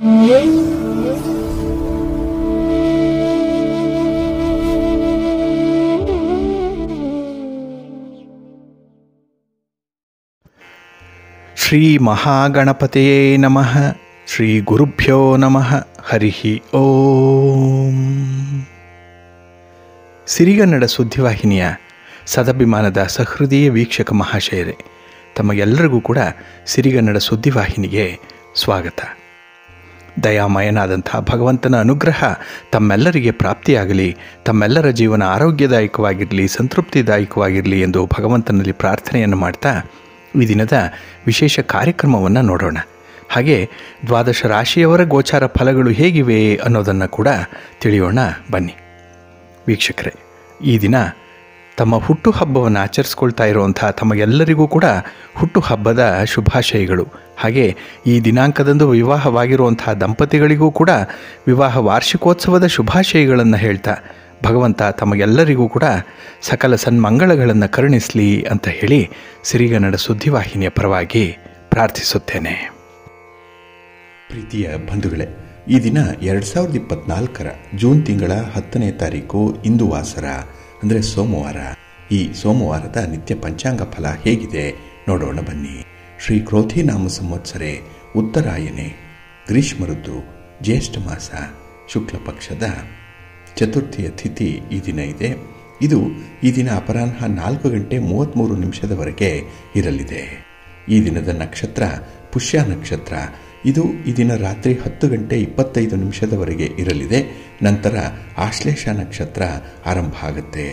ಶ್ರೀ ಮಹಾಗಣಪತಿಯೇ ನಮಃ. ಶ್ರೀ ಗುರುಭ್ಯೋ ನಮಃ. ಹರಿ ಓಂ. ಸಿರಿಗನ್ನಡ ಸುದ್ದಿವಾಹಿನಿಯ ಸದಭಿಮಾನದ ಸಹೃದಯ ವೀಕ್ಷಕ ಮಹಾಶಯರೇ, ತಮಗೆಲ್ಲರಿಗೂ ಕೂಡ ಸಿರಿಗನ್ನಡ ಸುದ್ದಿವಾಹಿನಿಗೆ ಸ್ವಾಗತ. ದಯಾಮಯನಾದಂಥ ಭಗವಂತನ ಅನುಗ್ರಹ ತಮ್ಮೆಲ್ಲರಿಗೆ ಪ್ರಾಪ್ತಿಯಾಗಲಿ, ತಮ್ಮೆಲ್ಲರ ಜೀವನ ಆರೋಗ್ಯದಾಯಕವಾಗಿರಲಿ, ಸಂತೃಪ್ತಿದಾಯಕವಾಗಿರಲಿ ಎಂದು ಭಗವಂತನಲ್ಲಿ ಪ್ರಾರ್ಥನೆಯನ್ನು ಮಾಡ್ತಾ ಈ ದಿನದ ವಿಶೇಷ ಕಾರ್ಯಕ್ರಮವನ್ನು ನೋಡೋಣ. ಹಾಗೆ ದ್ವಾದಶ ರಾಶಿಯವರ ಗೋಚಾರ ಫಲಗಳು ಹೇಗಿವೆ ಅನ್ನೋದನ್ನು ಕೂಡ ತಿಳಿಯೋಣ ಬನ್ನಿ. ವೀಕ್ಷಕರೇ, ಈ ದಿನ ತಮ್ಮ ಹುಟ್ಟುಹಬ್ಬವನ್ನು ಆಚರಿಸ್ಕೊಳ್ತಾ ಇರುವಂಥ ತಮಗೆಲ್ಲರಿಗೂ ಕೂಡ ಹುಟ್ಟುಹಬ್ಬದ ಶುಭಾಶಯಗಳು. ಹಾಗೆ ಈ ದಿನಾಂಕದಂದು ವಿವಾಹವಾಗಿರುವಂಥ ದಂಪತಿಗಳಿಗೂ ಕೂಡ ವಿವಾಹ ವಾರ್ಷಿಕೋತ್ಸವದ ಶುಭಾಶಯಗಳನ್ನು ಹೇಳ್ತಾ ಭಗವಂತ ತಮಗೆಲ್ಲರಿಗೂ ಕೂಡ ಸಕಲ ಸನ್ಮಂಗಳಗಳನ್ನು ಕರುಣಿಸಲಿ ಅಂತ ಹೇಳಿ ಸಿರಿಗನ್ನಡ ಸುದ್ದಿವಾಹಿನಿಯ ಪರವಾಗಿ ಪ್ರಾರ್ಥಿಸುತ್ತೇನೆ. ಪ್ರೀತಿಯ ಬಂಧುಗಳೇ, ಈ ದಿನ 2024 ಜೂನ್ ತಿಂಗಳ 10ನೇ ತಾರೀಕು ಇಂದು ವಾಸರ ಅಂದರೆ ಸೋಮವಾರ. ಈ ಸೋಮವಾರದ ನಿತ್ಯ ಪಂಚಾಂಗ ಫಲ ಹೇಗಿದೆ ನೋಡೋಣ ಬನ್ನಿ. ಶ್ರೀ ಕ್ರೋಧಿ ನಾಮ ಸಂವತ್ಸರೆ ಉತ್ತರಾಯಣೆ ಗ್ರೀಷ್ಮ ಋತು ಜ್ಯೇಷ್ಠ ಮಾಸ ಶುಕ್ಲ ಪಕ್ಷದ ಚತುರ್ಥಿಯ ತಿಥಿ ಈ ದಿನ ಇದೆ. ಇದು ಈ ದಿನ ಅಪರಾಹ್ನ 4:33 ಇರಲಿದೆ. ಈ ದಿನದ ನಕ್ಷತ್ರ ಪುಷ್ಯ ನಕ್ಷತ್ರ. ಇದು ಈ ದಿನ ರಾತ್ರಿ 10:25 ಇರಲಿದೆ. ನಂತರ ಆಶ್ಲೇಷ ನಕ್ಷತ್ರ ಆರಂಭ ಆಗುತ್ತೆ.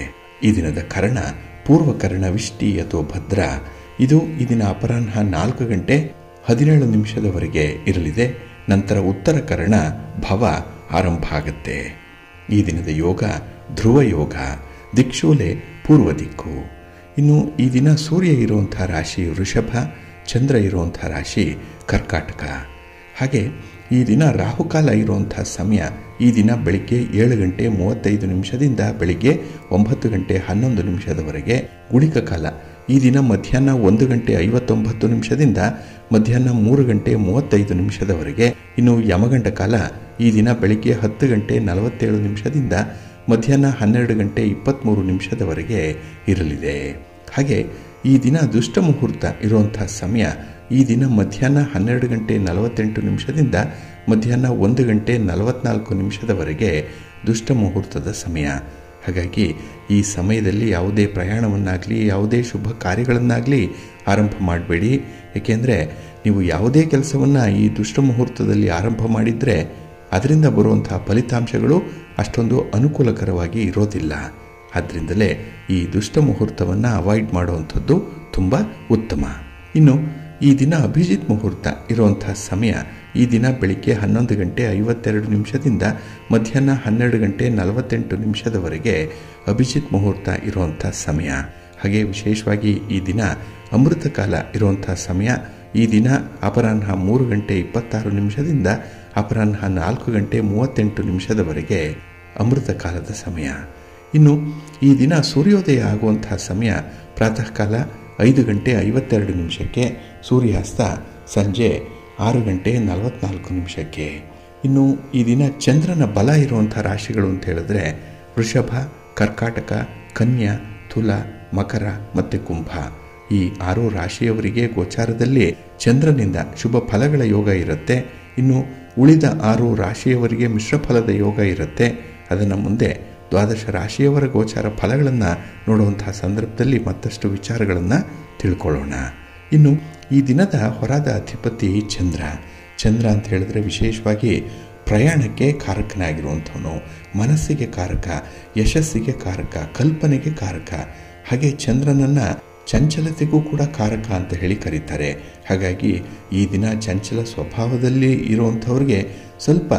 ಈ ದಿನದ ಕರ್ಣ ಪೂರ್ವಕರ್ಣ ವಿಷ್ಟಿ ಅಥವಾ ಭದ್ರ. ಇದು ಈ ದಿನ ಅಪರಾಹ್ನ 4:17 ಇರಲಿದೆ. ನಂತರ ಉತ್ತರ ಕರ್ಣ ಭವ ಆರಂಭ ಆಗುತ್ತೆ. ಈ ದಿನದ ಯೋಗ ಧ್ರುವ ಯೋಗ, ದಿಕ್ಷೂಲೆ ಪೂರ್ವ ದಿಕ್ಕು. ಇನ್ನು ಈ ದಿನ ಸೂರ್ಯ ಇರುವಂಥ ರಾಶಿ ವೃಷಭ, ಚಂದ್ರ ಇರುವಂಥ ರಾಶಿ ಕರ್ಕಾಟಕ. ಹಾಗೆ ಈ ದಿನ ರಾಹುಕಾಲ ಇರುವಂಥ ಸಮಯ ಈ ದಿನ ಬೆಳಿಗ್ಗೆ 7:35 ಬೆಳಿಗ್ಗೆ 9:11 ಗುಳಿಕ ಕಾಲ ಈ ದಿನ ಮಧ್ಯಾಹ್ನ 1:59 ಮಧ್ಯಾಹ್ನ 3:35. ಇನ್ನು ಯಮಗಂಡ ಕಾಲ ಈ ದಿನ ಬೆಳಿಗ್ಗೆ 10:47 ಮಧ್ಯಾಹ್ನ 12:23 ಇರಲಿದೆ. ಹಾಗೆ ಈ ದಿನ ದುಷ್ಟ ಮುಹೂರ್ತ ಇರುವಂಥ ಸಮಯ ಈ ದಿನ ಮಧ್ಯಾಹ್ನ 12:48 ಮಧ್ಯಾಹ್ನ 1:44 ದುಷ್ಟ ಮುಹೂರ್ತದ ಸಮಯ. ಹಾಗಾಗಿ ಈ ಸಮಯದಲ್ಲಿ ಯಾವುದೇ ಪ್ರಯಾಣವನ್ನಾಗಲಿ ಯಾವುದೇ ಶುಭ ಕಾರ್ಯಗಳನ್ನಾಗಲಿ ಆರಂಭ ಮಾಡಬೇಡಿ. ಏಕೆಂದರೆ ನೀವು ಯಾವುದೇ ಕೆಲಸವನ್ನು ಈ ದುಷ್ಟ ಮುಹೂರ್ತದಲ್ಲಿ ಆರಂಭ ಮಾಡಿದರೆ ಅದರಿಂದ ಬರುವಂಥ ಫಲಿತಾಂಶಗಳು ಅಷ್ಟೊಂದು ಅನುಕೂಲಕರವಾಗಿ ಇರೋದಿಲ್ಲ. ಆದ್ದರಿಂದಲೇ ಈ ದುಷ್ಟ ಮುಹೂರ್ತವನ್ನು ಅವಾಯ್ಡ್ ಮಾಡುವಂಥದ್ದು ತುಂಬ ಉತ್ತಮ. ಇನ್ನು ಈ ದಿನ ಅಭಿಜಿತ್ ಮುಹೂರ್ತ ಇರುವಂಥ ಸಮಯ ಈ ದಿನ ಬೆಳಿಗ್ಗೆ 11:52 ಮಧ್ಯಾಹ್ನ 12:48 ಅಭಿಜಿತ್ ಮುಹೂರ್ತ ಇರುವಂಥ ಸಮಯ. ಹಾಗೆ ವಿಶೇಷವಾಗಿ ಈ ದಿನ ಅಮೃತ ಕಾಲ ಇರುವಂಥ ಸಮಯ ಈ ದಿನ ಅಪರಾಹ್ನ 3:26 ಅಪರಾಹ್ನ 4:38 ಅಮೃತ ಕಾಲದ ಸಮಯ. ಇನ್ನು ಈ ದಿನ ಸೂರ್ಯೋದಯ ಆಗುವಂತಹ ಸಮಯ ಪ್ರಾತಃ ಕಾಲ 5:52 ಸೂರ್ಯಾಸ್ತ ಸಂಜೆ 6:44. ಇನ್ನು ಈ ದಿನ ಚಂದ್ರನ ಬಲ ಇರುವಂಥ ರಾಶಿಗಳು ಅಂತ ಹೇಳಿದ್ರೆ ವೃಷಭ, ಕರ್ಕಾಟಕ, ಕನ್ಯಾ, ತುಲ, ಮಕರ ಮತ್ತು ಕುಂಭ. ಈ 6 ರಾಶಿಯವರಿಗೆ ಗೋಚಾರದಲ್ಲಿ ಚಂದ್ರನಿಂದ ಶುಭ ಫಲಗಳ ಯೋಗ ಇರುತ್ತೆ. ಇನ್ನು ಉಳಿದ 6 ರಾಶಿಯವರಿಗೆ ಮಿಶ್ರ ಫಲದ ಯೋಗ ಇರುತ್ತೆ. ಅದನ್ನು ಮುಂದೆ ದ್ವಾದಶ ರಾಶಿಯವರ ಗೋಚಾರ ಫಲಗಳನ್ನು ನೋಡುವಂತಹ ಸಂದರ್ಭದಲ್ಲಿ ಮತ್ತಷ್ಟು ವಿಚಾರಗಳನ್ನು ತಿಳ್ಕೊಳ್ಳೋಣ. ಇನ್ನು ಈ ದಿನದ ಹೊರದ ಅಧಿಪತಿ ಚಂದ್ರ. ಚಂದ್ರ ಅಂತ ಹೇಳಿದ್ರೆ ವಿಶೇಷವಾಗಿ ಪ್ರಯಾಣಕ್ಕೆ ಕಾರಕನಾಗಿರುವಂಥವನು, ಮನಸ್ಸಿಗೆ ಕಾರಕ, ಯಶಸ್ಸಿಗೆ ಕಾರಕ, ಕಲ್ಪನೆಗೆ ಕಾರಕ. ಹಾಗೆ ಚಂದ್ರನನ್ನು ಚಂಚಲತೆಗೂ ಕೂಡ ಕಾರಕ ಅಂತ ಹೇಳಿ ಕರೀತಾರೆ. ಹಾಗಾಗಿ ಈ ದಿನ ಚಂಚಲ ಸ್ವಭಾವದಲ್ಲಿ ಇರುವಂಥವ್ರಿಗೆ ಸ್ವಲ್ಪ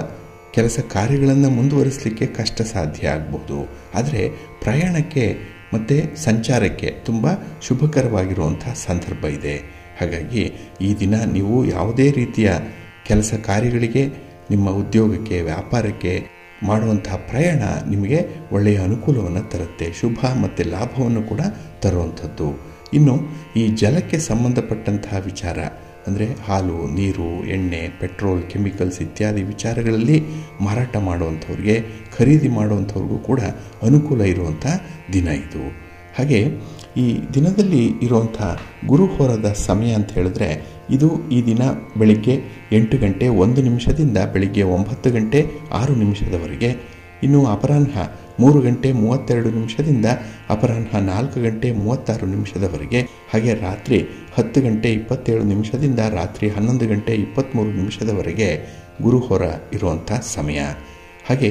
ಕೆಲಸ ಕಾರ್ಯಗಳನ್ನು ಮುಂದುವರಿಸಲಿಕ್ಕೆ ಕಷ್ಟ ಸಾಧ್ಯ ಆಗ್ಬೋದು. ಆದರೆ ಪ್ರಯಾಣಕ್ಕೆ ಮತ್ತು ಸಂಚಾರಕ್ಕೆ ತುಂಬ ಶುಭಕರವಾಗಿರುವಂಥ ಸಂದರ್ಭ ಇದೆ. ಹಾಗಾಗಿ ಈ ದಿನ ನೀವು ಯಾವುದೇ ರೀತಿಯ ಕೆಲಸ ಕಾರ್ಯಗಳಿಗೆ, ನಿಮ್ಮ ಉದ್ಯೋಗಕ್ಕೆ, ವ್ಯಾಪಾರಕ್ಕೆ ಮಾಡುವಂತಹ ಪ್ರಯಾಣ ನಿಮಗೆ ಒಳ್ಳೆಯ ಅನುಕೂಲವನ್ನು ತರುತ್ತೆ, ಶುಭ ಮತ್ತು ಲಾಭವನ್ನು ಕೂಡ ತರುವಂಥದ್ದು. ಇನ್ನು ಈ ಜಲಕ್ಕೆ ಸಂಬಂಧಪಟ್ಟಂತಹ ವಿಚಾರ ಅಂದರೆ ಹಾಲು, ನೀರು, ಎಣ್ಣೆ, ಪೆಟ್ರೋಲ್, ಕೆಮಿಕಲ್ಸ್ ಇತ್ಯಾದಿ ವಿಚಾರಗಳಲ್ಲಿ ಮಾರಾಟ ಮಾಡುವಂಥವ್ರಿಗೆ, ಖರೀದಿ ಮಾಡುವಂಥವ್ರಿಗೂ ಕೂಡ ಅನುಕೂಲ ಇರುವಂಥ ದಿನ ಇದು. ಹಾಗೆ ಈ ದಿನದಲ್ಲಿ ಇರುವಂಥ ಗುರುಹೋರದ ಸಮಯ ಅಂತ ಹೇಳಿದ್ರೆ ಇದು ಈ ದಿನ ಬೆಳಿಗ್ಗೆ 8 ಗಂಟೆ 1 ನಿಮಿಷದಿಂದ ಬೆಳಿಗ್ಗೆ 9 ಗಂಟೆ 6 ನಿಮಿಷದವರೆಗೆ, ಇನ್ನು ಅಪರಾಹ್ನ 3 ಗಂಟೆ 32 ನಿಮಿಷದಿಂದ ಅಪರಾಹ್ನ 4 ಗಂಟೆ 36 ನಿಮಿಷದವರೆಗೆ, ಹಾಗೆ ರಾತ್ರಿ 10 ಗಂಟೆ 27 ನಿಮಿಷದಿಂದ ರಾತ್ರಿ 11 ಗಂಟೆ 23 ನಿಮಿಷದವರೆಗೆ ಗುರುಹೋರ ಇರುವಂಥ ಸಮಯ. ಹಾಗೆ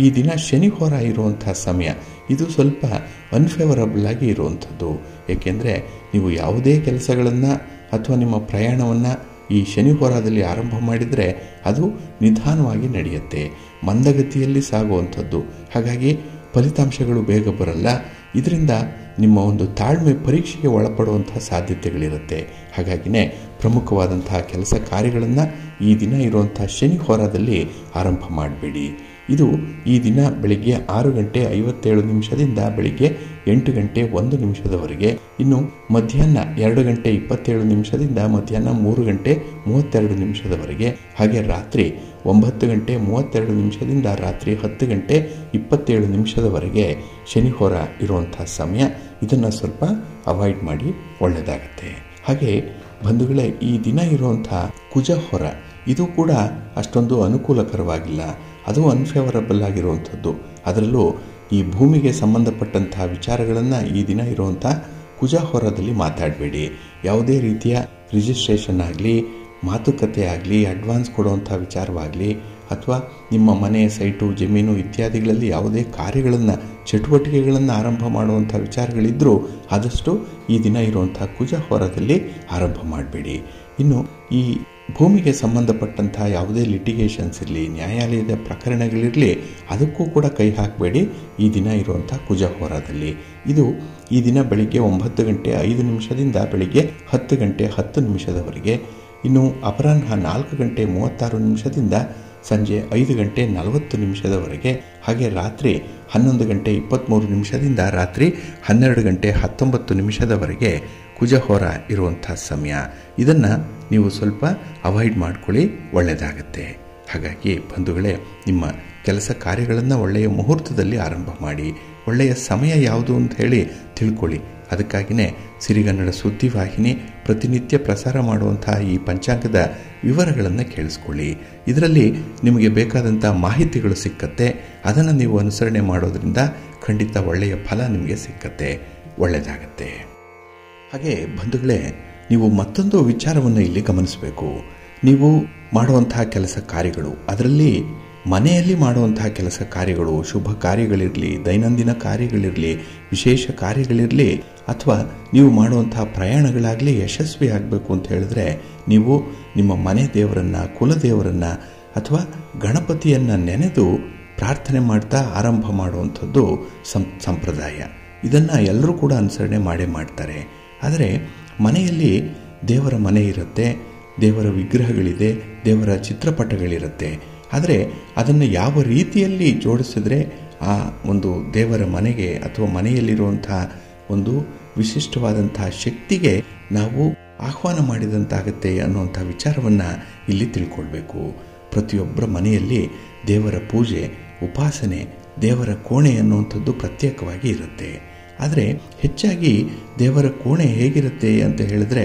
ಈ ದಿನ ಶನಿಹೋರ ಇರುವಂಥ ಸಮಯ ಇದು ಸ್ವಲ್ಪ ಅನ್ಫೇವರಬಲ್ ಆಗಿ ಇರುವಂಥದ್ದು. ಏಕೆಂದರೆ ನೀವು ಯಾವುದೇ ಕೆಲಸಗಳನ್ನು ಅಥವಾ ನಿಮ್ಮ ಪ್ರಯಾಣವನ್ನು ಈ ಶನಿಹೋರದಲ್ಲಿ ಆರಂಭ ಮಾಡಿದರೆ ಅದು ನಿಧಾನವಾಗಿ ನಡೆಯುತ್ತೆ, ಮಂದಗತಿಯಲ್ಲಿ ಸಾಗುವಂಥದ್ದು. ಹಾಗಾಗಿ ಫಲಿತಾಂಶಗಳು ಬೇಗ ಬರಲ್ಲ. ಇದರಿಂದ ನಿಮ್ಮ ಒಂದು ತಾಳ್ಮೆ ಪರೀಕ್ಷೆಗೆ ಒಳಪಡುವಂಥ ಸಾಧ್ಯತೆಗಳಿರುತ್ತೆ. ಹಾಗಾಗಿನೇ ಪ್ರಮುಖವಾದಂತಹ ಕೆಲಸ ಕಾರ್ಯಗಳನ್ನು ಈ ದಿನ ಇರುವಂಥ ಶನಿಹೋರದಲ್ಲಿ ಆರಂಭ ಮಾಡಬೇಡಿ. ಇದು ಈ ದಿನ ಬೆಳಿಗ್ಗೆ 6 ಗಂಟೆ 57 ನಿಮಿಷದಿಂದ ಬೆಳಿಗ್ಗೆ 8 ಗಂಟೆ 1 ನಿಮಿಷದವರೆಗೆ, ಇನ್ನು ಮಧ್ಯಾಹ್ನ 2 ಗಂಟೆ 27 ನಿಮಿಷದಿಂದ ಮಧ್ಯಾಹ್ನ 3 ಗಂಟೆ 32 ನಿಮಿಷದವರೆಗೆ, ಹಾಗೆ ರಾತ್ರಿ 9 ಗಂಟೆ 32 ನಿಮಿಷದಿಂದ ರಾತ್ರಿ 10 ಗಂಟೆ 27 ನಿಮಿಷದವರೆಗೆ ಶನಿಹೋರ ಇರುವಂಥ ಸಮಯ. ಇದನ್ನು ಸ್ವಲ್ಪ ಅವಾಯ್ಡ್ ಮಾಡಿ ಒಳ್ಳೆಯದಾಗತ್ತೆ. ಹಾಗೆ ಬಂಧುಗಳೇ, ಈ ದಿನ ಇರುವಂಥ ಕುಜಹೋರ ಇದು ಕೂಡ ಅಷ್ಟೊಂದು ಅನುಕೂಲಕರವಾಗಿಲ್ಲ, ಅದು ಅನ್ಫೇವರಬಲ್ ಆಗಿರುವಂಥದ್ದು. ಅದರಲ್ಲೂ ಈ ಭೂಮಿಗೆ ಸಂಬಂಧಪಟ್ಟಂತಹ ವಿಚಾರಗಳನ್ನು ಈ ದಿನ ಇರುವಂಥ ಕುಜಹೋರದಲ್ಲಿ ಮಾತಾಡಬೇಡಿ. ಯಾವುದೇ ರೀತಿಯ ರಿಜಿಸ್ಟ್ರೇಷನ್ ಆಗಲಿ, ಮಾತುಕತೆ ಆಗಲಿ, ಅಡ್ವಾನ್ಸ್ ಕೊಡುವಂಥ ವಿಚಾರವಾಗಲಿ, ಅಥವಾ ನಿಮ್ಮ ಮನೆ, ಸೈಟು, ಜಮೀನು ಇತ್ಯಾದಿಗಳಲ್ಲಿ ಯಾವುದೇ ಕಾರ್ಯಗಳನ್ನು, ಚಟುವಟಿಕೆಗಳನ್ನು ಆರಂಭ ಮಾಡುವಂಥ ವಿಚಾರಗಳಿದ್ದರೂ ಆದಷ್ಟು ಈ ದಿನ ಇರುವಂಥ ಕುಜಹೋರದಲ್ಲಿ ಆರಂಭ ಮಾಡಬೇಡಿ. ಇನ್ನು ಈ ಭೂಮಿಗೆ ಸಂಬಂಧಪಟ್ಟಂಥ ಯಾವುದೇ ಲಿಟಿಗೇಷನ್ಸ್ ಇರಲಿ, ನ್ಯಾಯಾಲಯದ ಪ್ರಕರಣಗಳಿರಲಿ, ಅದಕ್ಕೂ ಕೂಡ ಕೈ ಹಾಕಬೇಡಿ ಈ ದಿನ ಇರುವಂಥ ಕುಜಹೋರದಲ್ಲಿ. ಇದು ಈ ದಿನ ಬೆಳಿಗ್ಗೆ 9 ಗಂಟೆ 5 ನಿಮಿಷದಿಂದ ಬೆಳಿಗ್ಗೆ 10 ಗಂಟೆ 10 ನಿಮಿಷದವರೆಗೆ, ಇನ್ನು ಅಪರಾಹ್ನ 4 ಗಂಟೆ 36 ನಿಮಿಷದಿಂದ ಸಂಜೆ 5 ಗಂಟೆ 40 ನಿಮಿಷದವರೆಗೆ, ಹಾಗೆ ರಾತ್ರಿ 11 ಗಂಟೆ 23 ನಿಮಿಷದಿಂದ ರಾತ್ರಿ 12 ಗಂಟೆ 19 ನಿಮಿಷದವರೆಗೆ ಕುಜಹೋರ ಇರುವಂಥ ಸಮಯ. ಇದನ್ನು ನೀವು ಸ್ವಲ್ಪ ಅವಾಯ್ಡ್ ಮಾಡ್ಕೊಳ್ಳಿ, ಒಳ್ಳೆಯದಾಗತ್ತೆ. ಹಾಗಾಗಿ ಬಂಧುಗಳೇ, ನಿಮ್ಮ ಕೆಲಸ ಕಾರ್ಯಗಳನ್ನು ಒಳ್ಳೆಯ ಮುಹೂರ್ತದಲ್ಲಿ ಆರಂಭ ಮಾಡಿ. ಒಳ್ಳೆಯ ಸಮಯ ಯಾವುದು ಅಂತ ಹೇಳಿ ತಿಳ್ಕೊಳ್ಳಿ. ಅದಕ್ಕಾಗಿಯೇ ಸಿರಿಗನ್ನಡ ಸುದ್ದಿವಾಹಿನಿ ಪ್ರತಿನಿತ್ಯ ಪ್ರಸಾರ ಮಾಡುವಂತಹ ಈ ಪಂಚಾಂಗದ ವಿವರಗಳನ್ನು ಕೇಳಿಸ್ಕೊಳ್ಳಿ. ಇದರಲ್ಲಿ ನಿಮಗೆ ಬೇಕಾದಂಥ ಮಾಹಿತಿಗಳು ಸಿಕ್ಕತ್ತೆ. ಅದನ್ನು ನೀವು ಅನುಸರಣೆ ಮಾಡೋದ್ರಿಂದ ಖಂಡಿತ ಒಳ್ಳೆಯ ಫಲ ನಿಮಗೆ ಸಿಕ್ಕತ್ತೆ, ಒಳ್ಳೆಯದಾಗತ್ತೆ. ಹಾಗೆ ಬಂಧುಗಳೇ, ನೀವು ಮತ್ತೊಂದು ವಿಚಾರವನ್ನು ಇಲ್ಲಿ ಗಮನಿಸಬೇಕು. ನೀವು ಮಾಡುವಂತಹ ಕೆಲಸ ಕಾರ್ಯಗಳು, ಅದರಲ್ಲಿ ಮನೆಯಲ್ಲಿ ಮಾಡುವಂತಹ ಕೆಲಸ ಕಾರ್ಯಗಳು, ಶುಭ ಕಾರ್ಯಗಳಿರಲಿ, ದೈನಂದಿನ ಕಾರ್ಯಗಳಿರಲಿ, ವಿಶೇಷ ಕಾರ್ಯಗಳಿರಲಿ, ಅಥವಾ ನೀವು ಮಾಡುವಂತಹ ಪ್ರಯಾಣಗಳಾಗಲಿ ಯಶಸ್ವಿ ಆಗಬೇಕು ಅಂತ ಹೇಳಿದ್ರೆ ನೀವು ನಿಮ್ಮ ಮನೆ ದೇವರನ್ನು, ಕುಲದೇವರನ್ನು ಅಥವಾ ಗಣಪತಿಯನ್ನು ನೆನೆದು ಪ್ರಾರ್ಥನೆ ಮಾಡ್ತಾ ಆರಂಭ ಮಾಡುವಂಥದ್ದು ಸಂಪ್ರದಾಯ. ಇದನ್ನು ಎಲ್ಲರೂ ಕೂಡ ಅನುಸರಣೆ ಮಾಡೇ ಮಾಡ್ತಾರೆ. ಆದರೆ ಮನೆಯಲ್ಲಿ ದೇವರ ಮನೆ ಇರುತ್ತೆ, ದೇವರ ವಿಗ್ರಹಗಳಿದೆ, ದೇವರ ಚಿತ್ರಪಟಗಳಿರುತ್ತೆ. ಆದರೆ ಅದನ್ನು ಯಾವ ರೀತಿಯಲ್ಲಿ ಜೋಡಿಸಿದ್ರೆ ಆ ಒಂದು ದೇವರ ಮನೆಗೆ ಅಥವಾ ಮನೆಯಲ್ಲಿರುವಂಥ ಒಂದು ವಿಶಿಷ್ಟವಾದಂತಹ ಶಕ್ತಿಗೆ ನಾವು ಆಹ್ವಾನ ಮಾಡಿದಂತಾಗತ್ತೆ ಅನ್ನುವಂಥ ವಿಚಾರವನ್ನು ಇಲ್ಲಿ ತಿಳ್ಕೊಳ್ಬೇಕು. ಪ್ರತಿಯೊಬ್ಬರ ಮನೆಯಲ್ಲಿ ದೇವರ ಪೂಜೆ, ಉಪಾಸನೆ, ದೇವರ ಕೋಣೆ ಅನ್ನುವಂಥದ್ದು ಪ್ರತ್ಯೇಕವಾಗಿ ಇರುತ್ತೆ. ಆದರೆ ಹೆಚ್ಚಾಗಿ ದೇವರ ಕೋಣೆ ಹೇಗಿರುತ್ತೆ ಅಂತ ಹೇಳಿದ್ರೆ,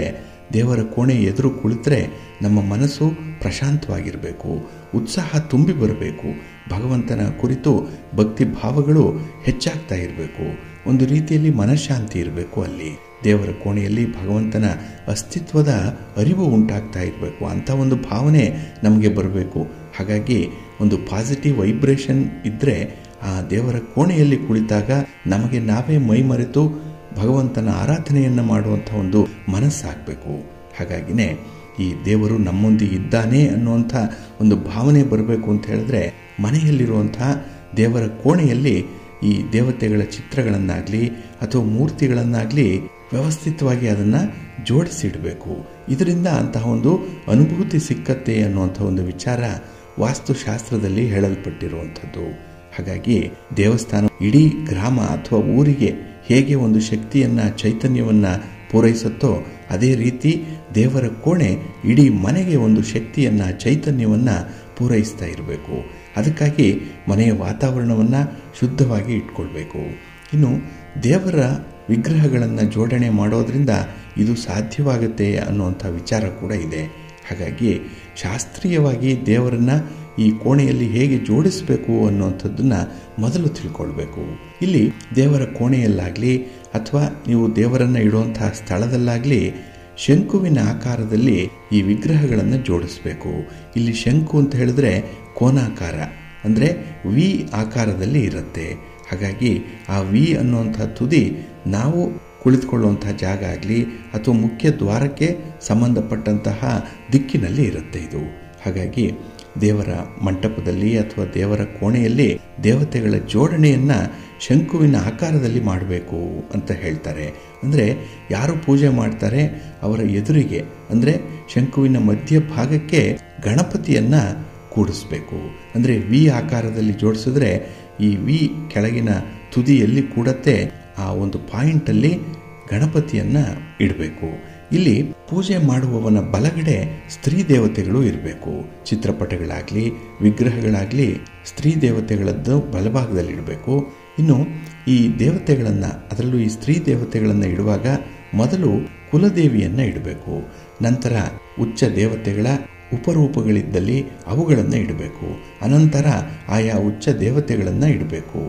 ದೇವರ ಕೋಣೆ ಎದುರು ಕುಳಿತರೆ ನಮ್ಮ ಮನಸ್ಸು ಪ್ರಶಾಂತವಾಗಿರಬೇಕು, ಉತ್ಸಾಹ ತುಂಬಿ ಬರಬೇಕು, ಭಗವಂತನ ಕುರಿತು ಭಕ್ತಿ ಭಾವಗಳು ಹೆಚ್ಚಾಗ್ತಾ ಇರಬೇಕು, ಒಂದು ರೀತಿಯಲ್ಲಿ ಮನಃಶಾಂತಿ ಇರಬೇಕು. ಅಲ್ಲಿ ದೇವರ ಕೋಣೆಯಲ್ಲಿ ಭಗವಂತನ ಅಸ್ತಿತ್ವದ ಅರಿವು ಉಂಟಾಗ್ತಾ ಇರಬೇಕು. ಅಂಥ ಒಂದು ಭಾವನೆ ನಮಗೆ ಬರಬೇಕು. ಹಾಗಾಗಿ ಒಂದು ಪಾಸಿಟಿವ್ ವೈಬ್ರೇಷನ್ ಇದ್ದರೆ ಆ ದೇವರ ಕೋಣೆಯಲ್ಲಿ ಕುಳಿತಾಗ ನಮಗೆ ನಾವೇ ಮೈಮರೆತು ಭಗವಂತನ ಆರಾಧನೆಯನ್ನು ಮಾಡುವಂಥ ಒಂದು ಮನಸ್ಸಾಗಬೇಕು. ಹಾಗಾಗಿನೇ ಈ ದೇವರು ನಮ್ಮೊಂದಿಗೆ ಇದ್ದಾನೆ ಅನ್ನುವಂಥ ಒಂದು ಭಾವನೆ ಬರಬೇಕು ಅಂತ ಹೇಳಿದ್ರೆ ಮನೆಯಲ್ಲಿರುವಂಥ ದೇವರ ಕೋಣೆಯಲ್ಲಿ ಈ ದೇವತೆಗಳ ಚಿತ್ರಗಳನ್ನಾಗಲಿ ಅಥವಾ ಮೂರ್ತಿಗಳನ್ನಾಗಲಿ ವ್ಯವಸ್ಥಿತವಾಗಿ ಅದನ್ನು ಜೋಡಿಸಿಡಬೇಕು. ಇದರಿಂದ ಅಂತಹ ಒಂದು ಅನುಭೂತಿ ಸಿಕ್ಕತ್ತೆ ಅನ್ನುವಂಥ ಒಂದು ವಿಚಾರ ವಾಸ್ತುಶಾಸ್ತ್ರದಲ್ಲಿ ಹೇಳಲ್ಪಟ್ಟಿರುವಂಥದ್ದು. ಹಾಗಾಗಿ ದೇವಸ್ಥಾನ ಇಡೀ ಗ್ರಾಮ ಅಥವಾ ಊರಿಗೆ ಹೇಗೆ ಒಂದು ಶಕ್ತಿಯನ್ನು, ಚೈತನ್ಯವನ್ನು ಪೂರೈಸುತ್ತೋ ಅದೇ ರೀತಿ ದೇವರ ಕೋಣೆ ಇಡೀ ಮನೆಗೆ ಒಂದು ಶಕ್ತಿಯನ್ನು, ಚೈತನ್ಯವನ್ನು ಪೂರೈಸ್ತಾ ಇರಬೇಕು. ಅದಕ್ಕಾಗಿ ಮನೆಯ ವಾತಾವರಣವನ್ನು ಶುದ್ಧವಾಗಿ ಇಟ್ಕೊಳ್ಬೇಕು. ಇನ್ನು ದೇವರ ವಿಗ್ರಹಗಳನ್ನು ಜೋಡಣೆ ಮಾಡೋದ್ರಿಂದ ಇದು ಸಾಧ್ಯವಾಗುತ್ತೆ ಅನ್ನುವಂಥ ವಿಚಾರ ಕೂಡ ಇದೆ. ಹಾಗಾಗಿ ಶಾಸ್ತ್ರೀಯವಾಗಿ ದೇವರನ್ನು ಈ ಕೋಣೆಯಲ್ಲಿ ಹೇಗೆ ಜೋಡಿಸಬೇಕು ಅನ್ನುವಂಥದ್ದನ್ನು ಮೊದಲು ತಿಳ್ಕೊಳ್ಬೇಕು. ಇಲ್ಲಿ ದೇವರ ಕೋಣೆಯಲ್ಲಾಗಲಿ ಅಥವಾ ನೀವು ದೇವರನ್ನು ಇಡುವಂತಹ ಸ್ಥಳದಲ್ಲಾಗಲಿ ಶಂಕುವಿನ ಆಕಾರದಲ್ಲಿ ಈ ವಿಗ್ರಹಗಳನ್ನು ಜೋಡಿಸಬೇಕು. ಇಲ್ಲಿ ಶಂಕು ಅಂತ ಹೇಳಿದ್ರೆ ಕೋನಾಕಾರ, ಅಂದರೆ ವಿ ಆಕಾರದಲ್ಲಿ ಇರುತ್ತೆ. ಹಾಗಾಗಿ ಆ ವಿ ಅನ್ನುವಂಥ ತುದಿ ನಾವು ಕುಳಿತುಕೊಳ್ಳುವಂಥ ಜಾಗ ಆಗಲಿ ಅಥವಾ ಮುಖ್ಯ ದ್ವಾರಕ್ಕೆ ಸಂಬಂಧಪಟ್ಟಂತಹ ದಿಕ್ಕಿನಲ್ಲಿ ಇರುತ್ತೆ ಇದು. ಹಾಗಾಗಿ ದೇವರ ಮಂಟಪದಲ್ಲಿ ಅಥವಾ ದೇವರ ಕೋಣೆಯಲ್ಲಿ ದೇವತೆಗಳ ಜೋಡಣೆಯನ್ನು ಶಂಕುವಿನ ಆಕಾರದಲ್ಲಿ ಮಾಡಬೇಕು ಅಂತ ಹೇಳ್ತಾರೆ. ಅಂದರೆ ಯಾರು ಪೂಜೆ ಮಾಡ್ತಾರೆ ಅವರ ಎದುರಿಗೆ, ಅಂದರೆ ಶಂಕುವಿನ ಮಧ್ಯಭಾಗಕ್ಕೆ ಗಣಪತಿಯನ್ನು ಕೂಡಿಸ್ಬೇಕು. ಅಂದರೆ ವಿ ಆಕಾರದಲ್ಲಿ ಜೋಡಿಸಿದ್ರೆ ಈ ವಿ ಕೆಳಗಿನ ತುದಿಯಲ್ಲಿ ಕೂಡತ್ತೆ ಆ ಒಂದು ಪಾಯಿಂಟಲ್ಲಿ ಗಣಪತಿಯನ್ನು ಇಡಬೇಕು. ಇಲ್ಲಿ ಪೂಜೆ ಮಾಡುವವನ ಬಲಗಡೆ ಸ್ತ್ರೀ ದೇವತೆಗಳು ಇರಬೇಕು. ಚಿತ್ರಪಟಗಳಾಗಲಿ ವಿಗ್ರಹಗಳಾಗಲಿ ಸ್ತ್ರೀ ದೇವತೆಗಳದ್ದು ಬಲಭಾಗದಲ್ಲಿ ಇಡಬೇಕು. ಇನ್ನು ಈ ದೇವತೆಗಳನ್ನು, ಅದರಲ್ಲೂ ಈ ಸ್ತ್ರೀ ದೇವತೆಗಳನ್ನು ಇಡುವಾಗ ಮೊದಲು ಕುಲದೇವಿಯನ್ನು ಇಡಬೇಕು. ನಂತರ ಉಚ್ಚ ದೇವತೆಗಳ ಉಪರೂಪಗಳಿದ್ದಲ್ಲಿ ಅವುಗಳನ್ನು ಇಡಬೇಕು. ಅನಂತರ ಆಯಾ ಉಚ್ಚ ದೇವತೆಗಳನ್ನು ಇಡಬೇಕು.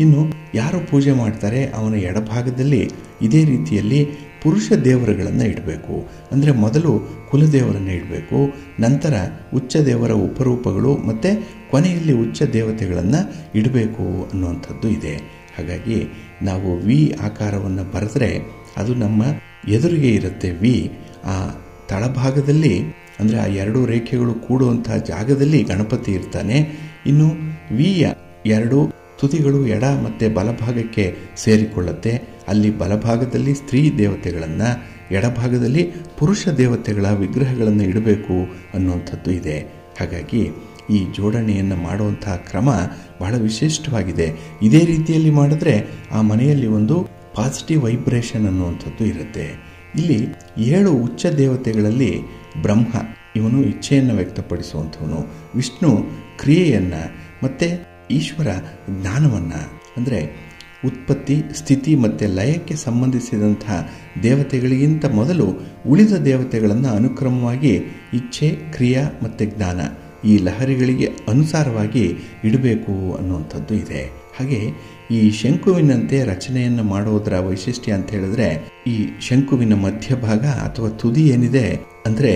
ಇನ್ನು ಯಾರು ಪೂಜೆ ಮಾಡ್ತಾರೆ ಅವನ ಎಡಭಾಗದಲ್ಲಿ ಇದೇ ರೀತಿಯಲ್ಲಿ ಪುರುಷ ದೇವರುಗಳನ್ನು ಇಡಬೇಕು. ಅಂದರೆ ಮೊದಲು ಕುಲದೇವರನ್ನು ಇಡಬೇಕು, ನಂತರ ಉಚ್ಚ ದೇವರ ಉಪರೂಪಗಳು ಮತ್ತು ಕೊನೆಯಲ್ಲಿ ಉಚ್ಚ ದೇವತೆಗಳನ್ನು ಇಡಬೇಕು ಅನ್ನುವಂಥದ್ದು ಇದೆ. ಹಾಗಾಗಿ ನಾವು ವಿ ಆಕಾರವನ್ನು ಬರೆದ್ರೆ ಅದು ನಮ್ಮ ಎದುರಿಗೆ ಇರುತ್ತೆ ವಿ. ಆ ತಳಭಾಗದಲ್ಲಿ ಅಂದರೆ ಆ ಎರಡು ರೇಖೆಗಳು ಕೂಡುವಂತಹ ಜಾಗದಲ್ಲಿ ಗಣಪತಿ ಇರ್ತಾನೆ. ಇನ್ನು ವಿಯ ಎರಡು ತುದಿಗಳು ಎಡ ಮತ್ತು ಬಲಭಾಗಕ್ಕೆ ಸೇರಿಕೊಳ್ಳುತ್ತೆ. ಅಲ್ಲಿ ಬಲಭಾಗದಲ್ಲಿ ಸ್ತ್ರೀ ದೇವತೆಗಳನ್ನು, ಎಡಭಾಗದಲ್ಲಿ ಪುರುಷ ದೇವತೆಗಳ ವಿಗ್ರಹಗಳನ್ನು ಇಡಬೇಕು ಅನ್ನುವಂಥದ್ದು ಇದೆ. ಹಾಗಾಗಿ ಈ ಜೋಡಣೆಯನ್ನು ಮಾಡುವಂತಹ ಕ್ರಮ ಬಹಳ ವಿಶಿಷ್ಟವಾಗಿದೆ. ಇದೇ ರೀತಿಯಲ್ಲಿ ಮಾಡಿದ್ರೆ ಆ ಮನೆಯಲ್ಲಿ ಒಂದು ಪಾಸಿಟಿವ್ ವೈಬ್ರೇಷನ್ ಅನ್ನುವಂಥದ್ದು ಇರುತ್ತೆ. ಇಲ್ಲಿ 7 ಉಚ್ಚ ದೇವತೆಗಳಲ್ಲಿ ಬ್ರಹ್ಮ ಇವನು ಇಚ್ಛೆಯನ್ನು ವ್ಯಕ್ತಪಡಿಸುವಂಥವನು, ವಿಷ್ಣು ಕ್ರಿಯೆಯನ್ನು ಮತ್ತು ಈಶ್ವರ ಜ್ಞಾನವನ್ನು, ಅಂದರೆ ಉತ್ಪತ್ತಿ ಸ್ಥಿತಿ ಮತ್ತು ಲಯಕ್ಕೆ ಸಂಬಂಧಿಸಿದಂತಹ ದೇವತೆಗಳಿಗಿಂತ ಮೊದಲು ಉಳಿದ ದೇವತೆಗಳನ್ನು ಅನುಕ್ರಮವಾಗಿ ಇಚ್ಛೆ, ಕ್ರಿಯಾ ಮತ್ತು ಜ್ಞಾನ ಈ ಲಹರಿಗಳಿಗೆ ಅನುಸಾರವಾಗಿ ಇಡಬೇಕು ಅನ್ನುವಂಥದ್ದು ಇದೆ. ಹಾಗೆ ಈ ಶಂಕುವಿನಂತೆ ರಚನೆಯನ್ನು ಮಾಡೋದರ ವೈಶಿಷ್ಟ್ಯ ಅಂತ ಹೇಳಿದ್ರೆ ಈ ಶಂಕುವಿನ ಮಧ್ಯಭಾಗ ಅಥವಾ ತುದಿ ಏನಿದೆ ಅಂದರೆ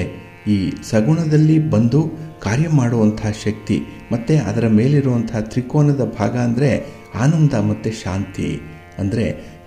ಈ ಸಗುಣದಲ್ಲಿ ಬಂದು ಕಾರ್ಯ ಮಾಡುವಂತಹ ಶಕ್ತಿ ಮತ್ತು ಅದರ ಮೇಲಿರುವಂತಹ ತ್ರಿಕೋನದ ಭಾಗ ಅಂದರೆ ಆನಂದ ಮತ್ತು ಶಾಂತಿ, ಅಂದರೆ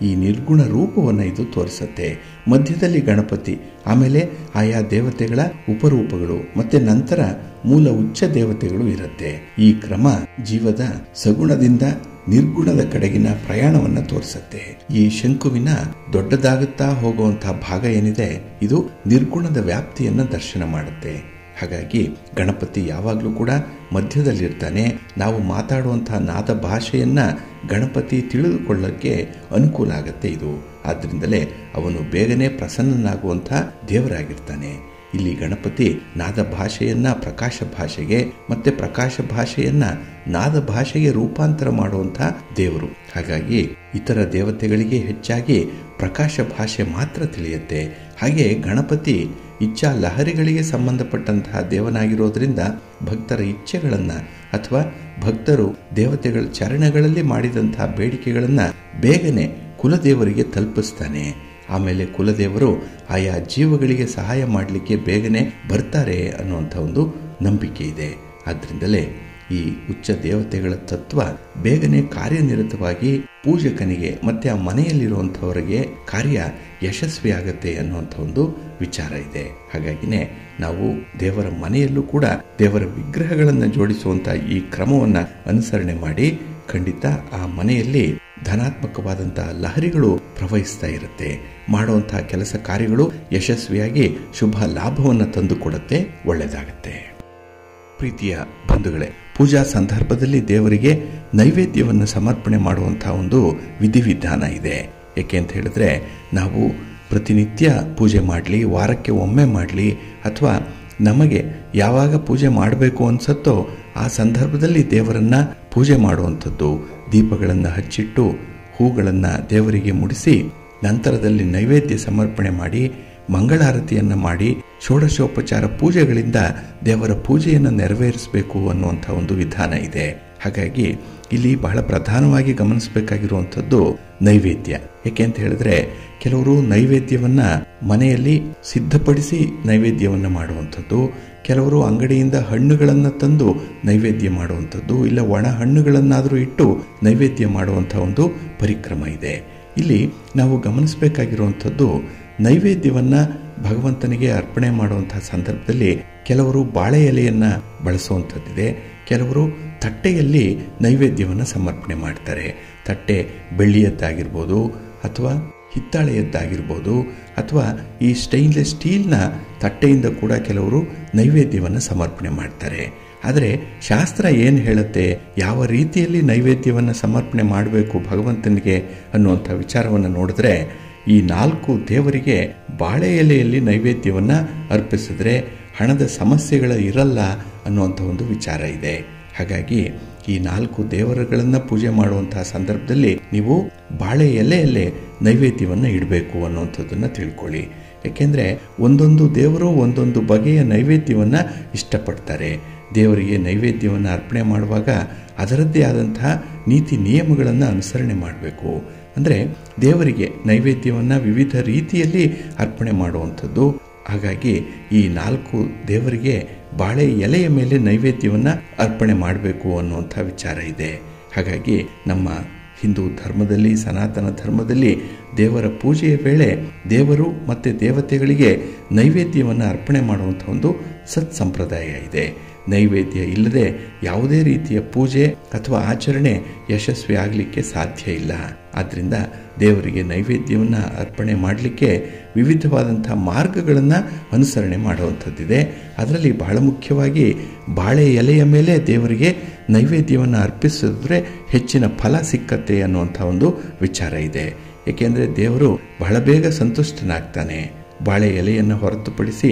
ಈ ನಿರ್ಗುಣ ರೂಪವನ್ನು ಇದು ತೋರಿಸುತ್ತೆ. ಮಧ್ಯದಲ್ಲಿ ಗಣಪತಿ, ಆಮೇಲೆ ಆಯಾ ದೇವತೆಗಳ ಉಪರೂಪಗಳು ಮತ್ತು ನಂತರ ಮೂಲ ಉಚ್ಚ ದೇವತೆಗಳು ಇರುತ್ತೆ. ಈ ಕ್ರಮ ಜೀವದ ಸಗುಣದಿಂದ ನಿರ್ಗುಣದ ಕಡೆಗಿನ ಪ್ರಯಾಣವನ್ನು ತೋರಿಸುತ್ತೆ. ಈ ಶಂಕುವಿನ ದೊಡ್ಡದಾಗುತ್ತಾ ಹೋಗುವಂತಹ ಭಾಗ ಏನಿದೆ ಇದು ನಿರ್ಗುಣದ ವ್ಯಾಪ್ತಿಯನ್ನು ದರ್ಶನ ಮಾಡುತ್ತೆ. ಹಾಗಾಗಿ ಗಣಪತಿ ಯಾವಾಗಲೂ ಕೂಡ ಮಧ್ಯದಲ್ಲಿರ್ತಾನೆ. ನಾವು ಮಾತಾಡುವಂತಹ ನಾದ ಭಾಷೆಯನ್ನು ಗಣಪತಿ ತಿಳಿದುಕೊಳ್ಳೋಕ್ಕೆ ಅನುಕೂಲ ಆಗುತ್ತೆ ಇದು. ಆದ್ದರಿಂದಲೇ ಅವನು ಬೇಗನೆ ಪ್ರಸನ್ನನಾಗುವಂಥ ದೇವರಾಗಿರ್ತಾನೆ. ಇಲ್ಲಿ ಗಣಪತಿ ನಾದ ಭಾಷೆಯನ್ನು ಪ್ರಕಾಶ ಭಾಷೆಗೆ ಮತ್ತು ಪ್ರಕಾಶ ಭಾಷೆಯನ್ನು ನಾದ ಭಾಷೆಗೆ ರೂಪಾಂತರ ಮಾಡುವಂಥ ದೇವರು. ಹಾಗಾಗಿ ಇತರ ದೇವತೆಗಳಿಗೆ ಹೆಚ್ಚಾಗಿ ಪ್ರಕಾಶ ಭಾಷೆ ಮಾತ್ರ ತಿಳಿಯುತ್ತೆ. ಹಾಗೆ ಗಣಪತಿ ಇಚ್ಛಾ ಲಹರಿಗಳಿಗೆ ಸಂಬಂಧಪಟ್ಟಂತಹ ದೇವನಾಗಿರೋದ್ರಿಂದ ಭಕ್ತರ ಇಚ್ಛೆಗಳನ್ನು ಅಥವಾ ಭಕ್ತರು ದೇವತೆಗಳ ಚರಣಗಳಲ್ಲಿ ಮಾಡಿದಂತಹ ಬೇಡಿಕೆಗಳನ್ನು ಬೇಗನೆ ಕುಲದೇವರಿಗೆ ತಲುಪಿಸ್ತಾನೆ. ಆಮೇಲೆ ಕುಲದೇವರು ಆಯಾ ಜೀವಗಳಿಗೆ ಸಹಾಯ ಮಾಡಲಿಕ್ಕೆ ಬೇಗನೆ ಬರ್ತಾರೆ ಅನ್ನುವಂಥ ಒಂದು ನಂಬಿಕೆ ಇದೆ. ಆದ್ದರಿಂದಲೇ ಈ ಉಚ್ಚ ದೇವತೆಗಳ ತತ್ವ ಬೇಗನೆ ಕಾರ್ಯನಿರತವಾಗಿ ಪೂಜಕನಿಗೆ ಮತ್ತು ಆ ಮನೆಯಲ್ಲಿರುವಂಥವರಿಗೆ ಕಾರ್ಯ ಯಶಸ್ವಿಯಾಗತ್ತೆ ಅನ್ನುವಂಥ ಒಂದು ವಿಚಾರ ಇದೆ. ಹಾಗಾಗಿನೇ ನಾವು ದೇವರ ಮನೆಯಲ್ಲೂ ಕೂಡ ದೇವರ ವಿಗ್ರಹಗಳನ್ನು ಜೋಡಿಸುವಂಥ ಈ ಕ್ರಮವನ್ನು ಅನುಸರಣೆ ಮಾಡಿ ಖಂಡಿತ ಆ ಮನೆಯಲ್ಲಿ ಧನಾತ್ಮಕವಾದಂತಹ ಲಹರಿಗಳು ಪ್ರವಹಿಸ್ತಾ ಇರುತ್ತೆ. ಮಾಡುವಂತಹ ಕೆಲಸ ಕಾರ್ಯಗಳು ಯಶಸ್ವಿಯಾಗಿ ಶುಭ ಲಾಭವನ್ನು ತಂದುಕೊಡುತ್ತೆ, ಒಳ್ಳೆಯದಾಗತ್ತೆ. ಪ್ರೀತಿಯ ಬಂಧುಗಳೇ, ಪೂಜಾ ಸಂದರ್ಭದಲ್ಲಿ ದೇವರಿಗೆ ನೈವೇದ್ಯವನ್ನು ಸಮರ್ಪಣೆ ಮಾಡುವಂತಹ ಒಂದು ವಿಧಿವಿಧಾನ ಇದೆ. ಏಕೆ ಅಂತ ಹೇಳಿದ್ರೆ ನಾವು ಪ್ರತಿನಿತ್ಯ ಪೂಜೆ ಮಾಡಲಿ, ವಾರಕ್ಕೆ ಒಮ್ಮೆ ಮಾಡಲಿ, ಅಥವಾ ನಮಗೆ ಯಾವಾಗ ಪೂಜೆ ಮಾಡಬೇಕು ಅನಿಸುತ್ತೋ ಆ ಸಂದರ್ಭದಲ್ಲಿ ದೇವರನ್ನು ಪೂಜೆ ಮಾಡುವಂಥದ್ದು. ದೀಪಗಳನ್ನು ಹಚ್ಚಿಟ್ಟು ಹೂಗಳನ್ನು ದೇವರಿಗೆ ಮುಡಿಸಿ ನಂತರದಲ್ಲಿ ನೈವೇದ್ಯ ಸಮರ್ಪಣೆ ಮಾಡಿ ಮಂಗಳಾರತಿಯನ್ನು ಮಾಡಿ ಷೋಡಶೋಪಚಾರ ಪೂಜೆಗಳಿಂದ ದೇವರ ಪೂಜೆಯನ್ನು ನೆರವೇರಿಸಬೇಕು ಅನ್ನುವಂಥ ಒಂದು ವಿಧಾನ ಇದೆ. ಹಾಗಾಗಿ ಇಲ್ಲಿ ಬಹಳ ಪ್ರಧಾನವಾಗಿ ಗಮನಿಸಬೇಕಾಗಿರುವಂಥದ್ದು ನೈವೇದ್ಯ. ಏಕೆ ಅಂತ ಹೇಳಿದ್ರೆ ಕೆಲವರು ನೈವೇದ್ಯವನ್ನ ಮನೆಯಲ್ಲಿ ಸಿದ್ಧಪಡಿಸಿ ನೈವೇದ್ಯವನ್ನು ಮಾಡುವಂಥದ್ದು, ಕೆಲವರು ಅಂಗಡಿಯಿಂದ ಹಣ್ಣುಗಳನ್ನು ತಂದು ನೈವೇದ್ಯ ಮಾಡುವಂಥದ್ದು, ಇಲ್ಲ ಒಣ ಹಣ್ಣುಗಳನ್ನಾದರೂ ಇಟ್ಟು ನೈವೇದ್ಯ ಮಾಡುವಂಥ ಒಂದು ಪರಿಕ್ರಮ ಇದೆ. ಇಲ್ಲಿ ನಾವು ಗಮನಿಸಬೇಕಾಗಿರುವಂಥದ್ದು, ನೈವೇದ್ಯವನ್ನು ಭಗವಂತನಿಗೆ ಅರ್ಪಣೆ ಮಾಡುವಂತಹ ಸಂದರ್ಭದಲ್ಲಿ ಕೆಲವರು ಬಾಳೆ ಎಲೆಯನ್ನು ಬಳಸುವಂಥದ್ದಿದೆ, ಕೆಲವರು ತಟ್ಟೆಯಲ್ಲಿ ನೈವೇದ್ಯವನ್ನು ಸಮರ್ಪಣೆ ಮಾಡ್ತಾರೆ. ತಟ್ಟೆ ಬೆಳ್ಳಿಯದ್ದಾಗಿರ್ಬೋದು, ಅಥವಾ ಹಿತ್ತಾಳೆಯದ್ದಾಗಿರ್ಬೋದು, ಅಥವಾ ಈ ಸ್ಟೈನ್ಲೆಸ್ ಸ್ಟೀಲ್ನ ತಟ್ಟೆಯಿಂದ ಕೂಡ ಕೆಲವರು ನೈವೇದ್ಯವನ್ನು ಸಮರ್ಪಣೆ ಮಾಡ್ತಾರೆ. ಆದರೆ ಶಾಸ್ತ್ರ ಏನು ಹೇಳುತ್ತೆ, ಯಾವ ರೀತಿಯಲ್ಲಿ ನೈವೇದ್ಯವನ್ನು ಸಮರ್ಪಣೆ ಮಾಡಬೇಕು ಭಗವಂತನಿಗೆ ಅನ್ನುವಂಥ ವಿಚಾರವನ್ನು ನೋಡಿದ್ರೆ, ಈ 4 ದೇವರಿಗೆ ಬಾಳೆ ಎಲೆಯಲ್ಲಿ ನೈವೇದ್ಯವನ್ನು ಅರ್ಪಿಸಿದ್ರೆ ಹಣದ ಸಮಸ್ಯೆಗಳ ಇರಲ್ಲ ಅನ್ನುವಂಥ ಒಂದು ವಿಚಾರ ಇದೆ. ಹಾಗಾಗಿ ಈ 4 ದೇವರುಗಳನ್ನು ಪೂಜೆ ಮಾಡುವಂತಹ ಸಂದರ್ಭದಲ್ಲಿ ನೀವು ಬಾಳೆ ಎಲೆಯಲ್ಲೇ ನೈವೇದ್ಯವನ್ನು ಇಡಬೇಕು ಅನ್ನುವಂಥದ್ದನ್ನು ತಿಳ್ಕೊಳ್ಳಿ. ಯಾಕೆಂದರೆ ಒಂದೊಂದು ದೇವರು ಒಂದೊಂದು ಬಗೆಯ ನೈವೇದ್ಯವನ್ನು ಇಷ್ಟಪಡ್ತಾರೆ. ದೇವರಿಗೆ ನೈವೇದ್ಯವನ್ನು ಅರ್ಪಣೆ ಮಾಡುವಾಗ ಅದರದ್ದೇ ಆದಂತಹ ನೀತಿ ನಿಯಮಗಳನ್ನು ಅನುಸರಣೆ ಮಾಡಬೇಕು. ಅಂದರೆ ದೇವರಿಗೆ ನೈವೇದ್ಯವನ್ನು ವಿವಿಧ ರೀತಿಯಲ್ಲಿ ಅರ್ಪಣೆ ಮಾಡುವಂಥದ್ದು. ಹಾಗಾಗಿ ಈ 4 ದೇವರಿಗೆ ಬಾಳೆ ಎಲೆಯ ಮೇಲೆ ನೈವೇದ್ಯವನ್ನು ಅರ್ಪಣೆ ಮಾಡಬೇಕು ಅನ್ನುವಂಥ ವಿಚಾರ ಇದೆ. ಹಾಗಾಗಿ ನಮ್ಮ ಹಿಂದೂ ಧರ್ಮದಲ್ಲಿ, ಸನಾತನ ಧರ್ಮದಲ್ಲಿ ದೇವರ ಪೂಜೆಯ ವೇಳೆ ದೇವರು ಮತ್ತು ದೇವತೆಗಳಿಗೆ ನೈವೇದ್ಯವನ್ನು ಅರ್ಪಣೆ ಮಾಡುವಂಥ ಒಂದು ಸತ್ಸಂಪ್ರದಾಯ ಇದೆ. ನೈವೇದ್ಯ ಇಲ್ಲದೆ ಯಾವುದೇ ರೀತಿಯ ಪೂಜೆ ಅಥವಾ ಆಚರಣೆ ಯಶಸ್ವಿ ಆಗಲಿಕ್ಕೆ ಸಾಧ್ಯ ಇಲ್ಲ. ಆದ್ದರಿಂದ ದೇವರಿಗೆ ನೈವೇದ್ಯವನ್ನು ಅರ್ಪಣೆ ಮಾಡಲಿಕ್ಕೆ ವಿವಿಧವಾದಂಥ ಮಾರ್ಗಗಳನ್ನು ಅನುಸರಣೆ ಮಾಡುವಂಥದ್ದಿದೆ. ಅದರಲ್ಲಿ ಬಹಳ ಮುಖ್ಯವಾಗಿ ಬಾಳೆ ಎಲೆಯ ಮೇಲೆ ದೇವರಿಗೆ ನೈವೇದ್ಯವನ್ನು ಅರ್ಪಿಸಿದ್ರೆ ಹೆಚ್ಚಿನ ಫಲ ಸಿಕ್ಕತ್ತೆ ಅನ್ನುವಂಥ ಒಂದು ವಿಚಾರ ಇದೆ. ಏಕೆಂದರೆ ದೇವರು ಬಹಳ ಬೇಗ ಸಂತುಷ್ಟನಾಗ್ತಾನೆ. ಬಾಳೆ ಎಲೆಯನ್ನು ಹೊರತುಪಡಿಸಿ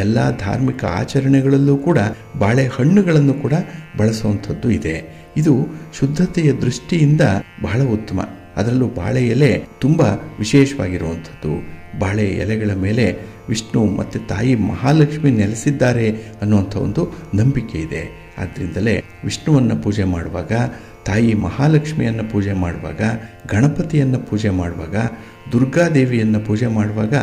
ಎಲ್ಲ ಧಾರ್ಮಿಕ ಆಚರಣೆಗಳಲ್ಲೂ ಕೂಡ ಬಾಳೆ ಹಣ್ಣುಗಳನ್ನು ಕೂಡ ಬಳಸುವಂಥದ್ದು ಇದೆ. ಇದು ಶುದ್ಧತೆಯ ದೃಷ್ಟಿಯಿಂದ ಬಹಳ ಉತ್ತಮ. ಅದರಲ್ಲೂ ಬಾಳೆ ಎಲೆ ತುಂಬ ವಿಶೇಷವಾಗಿರುವಂಥದ್ದು. ಬಾಳೆ ಎಲೆಗಳ ಮೇಲೆ ವಿಷ್ಣು ಮತ್ತು ತಾಯಿ ಮಹಾಲಕ್ಷ್ಮಿ ನೆಲೆಸಿದ್ದಾರೆ ಅನ್ನುವಂಥ ಒಂದು ನಂಬಿಕೆ ಇದೆ. ಆದ್ದರಿಂದಲೇ ವಿಷ್ಣುವನ್ನು ಪೂಜೆ ಮಾಡುವಾಗ, ತಾಯಿ ಮಹಾಲಕ್ಷ್ಮಿಯನ್ನು ಪೂಜೆ ಮಾಡುವಾಗ, ಗಣಪತಿಯನ್ನು ಪೂಜೆ ಮಾಡುವಾಗ, ದುರ್ಗಾದೇವಿಯನ್ನು ಪೂಜೆ ಮಾಡುವಾಗ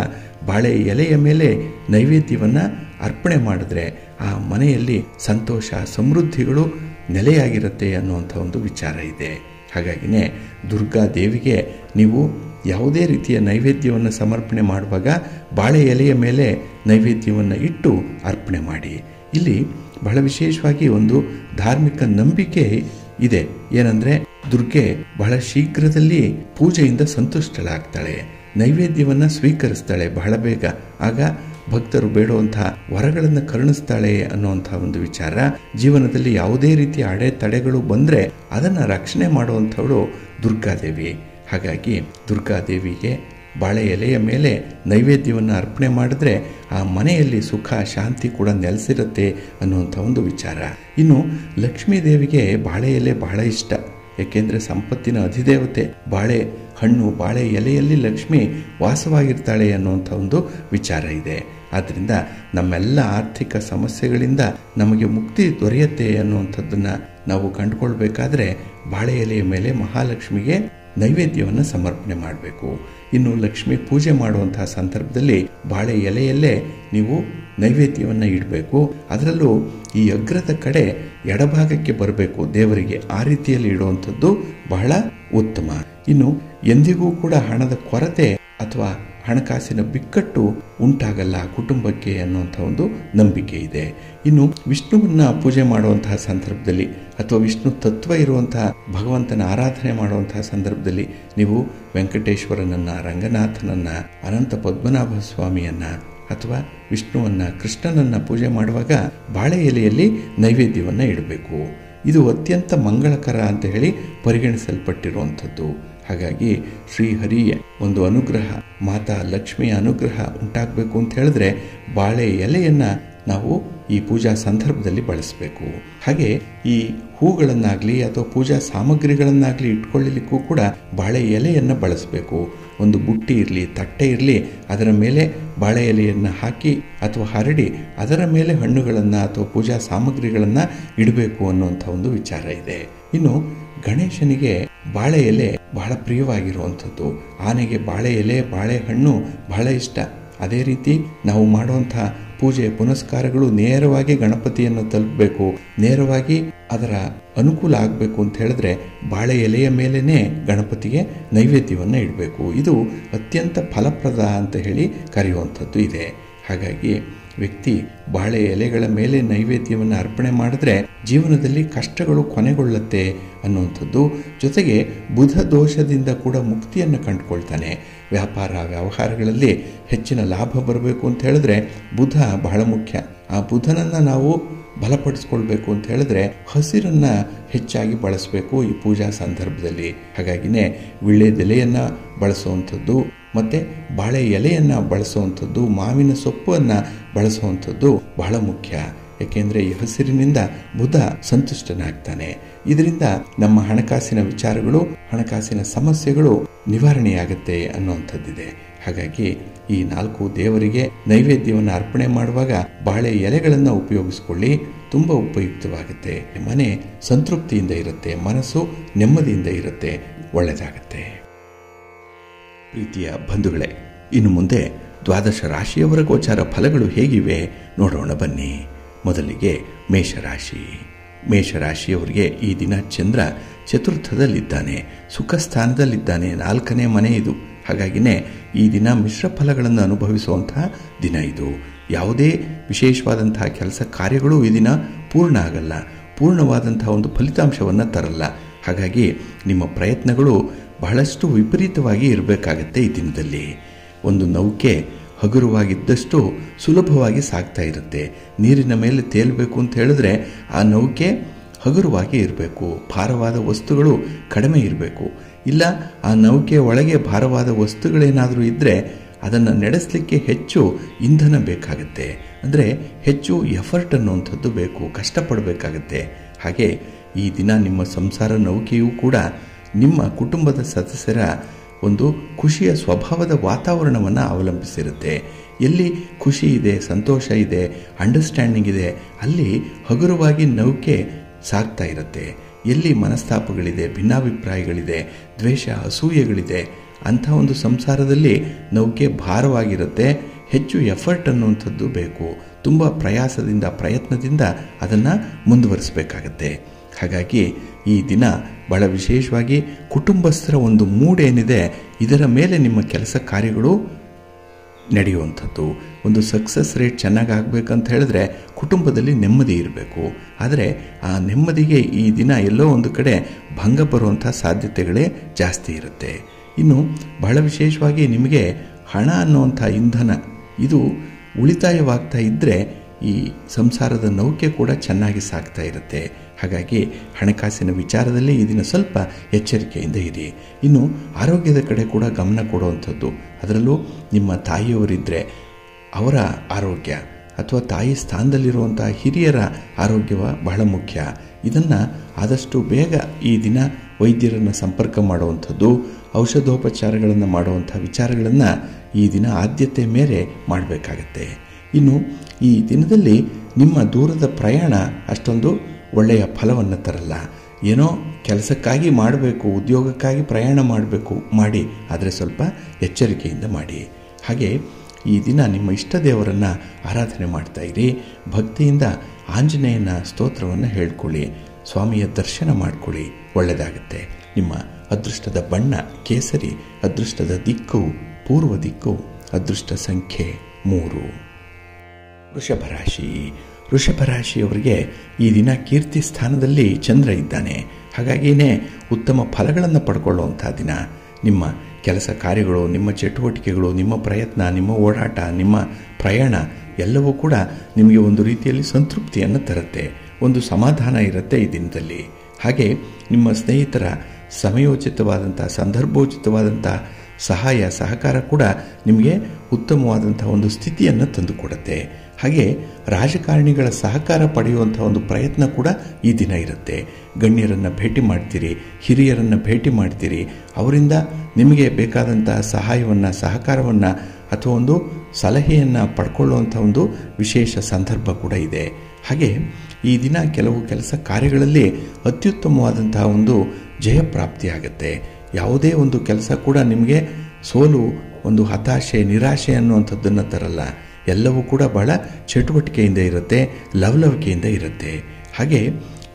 ಬಾಳೆ ಎಲೆಯ ಮೇಲೆ ನೈವೇದ್ಯವನ್ನು ಅರ್ಪಣೆ ಮಾಡಿದ್ರೆ ಆ ಮನೆಯಲ್ಲಿ ಸಂತೋಷ ಸಮೃದ್ಧಿಗಳು ನೆಲೆಯಾಗಿರುತ್ತೆ ಅನ್ನುವಂಥ ಒಂದು ವಿಚಾರ ಇದೆ. ಹಾಗಾಗಿನೇ ದುರ್ಗಾದೇವಿಗೆ ನೀವು ಯಾವುದೇ ರೀತಿಯ ನೈವೇದ್ಯವನ್ನು ಸಮರ್ಪಣೆ ಮಾಡುವಾಗ ಬಾಳೆ ಎಲೆಯ ಮೇಲೆ ನೈವೇದ್ಯವನ್ನು ಇಟ್ಟು ಅರ್ಪಣೆ ಮಾಡಿ. ಇಲ್ಲಿ ಬಹಳ ವಿಶೇಷವಾಗಿ ಒಂದು ಧಾರ್ಮಿಕ ನಂಬಿಕೆ ಇದೆ. ಏನಂದರೆ ದುರ್ಗೆ ಬಹಳ ಶೀಘ್ರದಲ್ಲಿ ಪೂಜೆಯಿಂದ ಸಂತುಷ್ಟಳಾಗ್ತಾಳೆ, ನೈವೇದ್ಯವನ್ನು ಸ್ವೀಕರಿಸ್ತಾಳೆ ಬಹಳ ಬೇಗ. ಆಗ ಭಕ್ತರು ಬೇಡುವಂತಹ ವರಗಳನ್ನು ಕರುಣಿಸ್ತಾಳೆ ಅನ್ನುವಂಥ ಒಂದು ವಿಚಾರ. ಜೀವನದಲ್ಲಿ ಯಾವುದೇ ರೀತಿಯ ಅಡೆತಡೆಗಳು ಬಂದರೆ ಅದನ್ನು ರಕ್ಷಣೆ ಮಾಡುವಂಥವಳು ದುರ್ಗಾದೇವಿ. ಹಾಗಾಗಿ ದುರ್ಗಾದೇವಿಗೆ ಬಾಳೆ ಎಲೆಯ ಮೇಲೆ ನೈವೇದ್ಯವನ್ನು ಅರ್ಪಣೆ ಮಾಡಿದ್ರೆ ಆ ಮನೆಯಲ್ಲಿ ಸುಖ ಶಾಂತಿ ಕೂಡ ನೆಲೆಸಿರುತ್ತೆ ಅನ್ನುವಂಥ ಒಂದು ವಿಚಾರ. ಇನ್ನು ಲಕ್ಷ್ಮೀ ದೇವಿಗೆ ಬಾಳೆ ಎಲೆ ಬಹಳ ಇಷ್ಟ. ಏಕೆಂದರೆ ಸಂಪತ್ತಿನ ಅಧಿದೇವತೆ. ಬಾಳೆ ಹಣ್ಣು, ಬಾಳೆ ಎಲೆಯಲ್ಲಿ ಲಕ್ಷ್ಮಿ ವಾಸವಾಗಿರ್ತಾಳೆ ಅನ್ನುವಂಥ ಒಂದು ವಿಚಾರ ಇದೆ. ಆದ್ದರಿಂದ ನಮ್ಮೆಲ್ಲ ಆರ್ಥಿಕ ಸಮಸ್ಯೆಗಳಿಂದ ನಮಗೆ ಮುಕ್ತಿ ದೊರೆಯುತ್ತೆ ಅನ್ನುವಂಥದ್ದನ್ನು ನಾವು ಕಂಡುಕೊಳ್ಬೇಕಾದ್ರೆ ಬಾಳೆ ಎಲೆಯ ಮೇಲೆ ಮಹಾಲಕ್ಷ್ಮಿಗೆ ನೈವೇದ್ಯವನ್ನು ಸಮರ್ಪಣೆ ಮಾಡಬೇಕು. ಇನ್ನು ಲಕ್ಷ್ಮಿ ಪೂಜೆ ಮಾಡುವಂತಹ ಸಂದರ್ಭದಲ್ಲಿ ಬಾಳೆ ಎಲೆಯಲ್ಲೇ ನೀವು ನೈವೇದ್ಯವನ್ನು ಇಡಬೇಕು. ಅದರಲ್ಲೂ ಈ ಅಗ್ರದ ಕಡೆ ಎಡಭಾಗಕ್ಕೆ ಬರಬೇಕು ದೇವರಿಗೆ. ಆ ರೀತಿಯಲ್ಲಿ ಇಡುವಂಥದ್ದು ಬಹಳ ಉತ್ತಮ. ಇನ್ನು ಎಂದಿಗೂ ಕೂಡ ಹಣದ ಕೊರತೆ ಅಥವಾ ಹಣಕಾಸಿನ ಬಿಕ್ಕಟ್ಟು ಉಂಟಾಗಲ್ಲ ಕುಟುಂಬಕ್ಕೆ ಅನ್ನುವಂಥ ಒಂದು ನಂಬಿಕೆ ಇದೆ. ಇನ್ನು ವಿಷ್ಣುವನ್ನ ಪೂಜೆ ಮಾಡುವಂತಹ ಸಂದರ್ಭದಲ್ಲಿ ಅಥವಾ ವಿಷ್ಣು ತತ್ವ ಇರುವಂತಹ ಭಗವಂತನ ಆರಾಧನೆ ಮಾಡುವಂತಹ ಸಂದರ್ಭದಲ್ಲಿ ನೀವು ವೆಂಕಟೇಶ್ವರನನ್ನ, ರಂಗನಾಥನನ್ನ, ಅನಂತ ಪದ್ಮನಾಭ ಸ್ವಾಮಿಯನ್ನ ಅಥವಾ ವಿಷ್ಣುವನ್ನ, ಕೃಷ್ಣನನ್ನ ಪೂಜೆ ಮಾಡುವಾಗ ಬಾಳೆ ಎಲೆಯಲ್ಲಿ ನೈವೇದ್ಯವನ್ನು ಇಡಬೇಕು. ಇದು ಅತ್ಯಂತ ಮಂಗಳಕರ ಅಂತ ಹೇಳಿ ಪರಿಗಣಿಸಲ್ಪಟ್ಟಿರುವಂಥದ್ದು. ಹಾಗಾಗಿ ಶ್ರೀಹರಿಯ ಒಂದು ಅನುಗ್ರಹ, ಮಾತಾ ಲಕ್ಷ್ಮಿಯ ಅನುಗ್ರಹ ಉಂಟಾಗಬೇಕು ಅಂತ ಹೇಳಿದ್ರೆ ಬಾಳೆ ಎಲೆಯನ್ನು ನಾವು ಈ ಪೂಜಾ ಸಂದರ್ಭದಲ್ಲಿ ಬಳಸಬೇಕು. ಹಾಗೆ ಈ ಹೂಗಳನ್ನಾಗಲಿ ಅಥವಾ ಪೂಜಾ ಸಾಮಗ್ರಿಗಳನ್ನಾಗಲಿ ಇಟ್ಕೊಳ್ಳಲಿಕ್ಕೂ ಕೂಡ ಬಾಳೆ ಎಲೆಯನ್ನು ಬಳಸಬೇಕು. ಒಂದು ಬುಟ್ಟಿ ಇರಲಿ, ತಟ್ಟೆ ಇರಲಿ, ಅದರ ಮೇಲೆ ಬಾಳೆ ಎಲೆಯನ್ನು ಹಾಕಿ ಅಥವಾ ಹರಡಿ ಅದರ ಮೇಲೆ ಹಣ್ಣುಗಳನ್ನು ಅಥವಾ ಪೂಜಾ ಸಾಮಗ್ರಿಗಳನ್ನು ಇಡಬೇಕು ಅನ್ನುವಂಥ ಒಂದು ವಿಚಾರ ಇದೆ. ಇನ್ನು ಗಣೇಶನಿಗೆ ಬಾಳೆ ಎಲೆ ಬಹಳ ಪ್ರಿಯವಾಗಿರುವಂಥದ್ದು. ಆನೆಗೆ ಬಾಳೆ ಎಲೆ, ಬಾಳೆಹಣ್ಣು ಬಹಳ ಇಷ್ಟ. ಅದೇ ರೀತಿ ನಾವು ಮಾಡುವಂಥ ಪೂಜೆ ಪುನಸ್ಕಾರಗಳು ನೇರವಾಗಿ ಗಣಪತಿಯನ್ನು ತಲುಪಬೇಕು, ನೇರವಾಗಿ ಅದರ ಅನುಕೂಲ ಆಗಬೇಕು ಅಂತ ಹೇಳಿದ್ರೆ ಬಾಳೆ ಎಲೆಯ ಮೇಲೇನೆ ಗಣಪತಿಗೆ ನೈವೇದ್ಯವನ್ನು ಇಡಬೇಕು. ಇದು ಅತ್ಯಂತ ಫಲಪ್ರದ ಅಂತ ಹೇಳಿ ಕರೆಯುವಂಥದ್ದು ಇದೆ. ಹಾಗಾಗಿ ವ್ಯಕ್ತಿ ಬಾಳೆ ಎಲೆಗಳ ಮೇಲೆ ನೈವೇದ್ಯವನ್ನು ಅರ್ಪಣೆ ಮಾಡಿದ್ರೆ ಜೀವನದಲ್ಲಿ ಕಷ್ಟಗಳು ಕೊನೆಗೊಳ್ಳುತ್ತೆ ಅನ್ನುವಂಥದ್ದು. ಜೊತೆಗೆ ಬುಧ ದೋಷದಿಂದ ಕೂಡ ಮುಕ್ತಿಯನ್ನು ಕಂಡುಕೊಳ್ತಾನೆ. ವ್ಯಾಪಾರ ವ್ಯವಹಾರಗಳಲ್ಲಿ ಹೆಚ್ಚಿನ ಲಾಭ ಬರಬೇಕು ಅಂತ ಹೇಳಿದ್ರೆ ಬುಧ ಬಹಳ ಮುಖ್ಯ. ಆ ಬುಧನನ್ನು ನಾವು ಬಲಪಡಿಸ್ಕೊಳ್ಬೇಕು ಅಂತ ಹೇಳಿದ್ರೆ ಹಸಿರನ್ನ ಹೆಚ್ಚಾಗಿ ಬಳಸಬೇಕು ಈ ಪೂಜಾ ಸಂದರ್ಭದಲ್ಲಿ. ಹಾಗಾಗಿನೇ ವಿಳ್ಯದೆಲೆಯನ್ನು ಬಳಸುವಂಥದ್ದು, ಮತ್ತು ಬಾಳೆ ಎಲೆಯನ್ನು ಬಳಸುವಂಥದ್ದು, ಮಾವಿನ ಸೊಪ್ಪನ್ನು ಬಳಸುವಂಥದ್ದು ಬಹಳ ಮುಖ್ಯ. ಏಕೆಂದರೆ ಈ ಹಸಿರಿನಿಂದ ಬುಧ ಸಂತುಷ್ಟನಾಗ್ತಾನೆ. ಇದರಿಂದ ನಮ್ಮ ಹಣಕಾಸಿನ ವಿಚಾರಗಳು, ಹಣಕಾಸಿನ ಸಮಸ್ಯೆಗಳು ನಿವಾರಣೆಯಾಗುತ್ತೆ ಅನ್ನುವಂಥದ್ದಿದೆ. ಹಾಗಾಗಿ ಈ 4 ದೇವರಿಗೆ ನೈವೇದ್ಯವನ್ನು ಅರ್ಪಣೆ ಮಾಡುವಾಗ ಬಾಳೆ ಎಲೆಗಳನ್ನು ಉಪಯೋಗಿಸ್ಕೊಳ್ಳಿ, ತುಂಬ ಉಪಯುಕ್ತವಾಗುತ್ತೆ. ಮನೆ ಸಂತೃಪ್ತಿಯಿಂದ ಇರುತ್ತೆ, ಮನಸ್ಸು ನೆಮ್ಮದಿಯಿಂದ ಇರುತ್ತೆ, ಒಳ್ಳೆಯದಾಗತ್ತೆ. ಪ್ರೀತಿಯ ಬಂಧುಗಳೇ, ಇನ್ನು ಮುಂದೆ 12 ರಾಶಿಯವರ ಗೋಚಾರ ಫಲಗಳು ಹೇಗಿವೆ ನೋಡೋಣ ಬನ್ನಿ. ಮೊದಲಿಗೆ ಮೇಷರಾಶಿ. ಮೇಷರಾಶಿಯವರಿಗೆ ಈ ದಿನ ಚಂದ್ರ ಚತುರ್ಥದಲ್ಲಿದ್ದಾನೆ, ಸುಖ ಸ್ಥಾನದಲ್ಲಿದ್ದಾನೆ, 4ನೇ ಮನೆ ಇದು. ಹಾಗಾಗಿನೇ ಈ ದಿನ ಮಿಶ್ರ ಫಲಗಳನ್ನು ಅನುಭವಿಸುವಂತಹ ದಿನ ಇದು. ಯಾವುದೇ ವಿಶೇಷವಾದಂತಹ ಕೆಲಸ ಕಾರ್ಯಗಳು ಈ ದಿನ ಪೂರ್ಣ ಆಗಲ್ಲ, ಪೂರ್ಣವಾದಂತಹ ಒಂದು ಫಲಿತಾಂಶವನ್ನು ತರಲ್ಲ. ಹಾಗಾಗಿ ನಿಮ್ಮ ಪ್ರಯತ್ನಗಳು ಬಹಳಷ್ಟು ವಿಪರೀತವಾಗಿ ಇರಬೇಕಾಗತ್ತೆ. ಈ ದಿನದಲ್ಲಿ ಒಂದು ನೌಕೆ ಹಗುರವಾಗಿದ್ದಷ್ಟು ಸುಲಭವಾಗಿ ಸಾಗ್ತಾ ಇರುತ್ತೆ. ನೀರಿನ ಮೇಲೆ ತೇಲಬೇಕು ಅಂತ ಹೇಳಿದ್ರೆ ಆ ನೌಕೆ ಹಗುರವಾಗಿ ಇರಬೇಕು, ಭಾರವಾದ ವಸ್ತುಗಳು ಕಡಿಮೆ ಇರಬೇಕು. ಇಲ್ಲ ಆ ನೌಕೆಯ ಒಳಗೆ ಭಾರವಾದ ವಸ್ತುಗಳೇನಾದರೂ ಇದ್ದರೆ ಅದನ್ನು ನಡೆಸಲಿಕ್ಕೆ ಹೆಚ್ಚು ಇಂಧನ ಬೇಕಾಗುತ್ತೆ. ಅಂದರೆ ಹೆಚ್ಚು ಎಫರ್ಟ್ ಅನ್ನುವಂಥದ್ದು ಬೇಕು, ಕಷ್ಟಪಡಬೇಕಾಗತ್ತೆ. ಹಾಗೆ ಈ ದಿನ ನಿಮ್ಮ ಸಂಸಾರ ನೌಕೆಯೂ ಕೂಡ ನಿಮ್ಮ ಕುಟುಂಬದ ಸದಸ್ಯರ ಒಂದು ಖುಷಿಯ ಸ್ವಭಾವದ ವಾತಾವರಣವನ್ನು ಅವಲಂಬಿಸಿರುತ್ತೆ. ಎಲ್ಲಿ ಖುಷಿ ಇದೆ, ಸಂತೋಷ ಇದೆ, ಅಂಡರ್ಸ್ಟ್ಯಾಂಡಿಂಗ್ ಇದೆ, ಅಲ್ಲಿ ಹಗುರವಾಗಿ ನೌಕೆ ಸಾಗ್ತಾ ಇರುತ್ತೆ. ಎಲ್ಲಿ ಮನಸ್ತಾಪಗಳಿದೆ, ಭಿನ್ನಾಭಿಪ್ರಾಯಗಳಿದೆ, ದ್ವೇಷ ಅಸೂಯೆಗಳಿದೆ, ಅಂಥ ಒಂದು ಸಂಸಾರದಲ್ಲಿ ನೌಕೆ ಭಾರವಾಗಿರುತ್ತೆ. ಹೆಚ್ಚು ಎಫರ್ಟ್ ಅನ್ನುವಂಥದ್ದು ಬೇಕು, ತುಂಬ ಪ್ರಯಾಸದಿಂದ ಪ್ರಯತ್ನದಿಂದ ಅದನ್ನು ಮುಂದುವರಿಸಬೇಕಾಗತ್ತೆ. ಹಾಗಾಗಿ ಈ ದಿನ ಬಹಳ ವಿಶೇಷವಾಗಿ ಕುಟುಂಬಸ್ಥರ ಒಂದು ಮೂಡ್ ಏನಿದೆ ಇದರ ಮೇಲೆ ನಿಮ್ಮ ಕೆಲಸ ಕಾರ್ಯಗಳು ನಡೆಯುವಂಥದ್ದು. ಒಂದು ಸಕ್ಸಸ್ ರೇಟ್ ಚೆನ್ನಾಗಿ ಆಗಬೇಕಂತ ಹೇಳಿದ್ರೆ ಕುಟುಂಬದಲ್ಲಿ ನೆಮ್ಮದಿ ಇರಬೇಕು. ಆದರೆ ಆ ನೆಮ್ಮದಿಗೆ ಈ ದಿನ ಎಲ್ಲೋ ಒಂದು ಕಡೆ ಭಂಗ ಬರುವಂಥ ಸಾಧ್ಯತೆಗಳೇ ಜಾಸ್ತಿ ಇರುತ್ತೆ. ಇನ್ನು ಬಹಳ ವಿಶೇಷವಾಗಿ ನಿಮಗೆ ಹಣ ಅನ್ನುವಂಥ ಇಂಧನ ಇದು ಉಳಿತಾಯವಾಗ್ತಾ ಇದ್ದರೆ ಈ ಸಂಸಾರದ ನೌಕೆ ಕೂಡ ಚೆನ್ನಾಗಿ ಸಾಗ್ತಾ ಇರುತ್ತೆ. ಹಾಗಾಗಿ ಹಣಕಾಸಿನ ವಿಚಾರದಲ್ಲಿ ಈ ದಿನ ಸ್ವಲ್ಪ ಎಚ್ಚರಿಕೆಯಿಂದ ಇರಿ. ಇನ್ನು ಆರೋಗ್ಯದ ಕಡೆ ಕೂಡ ಗಮನ ಕೊಡುವಂಥದ್ದು, ಅದರಲ್ಲೂ ನಿಮ್ಮ ತಾಯಿಯವರಿದ್ದರೆ ಅವರ ಆರೋಗ್ಯ ಅಥವಾ ತಾಯಿ ಸ್ಥಾನದಲ್ಲಿರುವಂಥ ಹಿರಿಯರ ಆರೋಗ್ಯ ಬಹಳ ಮುಖ್ಯ. ಇದನ್ನು ಆದಷ್ಟು ಬೇಗ ಈ ದಿನ ವೈದ್ಯರನ್ನು ಸಂಪರ್ಕ ಮಾಡುವಂಥದ್ದು, ಔಷಧೋಪಚಾರಗಳನ್ನು ಮಾಡುವಂಥ ವಿಚಾರಗಳನ್ನು ಈ ದಿನ ಆದ್ಯತೆ ಮೇರೆ ಮಾಡಬೇಕಾಗತ್ತೆ. ಇನ್ನು ಈ ದಿನದಲ್ಲಿ ನಿಮ್ಮ ದೂರದ ಪ್ರಯಾಣ ಅಷ್ಟೊಂದು ಒಳ್ಳೆಯ ಫಲವನ್ನು ತರಲ್ಲ. ಏನೋ ಕೆಲಸಕ್ಕಾಗಿ ಮಾಡಬೇಕು, ಉದ್ಯೋಗಕ್ಕಾಗಿ ಪ್ರಯಾಣ ಮಾಡಬೇಕು, ಮಾಡಿ, ಆದರೆ ಸ್ವಲ್ಪ ಎಚ್ಚರಿಕೆಯಿಂದ ಮಾಡಿ. ಹಾಗೆ ಈ ದಿನ ನಿಮ್ಮ ಇಷ್ಟ ದೇವರನ್ನು ಆರಾಧನೆ ಮಾಡ್ತಾ ಇರಿ. ಭಕ್ತಿಯಿಂದ ಆಂಜನೇಯನ ಸ್ತೋತ್ರವನ್ನು ಹೇಳ್ಕೊಳ್ಳಿ, ಸ್ವಾಮಿಯ ದರ್ಶನ ಮಾಡ್ಕೊಳ್ಳಿ, ಒಳ್ಳೆಯದಾಗುತ್ತೆ. ನಿಮ್ಮ ಅದೃಷ್ಟದ ಬಣ್ಣ ಕೇಸರಿ, ಅದೃಷ್ಟದ ದಿಕ್ಕು ಪೂರ್ವ ದಿಕ್ಕು, ಅದೃಷ್ಟ ಸಂಖ್ಯೆ 3. ವೃಷಭರಾಶಿ. ವೃಷಭರಾಶಿಯವರಿಗೆ ಈ ದಿನ ಕೀರ್ತಿ ಸ್ಥಾನದಲ್ಲಿ ಚಂದ್ರ ಇದ್ದಾನೆ. ಹಾಗಾಗಿಯೇ ಉತ್ತಮ ಫಲಗಳನ್ನು ಪಡ್ಕೊಳ್ಳುವಂಥ ದಿನ. ನಿಮ್ಮ ಕೆಲಸ ಕಾರ್ಯಗಳು, ನಿಮ್ಮ ಚಟುವಟಿಕೆಗಳು, ನಿಮ್ಮ ಪ್ರಯತ್ನ, ನಿಮ್ಮ ಓಡಾಟ, ನಿಮ್ಮ ಪ್ರಯಾಣ ಎಲ್ಲವೂ ಕೂಡ ನಿಮಗೆ ಒಂದು ರೀತಿಯಲ್ಲಿ ಸಂತೃಪ್ತಿಯನ್ನು ತರುತ್ತೆ, ಒಂದು ಸಮಾಧಾನ ಇರುತ್ತೆ ಈ ದಿನದಲ್ಲಿ. ಹಾಗೆ ನಿಮ್ಮ ಸ್ನೇಹಿತರ ಸಮಯೋಚಿತವಾದಂಥ ಸಂದರ್ಭೋಚಿತವಾದಂಥ ಸಹಾಯ ಸಹಕಾರ ಕೂಡ ನಿಮಗೆ ಉತ್ತಮವಾದಂಥ ಒಂದು ಸ್ಥಿತಿಯನ್ನು ತಂದುಕೊಡುತ್ತೆ. ಹಾಗೆ ರಾಜಕಾರಣಿಗಳ ಸಹಕಾರ ಪಡೆಯುವಂಥ ಒಂದು ಪ್ರಯತ್ನ ಕೂಡ ಈ ದಿನ ಇರುತ್ತೆ. ಗಣ್ಯರನ್ನು ಭೇಟಿ ಮಾಡ್ತೀರಿ, ಹಿರಿಯರನ್ನು ಭೇಟಿ ಮಾಡ್ತೀರಿ, ಅವರಿಂದ ನಿಮಗೆ ಬೇಕಾದಂಥ ಸಹಾಯವನ್ನು ಸಹಕಾರವನ್ನು ಅಥವಾ ಒಂದು ಸಲಹೆಯನ್ನು ಪಡ್ಕೊಳ್ಳುವಂಥ ಒಂದು ವಿಶೇಷ ಸಂದರ್ಭ ಕೂಡ ಇದೆ. ಹಾಗೆ ಈ ದಿನ ಕೆಲವು ಕೆಲಸ ಕಾರ್ಯಗಳಲ್ಲಿ ಅತ್ಯುತ್ತಮವಾದಂತಹ ಒಂದು ಜಯಪ್ರಾಪ್ತಿಯಾಗುತ್ತೆ. ಯಾವುದೇ ಒಂದು ಕೆಲಸ ಕೂಡ ನಿಮಗೆ ಸೋಲು, ಒಂದು ಹತಾಶೆ, ನಿರಾಶೆ ಅನ್ನುವಂಥದ್ದನ್ನು ತರಲ್ಲ. ಎಲ್ಲವೂ ಕೂಡ ಬಹಳ ಚಟುವಟಿಕೆಯಿಂದ ಇರುತ್ತೆ, ಲವಲವಿಕೆಯಿಂದ ಇರುತ್ತೆ. ಹಾಗೆ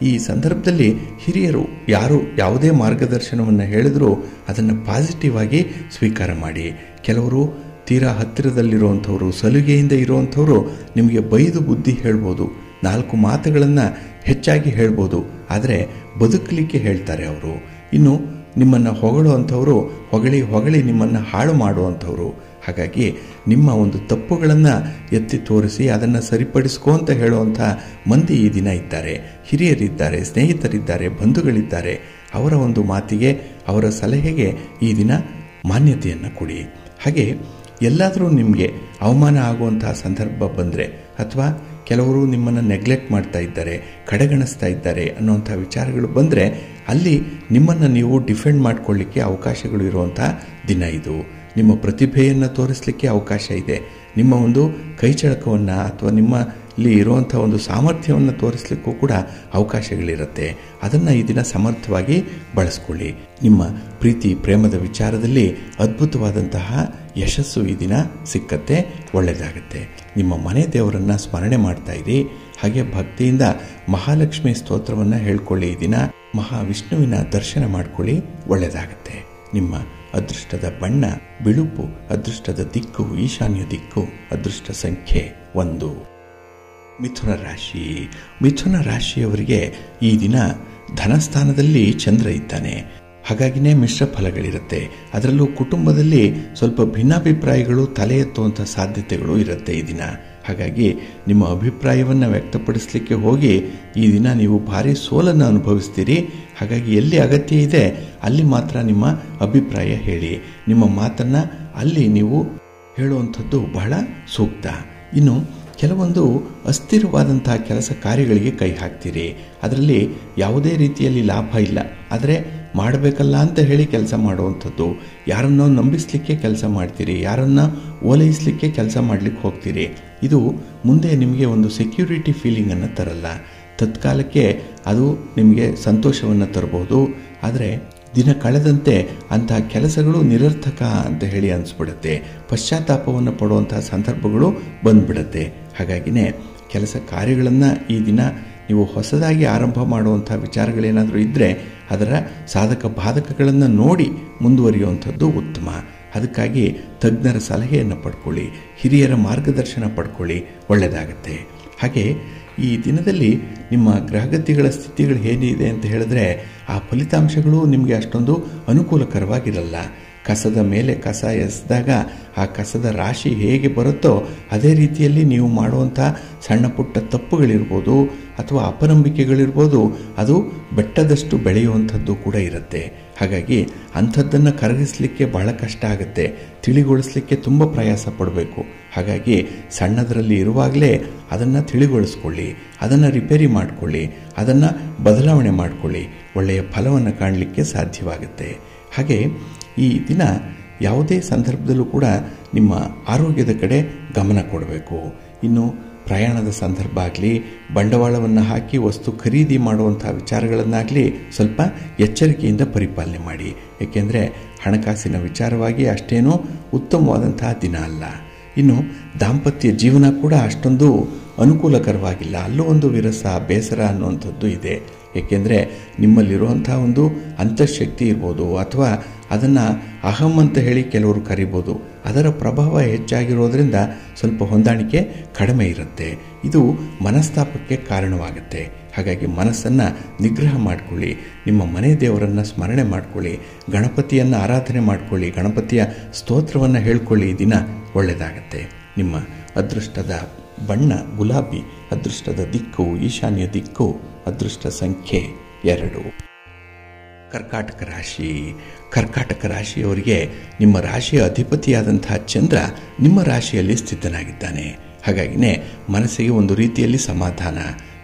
ಈ ಸಂದರ್ಭದಲ್ಲಿ ಹಿರಿಯರು ಯಾರು ಯಾವುದೇ ಮಾರ್ಗದರ್ಶನವನ್ನು ಹೇಳಿದರೂ ಅದನ್ನು ಪಾಸಿಟಿವ್ ಆಗಿ ಸ್ವೀಕಾರ ಮಾಡಿ. ಕೆಲವರು ತೀರಾ ಹತ್ತಿರದಲ್ಲಿರುವಂಥವ್ರು, ಸಲುಗೆಯಿಂದ ಇರುವಂಥವರು ನಿಮಗೆ ಬೈದು ಬುದ್ಧಿ ಹೇಳ್ಬೋದು, 4 ಮಾತುಗಳನ್ನು ಹೆಚ್ಚಾಗಿ ಹೇಳ್ಬೋದು, ಆದರೆ ಬದುಕಲಿಕ್ಕೆ ಹೇಳ್ತಾರೆ ಅವರು. ಇನ್ನು ನಿಮ್ಮನ್ನು ಹೊಗಳುವಂಥವರು ಹೊಗಳಿ ನಿಮ್ಮನ್ನು ಹಾಳು ಮಾಡುವಂಥವ್ರು. ಹಾಗಾಗಿ ನಿಮ್ಮ ಒಂದು ತಪ್ಪುಗಳನ್ನು ಎತ್ತಿ ತೋರಿಸಿ ಅದನ್ನು ಸರಿಪಡಿಸ್ಕೋ ಅಂತ ಹೇಳುವಂಥ ಮಂದಿ ಈ ದಿನ ಇದ್ದಾರೆ. ಹಿರಿಯರಿದ್ದಾರೆ, ಸ್ನೇಹಿತರಿದ್ದಾರೆ, ಬಂಧುಗಳಿದ್ದಾರೆ. ಅವರ ಒಂದು ಮಾತಿಗೆ, ಅವರ ಸಲಹೆಗೆ ಈ ದಿನ ಮಾನ್ಯತೆಯನ್ನು ಕೊಡಿ. ಹಾಗೆ ಎಲ್ಲಾದರೂ ನಿಮಗೆ ಅವಮಾನ ಆಗುವಂತಹ ಸಂದರ್ಭ ಬಂದರೆ ಅಥವಾ ಕೆಲವರು ನಿಮ್ಮನ್ನು ನೆಗ್ಲೆಕ್ಟ್ ಮಾಡ್ತಾ ಇದ್ದಾರೆ, ಕಡೆಗಣಿಸ್ತಾ ಇದ್ದಾರೆ ಅನ್ನುವಂಥ ವಿಚಾರಗಳು ಬಂದರೆ ಅಲ್ಲಿ ನಿಮ್ಮನ್ನು ನೀವು ಡಿಫೆಂಡ್ ಮಾಡಿಕೊಳ್ಳಿಕ್ಕೆ ಅವಕಾಶಗಳು ಇರುವಂಥ ದಿನ ಇದು. ನಿಮ್ಮ ಪ್ರತಿಭೆಯನ್ನು ತೋರಿಸಲಿಕ್ಕೆ ಅವಕಾಶ ಇದೆ. ನಿಮ್ಮ ಒಂದು ಕೈಚಳಕವನ್ನು ಅಥವಾ ನಿಮ್ಮಲ್ಲಿ ಇರುವಂಥ ಒಂದು ಸಾಮರ್ಥ್ಯವನ್ನು ತೋರಿಸಲಿಕ್ಕೂ ಕೂಡ ಅವಕಾಶಗಳಿರುತ್ತೆ. ಅದನ್ನು ಈ ದಿನ ಸಮರ್ಥವಾಗಿ ಬಳಸ್ಕೊಳ್ಳಿ. ನಿಮ್ಮ ಪ್ರೀತಿ ಪ್ರೇಮದ ವಿಚಾರದಲ್ಲಿ ಅದ್ಭುತವಾದಂತಹ ಯಶಸ್ಸು ಈ ದಿನ ಸಿಕ್ಕತ್ತೆ, ಒಳ್ಳೆಯದಾಗುತ್ತೆ. ನಿಮ್ಮ ಮನೆ ದೇವರನ್ನು ಸ್ಮರಣೆ ಮಾಡ್ತಾ ಇರಿ. ಹಾಗೆ ಭಕ್ತಿಯಿಂದ ಮಹಾಲಕ್ಷ್ಮಿ ಸ್ತೋತ್ರವನ್ನು ಹೇಳ್ಕೊಳ್ಳಿ. ಈ ದಿನ ಮಹಾವಿಷ್ಣುವಿನ ದರ್ಶನ ಮಾಡ್ಕೊಳ್ಳಿ, ಒಳ್ಳೆಯದಾಗುತ್ತೆ. ನಿಮ್ಮ ಅದೃಷ್ಟದ ಬಣ್ಣ ಬಿಳುಪು, ಅದೃಷ್ಟದ ದಿಕ್ಕು ಈಶಾನ್ಯ ದಿಕ್ಕು, ಅದೃಷ್ಟ ಸಂಖ್ಯೆ 1. ಮಿಥುನ ರಾಶಿ. ಮಿಥುನ ರಾಶಿಯವರಿಗೆ ಈ ದಿನ ಧನಸ್ಥಾನದಲ್ಲಿ ಚಂದ್ರ ಇದ್ದಾನೆ. ಹಾಗಾಗಿನೇ ಮಿಶ್ರ ಫಲಗಳಿರುತ್ತೆ. ಅದರಲ್ಲೂ ಕುಟುಂಬದಲ್ಲಿ ಸ್ವಲ್ಪ ಭಿನ್ನಾಭಿಪ್ರಾಯಗಳು ತಲೆ ಎತ್ತುವಂಥ ಸಾಧ್ಯತೆಗಳು ಇರುತ್ತೆ ಈ ದಿನ. ಹಾಗಾಗಿ ನಿಮ್ಮ ಅಭಿಪ್ರಾಯವನ್ನು ವ್ಯಕ್ತಪಡಿಸಲಿಕ್ಕೆ ಹೋಗಿ ಈ ದಿನ ನೀವು ಭಾರಿ ಸೋಲನ್ನು ಅನುಭವಿಸ್ತೀರಿ. ಹಾಗಾಗಿ ಎಲ್ಲಿ ಅಗತ್ಯ ಇದೆ ಅಲ್ಲಿ ಮಾತ್ರ ನಿಮ್ಮ ಅಭಿಪ್ರಾಯ ಹೇಳಿ. ನಿಮ್ಮ ಮಾತನ್ನು ಅಲ್ಲಿ ನೀವು ಹೇಳುವಂಥದ್ದು ಬಹಳ ಸೂಕ್ತ. ಇನ್ನು ಕೆಲವೊಂದು ಅಸ್ಥಿರವಾದಂತಹ ಕೆಲಸ ಕಾರ್ಯಗಳಿಗೆ ಕೈ ಹಾಕ್ತೀರಿ. ಅದರಲ್ಲಿ ಯಾವುದೇ ರೀತಿಯಲ್ಲಿ ಲಾಭ ಇಲ್ಲ, ಆದರೆ ಮಾಡಬೇಕಲ್ಲ ಅಂತ ಹೇಳಿ ಕೆಲಸ ಮಾಡುವಂಥದ್ದು. ಯಾರನ್ನೋ ನಂಬಿಸಲಿಕ್ಕೆ ಕೆಲಸ ಮಾಡ್ತೀರಿ, ಯಾರನ್ನ ಓಲೈಸಲಿಕ್ಕೆ ಕೆಲಸ ಮಾಡಲಿಕ್ಕೆ ಹೋಗ್ತೀರಿ. ಇದು ಮುಂದೆ ನಿಮಗೆ ಒಂದು ಸೆಕ್ಯೂರಿಟಿ ಫೀಲಿಂಗನ್ನು ತರಲ್ಲ. ತತ್ಕಾಲಕ್ಕೆ ಅದು ನಿಮಗೆ ಸಂತೋಷವನ್ನು ತರಬಹುದು, ಆದರೆ ದಿನ ಕಳೆದಂತೆ ಅಂತಹ ಕೆಲಸಗಳು ನಿರರ್ಥಕ ಅಂತ ಹೇಳಿ ಅನಿಸ್ಬಿಡುತ್ತೆ. ಪಶ್ಚಾತ್ತಾಪವನ್ನು ಪಡುವಂತಹ ಸಂದರ್ಭಗಳು ಬಂದ್ಬಿಡುತ್ತೆ. ಹಾಗಾಗಿನೇ ಕೆಲಸ ಕಾರ್ಯಗಳನ್ನು ಈ ದಿನ ನೀವು ಹೊಸದಾಗಿ ಆರಂಭ ಮಾಡುವಂಥ ವಿಚಾರಗಳೇನಾದರೂ ಇದ್ದರೆ ಅದರ ಸಾಧಕ ಬಾಧಕಗಳನ್ನು ನೋಡಿ ಮುಂದುವರಿಯುವಂಥದ್ದು ಉತ್ತಮ. ಅದಕ್ಕಾಗಿ ತಜ್ಞರ ಸಲಹೆಯನ್ನು ಪಡ್ಕೊಳ್ಳಿ, ಹಿರಿಯರ ಮಾರ್ಗದರ್ಶನ ಪಡ್ಕೊಳ್ಳಿ, ಒಳ್ಳೆಯದಾಗತ್ತೆ. ಹಾಗೆ ಈ ದಿನದಲ್ಲಿ ನಿಮ್ಮ ಗ್ರಹಗತಿಗಳ ಸ್ಥಿತಿಗಳು ಏನಿದೆ ಅಂತ ಹೇಳಿದ್ರೆ ಆ ಫಲಿತಾಂಶಗಳು ನಿಮಗೆ ಅಷ್ಟೊಂದು ಅನುಕೂಲಕರವಾಗಿರಲ್ಲ. ಕಸದ ಮೇಲೆ ಕಸ ಎಸೆದಾಗ ಆ ಕಸದ ರಾಶಿ ಹೇಗೆ ಬರುತ್ತೋ ಅದೇ ರೀತಿಯಲ್ಲಿ ನೀವು ಮಾಡುವಂಥ ಸಣ್ಣ ಪುಟ್ಟ ತಪ್ಪುಗಳಿರ್ಬೋದು ಅಥವಾ ಅಪನಂಬಿಕೆಗಳಿರ್ಬೋದು, ಅದು ಬೆಟ್ಟದಷ್ಟು ಬೆಳೆಯುವಂಥದ್ದು ಕೂಡ ಇರುತ್ತೆ. ಹಾಗಾಗಿ ಅಂಥದ್ದನ್ನು ಕರಗಿಸಲಿಕ್ಕೆ ಬಹಳ ಕಷ್ಟ ಆಗುತ್ತೆ, ತಿಳಿಗೊಳಿಸಲಿಕ್ಕೆ ತುಂಬ ಪ್ರಯಾಸ ಪಡಬೇಕು. ಹಾಗಾಗಿ ಸಣ್ಣದರಲ್ಲಿ ಇರುವಾಗಲೇ ಅದನ್ನು ತಿಳಿಗೊಳಿಸ್ಕೊಳ್ಳಿ, ಅದನ್ನು ರಿಪೇರಿ ಮಾಡಿಕೊಳ್ಳಿ, ಅದನ್ನು ಬದಲಾವಣೆ ಮಾಡಿಕೊಳ್ಳಿ, ಒಳ್ಳೆಯ ಫಲವನ್ನು ಕಾಣಲಿಕ್ಕೆ ಸಾಧ್ಯವಾಗುತ್ತೆ. ಹಾಗೆ ಈ ದಿನ ಯಾವುದೇ ಸಂದರ್ಭದಲ್ಲೂ ಕೂಡ ನಿಮ್ಮ ಆರೋಗ್ಯದ ಕಡೆ ಗಮನ ಕೊಡಬೇಕು. ಇನ್ನು ಪ್ರಯಾಣದ ಸಂದರ್ಭ ಆಗಲಿ, ಬಂಡವಾಳವನ್ನು ಹಾಕಿ ವಸ್ತು ಖರೀದಿ ಮಾಡುವಂಥ ವಿಚಾರಗಳನ್ನಾಗಲಿ ಸ್ವಲ್ಪ ಎಚ್ಚರಿಕೆಯಿಂದ ಪರಿಪಾಲನೆ ಮಾಡಿ. ಏಕೆಂದರೆ ಹಣಕಾಸಿನ ವಿಚಾರವಾಗಿ ಅಷ್ಟೇನೂ ಉತ್ತಮವಾದಂತಹ ದಿನ ಅಲ್ಲ. ಇನ್ನು ದಾಂಪತ್ಯ ಜೀವನ ಕೂಡ ಅಷ್ಟೊಂದು ಅನುಕೂಲಕರವಾಗಿಲ್ಲ. ಅಲ್ಲೂ ಒಂದು ವಿರಸ, ಬೇಸರ ಅನ್ನುವಂಥದ್ದು ಇದೆ. ಏಕೆಂದರೆ ನಿಮ್ಮಲ್ಲಿರುವಂಥ ಒಂದು ಅಂತಃಶಕ್ತಿ ಇರ್ಬೋದು ಅಥವಾ ಅದನ್ನು ಅಹಂ ಅಂತ ಹೇಳಿ ಕೆಲವರು ಕರಿಬೋದು. ಅದರ ಪ್ರಭಾವ ಹೆಚ್ಚಾಗಿರೋದ್ರಿಂದ ಸ್ವಲ್ಪ ಹೊಂದಾಣಿಕೆ ಕಡಿಮೆ ಇರುತ್ತೆ. ಇದು ಮನಸ್ತಾಪಕ್ಕೆ ಕಾರಣವಾಗುತ್ತೆ. ಹಾಗಾಗಿ ಮನಸ್ಸನ್ನು ನಿಗ್ರಹ ಮಾಡಿಕೊಳ್ಳಿ, ನಿಮ್ಮ ಮನೆ ದೇವರನ್ನು ಸ್ಮರಣೆ ಮಾಡಿಕೊಳ್ಳಿ, ಗಣಪತಿಯನ್ನು ಆರಾಧನೆ ಮಾಡಿಕೊಳ್ಳಿ, ಗಣಪತಿಯ ಸ್ತೋತ್ರವನ್ನು ಹೇಳ್ಕೊಳ್ಳಿ. ದಿನ ಒಳ್ಳೆಯದಾಗತ್ತೆ. ನಿಮ್ಮ ಅದೃಷ್ಟದ ಬಣ್ಣ ಗುಲಾಬಿ, ಅದೃಷ್ಟದ ದಿಕ್ಕು ಈಶಾನ್ಯ ದಿಕ್ಕು, ಅದೃಷ್ಟ ಸಂಖ್ಯೆ 2. ಕರ್ಕಾಟಕ ರಾಶಿ. ಕರ್ಕಾಟಕ ರಾಶಿಯವರಿಗೆ ನಿಮ್ಮ ರಾಶಿಯ ಅಧಿಪತಿಯಾದಂತಹ ಚಂದ್ರ ನಿಮ್ಮ ರಾಶಿಯಲ್ಲಿ ಸ್ಥಿತನಾಗಿದ್ದಾನೆ. ಹಾಗಾಗಿನೇ ಮನಸ್ಸಿಗೆ ಒಂದು ರೀತಿಯಲ್ಲಿ ಸಮಾಧಾನ.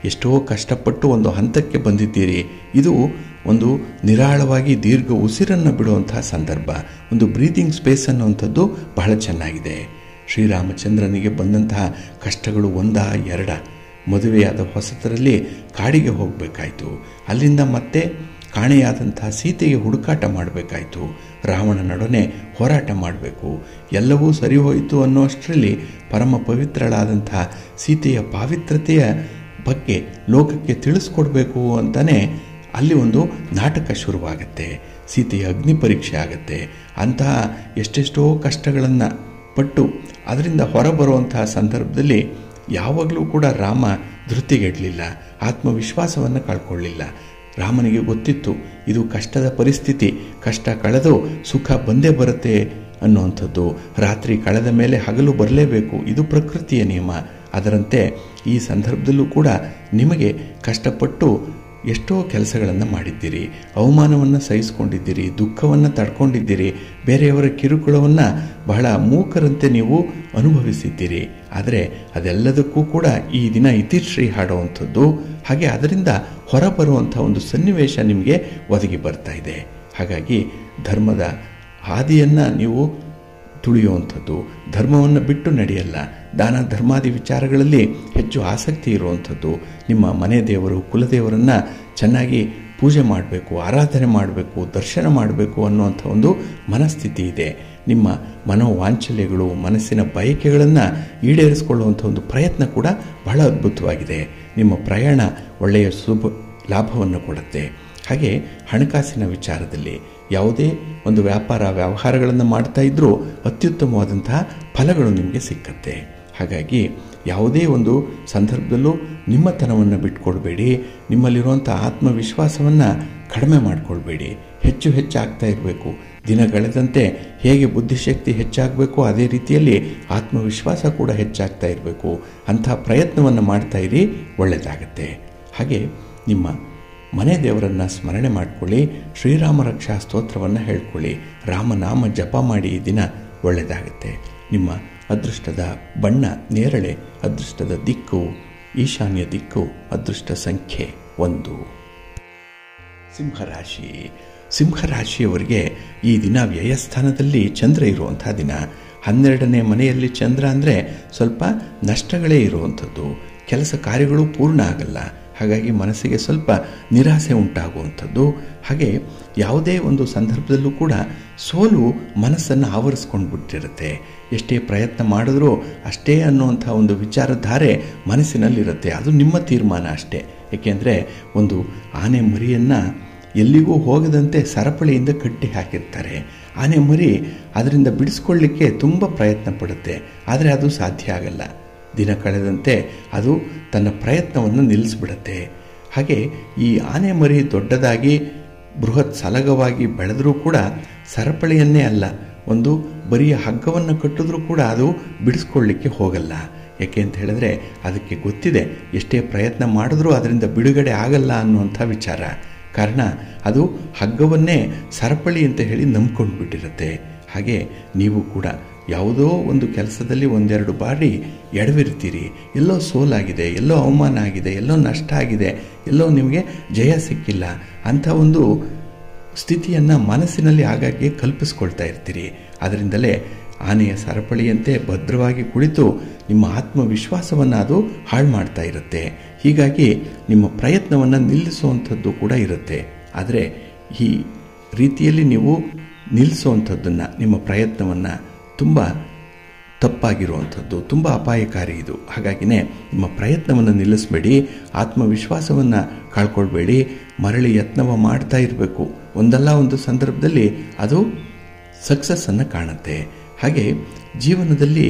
ಎಷ್ಟೋ ಕಷ್ಟಪಟ್ಟು ಒಂದು ಹಂತಕ್ಕೆ ಬಂದಿದ್ದೀರಿ. ಇದು ಒಂದು ನಿರಾಳವಾಗಿ ದೀರ್ಘ ಉಸಿರನ್ನು ಬಿಡುವಂತಹ ಸಂದರ್ಭ. ಒಂದು ಬ್ರೀದಿಂಗ್ ಸ್ಪೇಸ್ ಅನ್ನುವಂಥದ್ದು ಬಹಳ ಚೆನ್ನಾಗಿದೆ. ಶ್ರೀರಾಮಚಂದ್ರನಿಗೆ ಬಂದಂತಹ ಕಷ್ಟಗಳು ಒಂದಾ ಎರಡ. ಮದುವೆಯಾದ ಹೊಸತರಲ್ಲಿ ಕಾಡಿಗೆ ಹೋಗಬೇಕಾಯಿತು. ಅಲ್ಲಿಂದ ಮತ್ತೆ ಕಾಣೆಯಾದಂತಹ ಸೀತೆಗೆ ಹುಡುಕಾಟ ಮಾಡಬೇಕಾಯಿತು. ರಾವಣನೊಡನೆ ಹೋರಾಟ ಮಾಡಬೇಕು. ಎಲ್ಲವೂ ಸರಿ ಹೋಯಿತು ಅನ್ನೋಷ್ಟರಲ್ಲಿ ಪರಮ ಪವಿತ್ರಳಾದಂತಹ ಸೀತೆಯ ಪಾವಿತ್ರತೆಯ ಬಗ್ಗೆ ಲೋಕಕ್ಕೆ ತಿಳಿಸ್ಕೊಡ್ಬೇಕು ಅಂತಲೇ ಅಲ್ಲಿ ಒಂದು ನಾಟಕ ಶುರುವಾಗತ್ತೆ. ಸೀತೆಯ ಅಗ್ನಿ ಪರೀಕ್ಷೆ ಆಗತ್ತೆ. ಅಂತಹ ಎಷ್ಟೆಷ್ಟೋ ಕಷ್ಟಗಳನ್ನು ಪಟ್ಟು ಅದರಿಂದ ಹೊರಬರುವಂತಹ ಸಂದರ್ಭದಲ್ಲಿ ಯಾವಾಗಲೂ ಕೂಡ ರಾಮ ಧೃತಿಗೆಡಲಿಲ್ಲ, ಆತ್ಮವಿಶ್ವಾಸವನ್ನು ಕಳ್ಕೊಳ್ಳಿಲ್ಲ. ರಾಮನಿಗೆ ಗೊತ್ತಿತ್ತು ಇದು ಕಷ್ಟದ ಪರಿಸ್ಥಿತಿ, ಕಷ್ಟ ಕಳೆದು ಸುಖ ಬಂದೇ ಬರುತ್ತೆ ಅನ್ನುವಂಥದ್ದು. ರಾತ್ರಿ ಕಳೆದ ಮೇಲೆ ಹಗಲು ಬರಲೇಬೇಕು, ಇದು ಪ್ರಕೃತಿಯ ನಿಯಮ. ಅದರಂತೆ ಈ ಸಂದರ್ಭದಲ್ಲೂ ಕೂಡ ನಿಮಗೆ ಕಷ್ಟಪಟ್ಟು ಎಷ್ಟೋ ಕೆಲಸಗಳನ್ನು ಮಾಡಿದ್ದೀರಿ, ಅವಮಾನವನ್ನು ಸಹಿಸಿಕೊಂಡಿದ್ದೀರಿ, ದುಃಖವನ್ನು ತಡ್ಕೊಂಡಿದ್ದೀರಿ, ಬೇರೆಯವರ ಕಿರುಕುಳವನ್ನು ಬಹಳ ಮೂಕರಂತೆ ನೀವು ಅನುಭವಿಸಿದ್ದೀರಿ. ಆದರೆ ಅದೆಲ್ಲದಕ್ಕೂ ಕೂಡ ಈ ದಿನ ಇತಿಶ್ರೀ ಹಾಡುವಂಥದ್ದು, ಹಾಗೆ ಅದರಿಂದ ಹೊರಬರುವಂಥ ಒಂದು ಸನ್ನಿವೇಶ ನಿಮಗೆ ಒದಗಿ ಬರ್ತಾ ಇದೆ. ಹಾಗಾಗಿ ಧರ್ಮದ ಹಾದಿಯನ್ನು ನೀವು ತುಳಿಯುವಂಥದ್ದು, ಧರ್ಮವನ್ನು ಬಿಟ್ಟು ನಡೆಯಲ್ಲ, ದಾನ ಧರ್ಮಾದಿ ವಿಚಾರಗಳಲ್ಲಿ ಹೆಚ್ಚು ಆಸಕ್ತಿ ಇರುವಂಥದ್ದು, ನಿಮ್ಮ ಮನೆ ದೇವರು ಕುಲದೇವರನ್ನು ಚೆನ್ನಾಗಿ ಪೂಜೆ ಮಾಡಬೇಕು, ಆರಾಧನೆ ಮಾಡಬೇಕು, ದರ್ಶನ ಮಾಡಬೇಕು ಅನ್ನುವಂಥ ಒಂದು ಮನಸ್ಥಿತಿ ಇದೆ. ನಿಮ್ಮ ಮನೋವಾಂಚಲ್ಯಗಳು, ಮನಸ್ಸಿನ ಬಯಕೆಗಳನ್ನು ಈಡೇರಿಸಿಕೊಳ್ಳುವಂಥ ಒಂದು ಪ್ರಯತ್ನ ಕೂಡ ಬಹಳ ಅದ್ಭುತವಾಗಿದೆ. ನಿಮ್ಮ ಪ್ರಯಾಣ ಒಳ್ಳೆಯ ಶುಭ ಲಾಭವನ್ನು ಕೊಡುತ್ತೆ. ಹಾಗೆ ಹಣಕಾಸಿನ ವಿಚಾರದಲ್ಲಿ ಯಾವುದೇ ಒಂದು ವ್ಯವಹಾರಗಳನ್ನು ಮಾಡ್ತಾ ಇದ್ದರೂ ಅತ್ಯುತ್ತಮವಾದಂತಹ ಫಲಗಳು ನಿಮಗೆ ಸಿಕ್ಕತ್ತೆ. ಹಾಗಾಗಿ ಯಾವುದೇ ಒಂದು ಸಂದರ್ಭದಲ್ಲೂ ನಿಮ್ಮತನವನ್ನು ಬಿಟ್ಕೊಡ್ಬೇಡಿ. ನಿಮ್ಮಲ್ಲಿರುವಂಥ ಆತ್ಮವಿಶ್ವಾಸವನ್ನು ಕಡಿಮೆ ಮಾಡಿಕೊಳ್ಬೇಡಿ. ಹೆಚ್ಚು ಹೆಚ್ಚಾಗ್ತಾ ಇರಬೇಕು. ದಿನಗಳೆದಂತೆ ಹೇಗೆ ಬುದ್ಧಿಶಕ್ತಿ ಹೆಚ್ಚಾಗಬೇಕು ಅದೇ ರೀತಿಯಲ್ಲಿ ಆತ್ಮವಿಶ್ವಾಸ ಕೂಡ ಹೆಚ್ಚಾಗ್ತಾ ಇರಬೇಕು. ಅಂಥ ಪ್ರಯತ್ನವನ್ನು ಮಾಡ್ತಾ ಇರಿ, ಒಳ್ಳೆಯದಾಗತ್ತೆ. ಹಾಗೆ ನಿಮ್ಮ ಮನೆ ದೇವರನ್ನು ಸ್ಮರಣೆ ಮಾಡಿಕೊಳ್ಳಿ, ಶ್ರೀರಾಮ ರಕ್ಷಾ ಸ್ತೋತ್ರವನ್ನು ಹೇಳ್ಕೊಳ್ಳಿ, ರಾಮನಾಮ ಜಪ ಮಾಡಿ. ಈ ದಿನ ಒಳ್ಳೆಯದಾಗುತ್ತೆ. ನಿಮ್ಮ ಅದೃಷ್ಟದ ಬಣ್ಣ ನೇರಳೆ, ಅದೃಷ್ಟದ ದಿಕ್ಕು ಈಶಾನ್ಯ ದಿಕ್ಕು, ಅದೃಷ್ಟ ಸಂಖ್ಯೆ 1. ಸಿಂಹರಾಶಿ. ಸಿಂಹರಾಶಿಯವರಿಗೆ ಈ ದಿನ ವ್ಯಯಸ್ಥಾನದಲ್ಲಿ ಚಂದ್ರ ಇರುವಂಥ ದಿನ. 12ನೇ ಮನೆಯಲ್ಲಿ ಚಂದ್ರ ಅಂದರೆ ಸ್ವಲ್ಪ ನಷ್ಟಗಳೇ ಇರುವಂಥದ್ದು. ಕೆಲಸ ಕಾರ್ಯಗಳು ಪೂರ್ಣ ಆಗಲ್ಲ. ಹಾಗಾಗಿ ಮನಸ್ಸಿಗೆ ಸ್ವಲ್ಪ ನಿರಾಸೆ ಉಂಟಾಗುವಂಥದ್ದು. ಹಾಗೆ ಯಾವುದೇ ಒಂದು ಸಂದರ್ಭದಲ್ಲೂ ಕೂಡ ಸೋಲು ಮನಸ್ಸನ್ನು ಆವರಿಸ್ಕೊಂಡು ಬಿಟ್ಟಿರುತ್ತೆ. ಎಷ್ಟೇ ಪ್ರಯತ್ನ ಮಾಡಿದ್ರೂ ಅಷ್ಟೇ ಅನ್ನುವಂಥ ಒಂದು ವಿಚಾರಧಾರೆ ಮನಸ್ಸಿನಲ್ಲಿರುತ್ತೆ. ಅದು ನಿಮ್ಮ ತೀರ್ಮಾನ ಅಷ್ಟೇ. ಏಕೆಂದರೆ ಒಂದು ಆನೆ ಮರಿಯನ್ನು ಎಲ್ಲಿಗೂ ಹೋಗದಂತೆ ಸರಪಳಿಯಿಂದ ಕಟ್ಟಿ ಹಾಕಿರ್ತಾರೆ. ಆನೆ ಮರಿ ಅದರಿಂದ ಬಿಡಿಸ್ಕೊಳ್ಳಿಕ್ಕೆ ತುಂಬ ಪ್ರಯತ್ನ ಪಡುತ್ತೆ, ಆದರೆ ಅದು ಸಾಧ್ಯ ಆಗಲ್ಲ. ದಿನ ಕಳೆದಂತೆ ಅದು ತನ್ನ ಪ್ರಯತ್ನವನ್ನು ನಿಲ್ಲಿಸ್ಬಿಡುತ್ತೆ. ಹಾಗೆ ಈ ಆನೆ ಮರಿ ದೊಡ್ಡದಾಗಿ ಬೃಹತ್ ಸಲಗವಾಗಿ ಬೆಳೆದರೂ ಕೂಡ ಸರಪಳಿಯನ್ನೇ ಅಲ್ಲ, ಒಂದು ಬರಿಯ ಹಗ್ಗವನ್ನು ಕಟ್ಟಿದ್ರೂ ಕೂಡ ಅದು ಬಿಡಿಸ್ಕೊಳ್ಳಿಕ್ಕೆ ಹೋಗಲ್ಲ. ಯಾಕೆ ಅಂತ ಹೇಳಿದ್ರೆ ಅದಕ್ಕೆ ಗೊತ್ತಿದೆ ಎಷ್ಟೇ ಪ್ರಯತ್ನ ಮಾಡಿದ್ರೂ ಅದರಿಂದ ಬಿಡುಗಡೆ ಆಗಲ್ಲ ಅನ್ನುವಂಥ ವಿಚಾರ. ಕಾರಣ ಅದು ಹಗ್ಗವನ್ನೇ ಸರಪಳಿ ಅಂತ ಹೇಳಿ ನಂಬ್ಕೊಂಡು ಬಿಟ್ಟಿರುತ್ತೆ. ಹಾಗೆ ನೀವು ಕೂಡ ಯಾವುದೋ ಒಂದು ಕೆಲಸದಲ್ಲಿ ಒಂದೆರಡು ಬಾರಿ ಎಡವಿರ್ತೀರಿ. ಎಲ್ಲೋ ಸೋಲಾಗಿದೆ, ಎಲ್ಲೋ ಅವಮಾನ ಆಗಿದೆ, ಎಲ್ಲೋ ನಷ್ಟ ಆಗಿದೆ, ಎಲ್ಲೋ ನಿಮಗೆ ಜಯ ಸಿಕ್ಕಿಲ್ಲ ಅಂಥ ಒಂದು ಸ್ಥಿತಿಯನ್ನು ಮನಸ್ಸಿನಲ್ಲಿ ಆಗಾಗ್ಗೆ ಕಲ್ಪಿಸ್ಕೊಳ್ತಾ ಇರ್ತೀರಿ. ಅದರಿಂದಲೇ ಆನೆಯ ಸರಪಳಿಯಂತೆ ಭದ್ರವಾಗಿ ಕುಳಿತು ನಿಮ್ಮ ಆತ್ಮವಿಶ್ವಾಸವನ್ನು ಅದು ಹಾಳು ಮಾಡ್ತಾ ಇರುತ್ತೆ. ಹೀಗಾಗಿ ನಿಮ್ಮ ಪ್ರಯತ್ನವನ್ನು ನಿಲ್ಲಿಸುವಂಥದ್ದು ಕೂಡ ಇರುತ್ತೆ. ಆದರೆ ಈ ರೀತಿಯಲ್ಲಿ ನೀವು ನಿಲ್ಲಿಸುವಂಥದ್ದನ್ನು, ನಿಮ್ಮ ಪ್ರಯತ್ನವನ್ನು ತುಂಬ ತಪ್ಪಾಗಿರುವಂಥದ್ದು, ತುಂಬ ಅಪಾಯಕಾರಿ ಇದು. ಹಾಗಾಗಿನೇ ನಿಮ್ಮ ಪ್ರಯತ್ನವನ್ನು ನಿಲ್ಲಿಸಬೇಡಿ, ಆತ್ಮವಿಶ್ವಾಸವನ್ನು ಕಳ್ಕೊಳ್ಬೇಡಿ, ಮರಳಿ ಯತ್ನವ ಮಾಡ್ತಾ ಇರಬೇಕು. ಒಂದಲ್ಲ ಒಂದು ಸಂದರ್ಭದಲ್ಲಿ ಅದು ಸಕ್ಸಸ್ಸನ್ನು ಕಾಣುತ್ತೆ. ಹಾಗೆ ಜೀವನದಲ್ಲಿ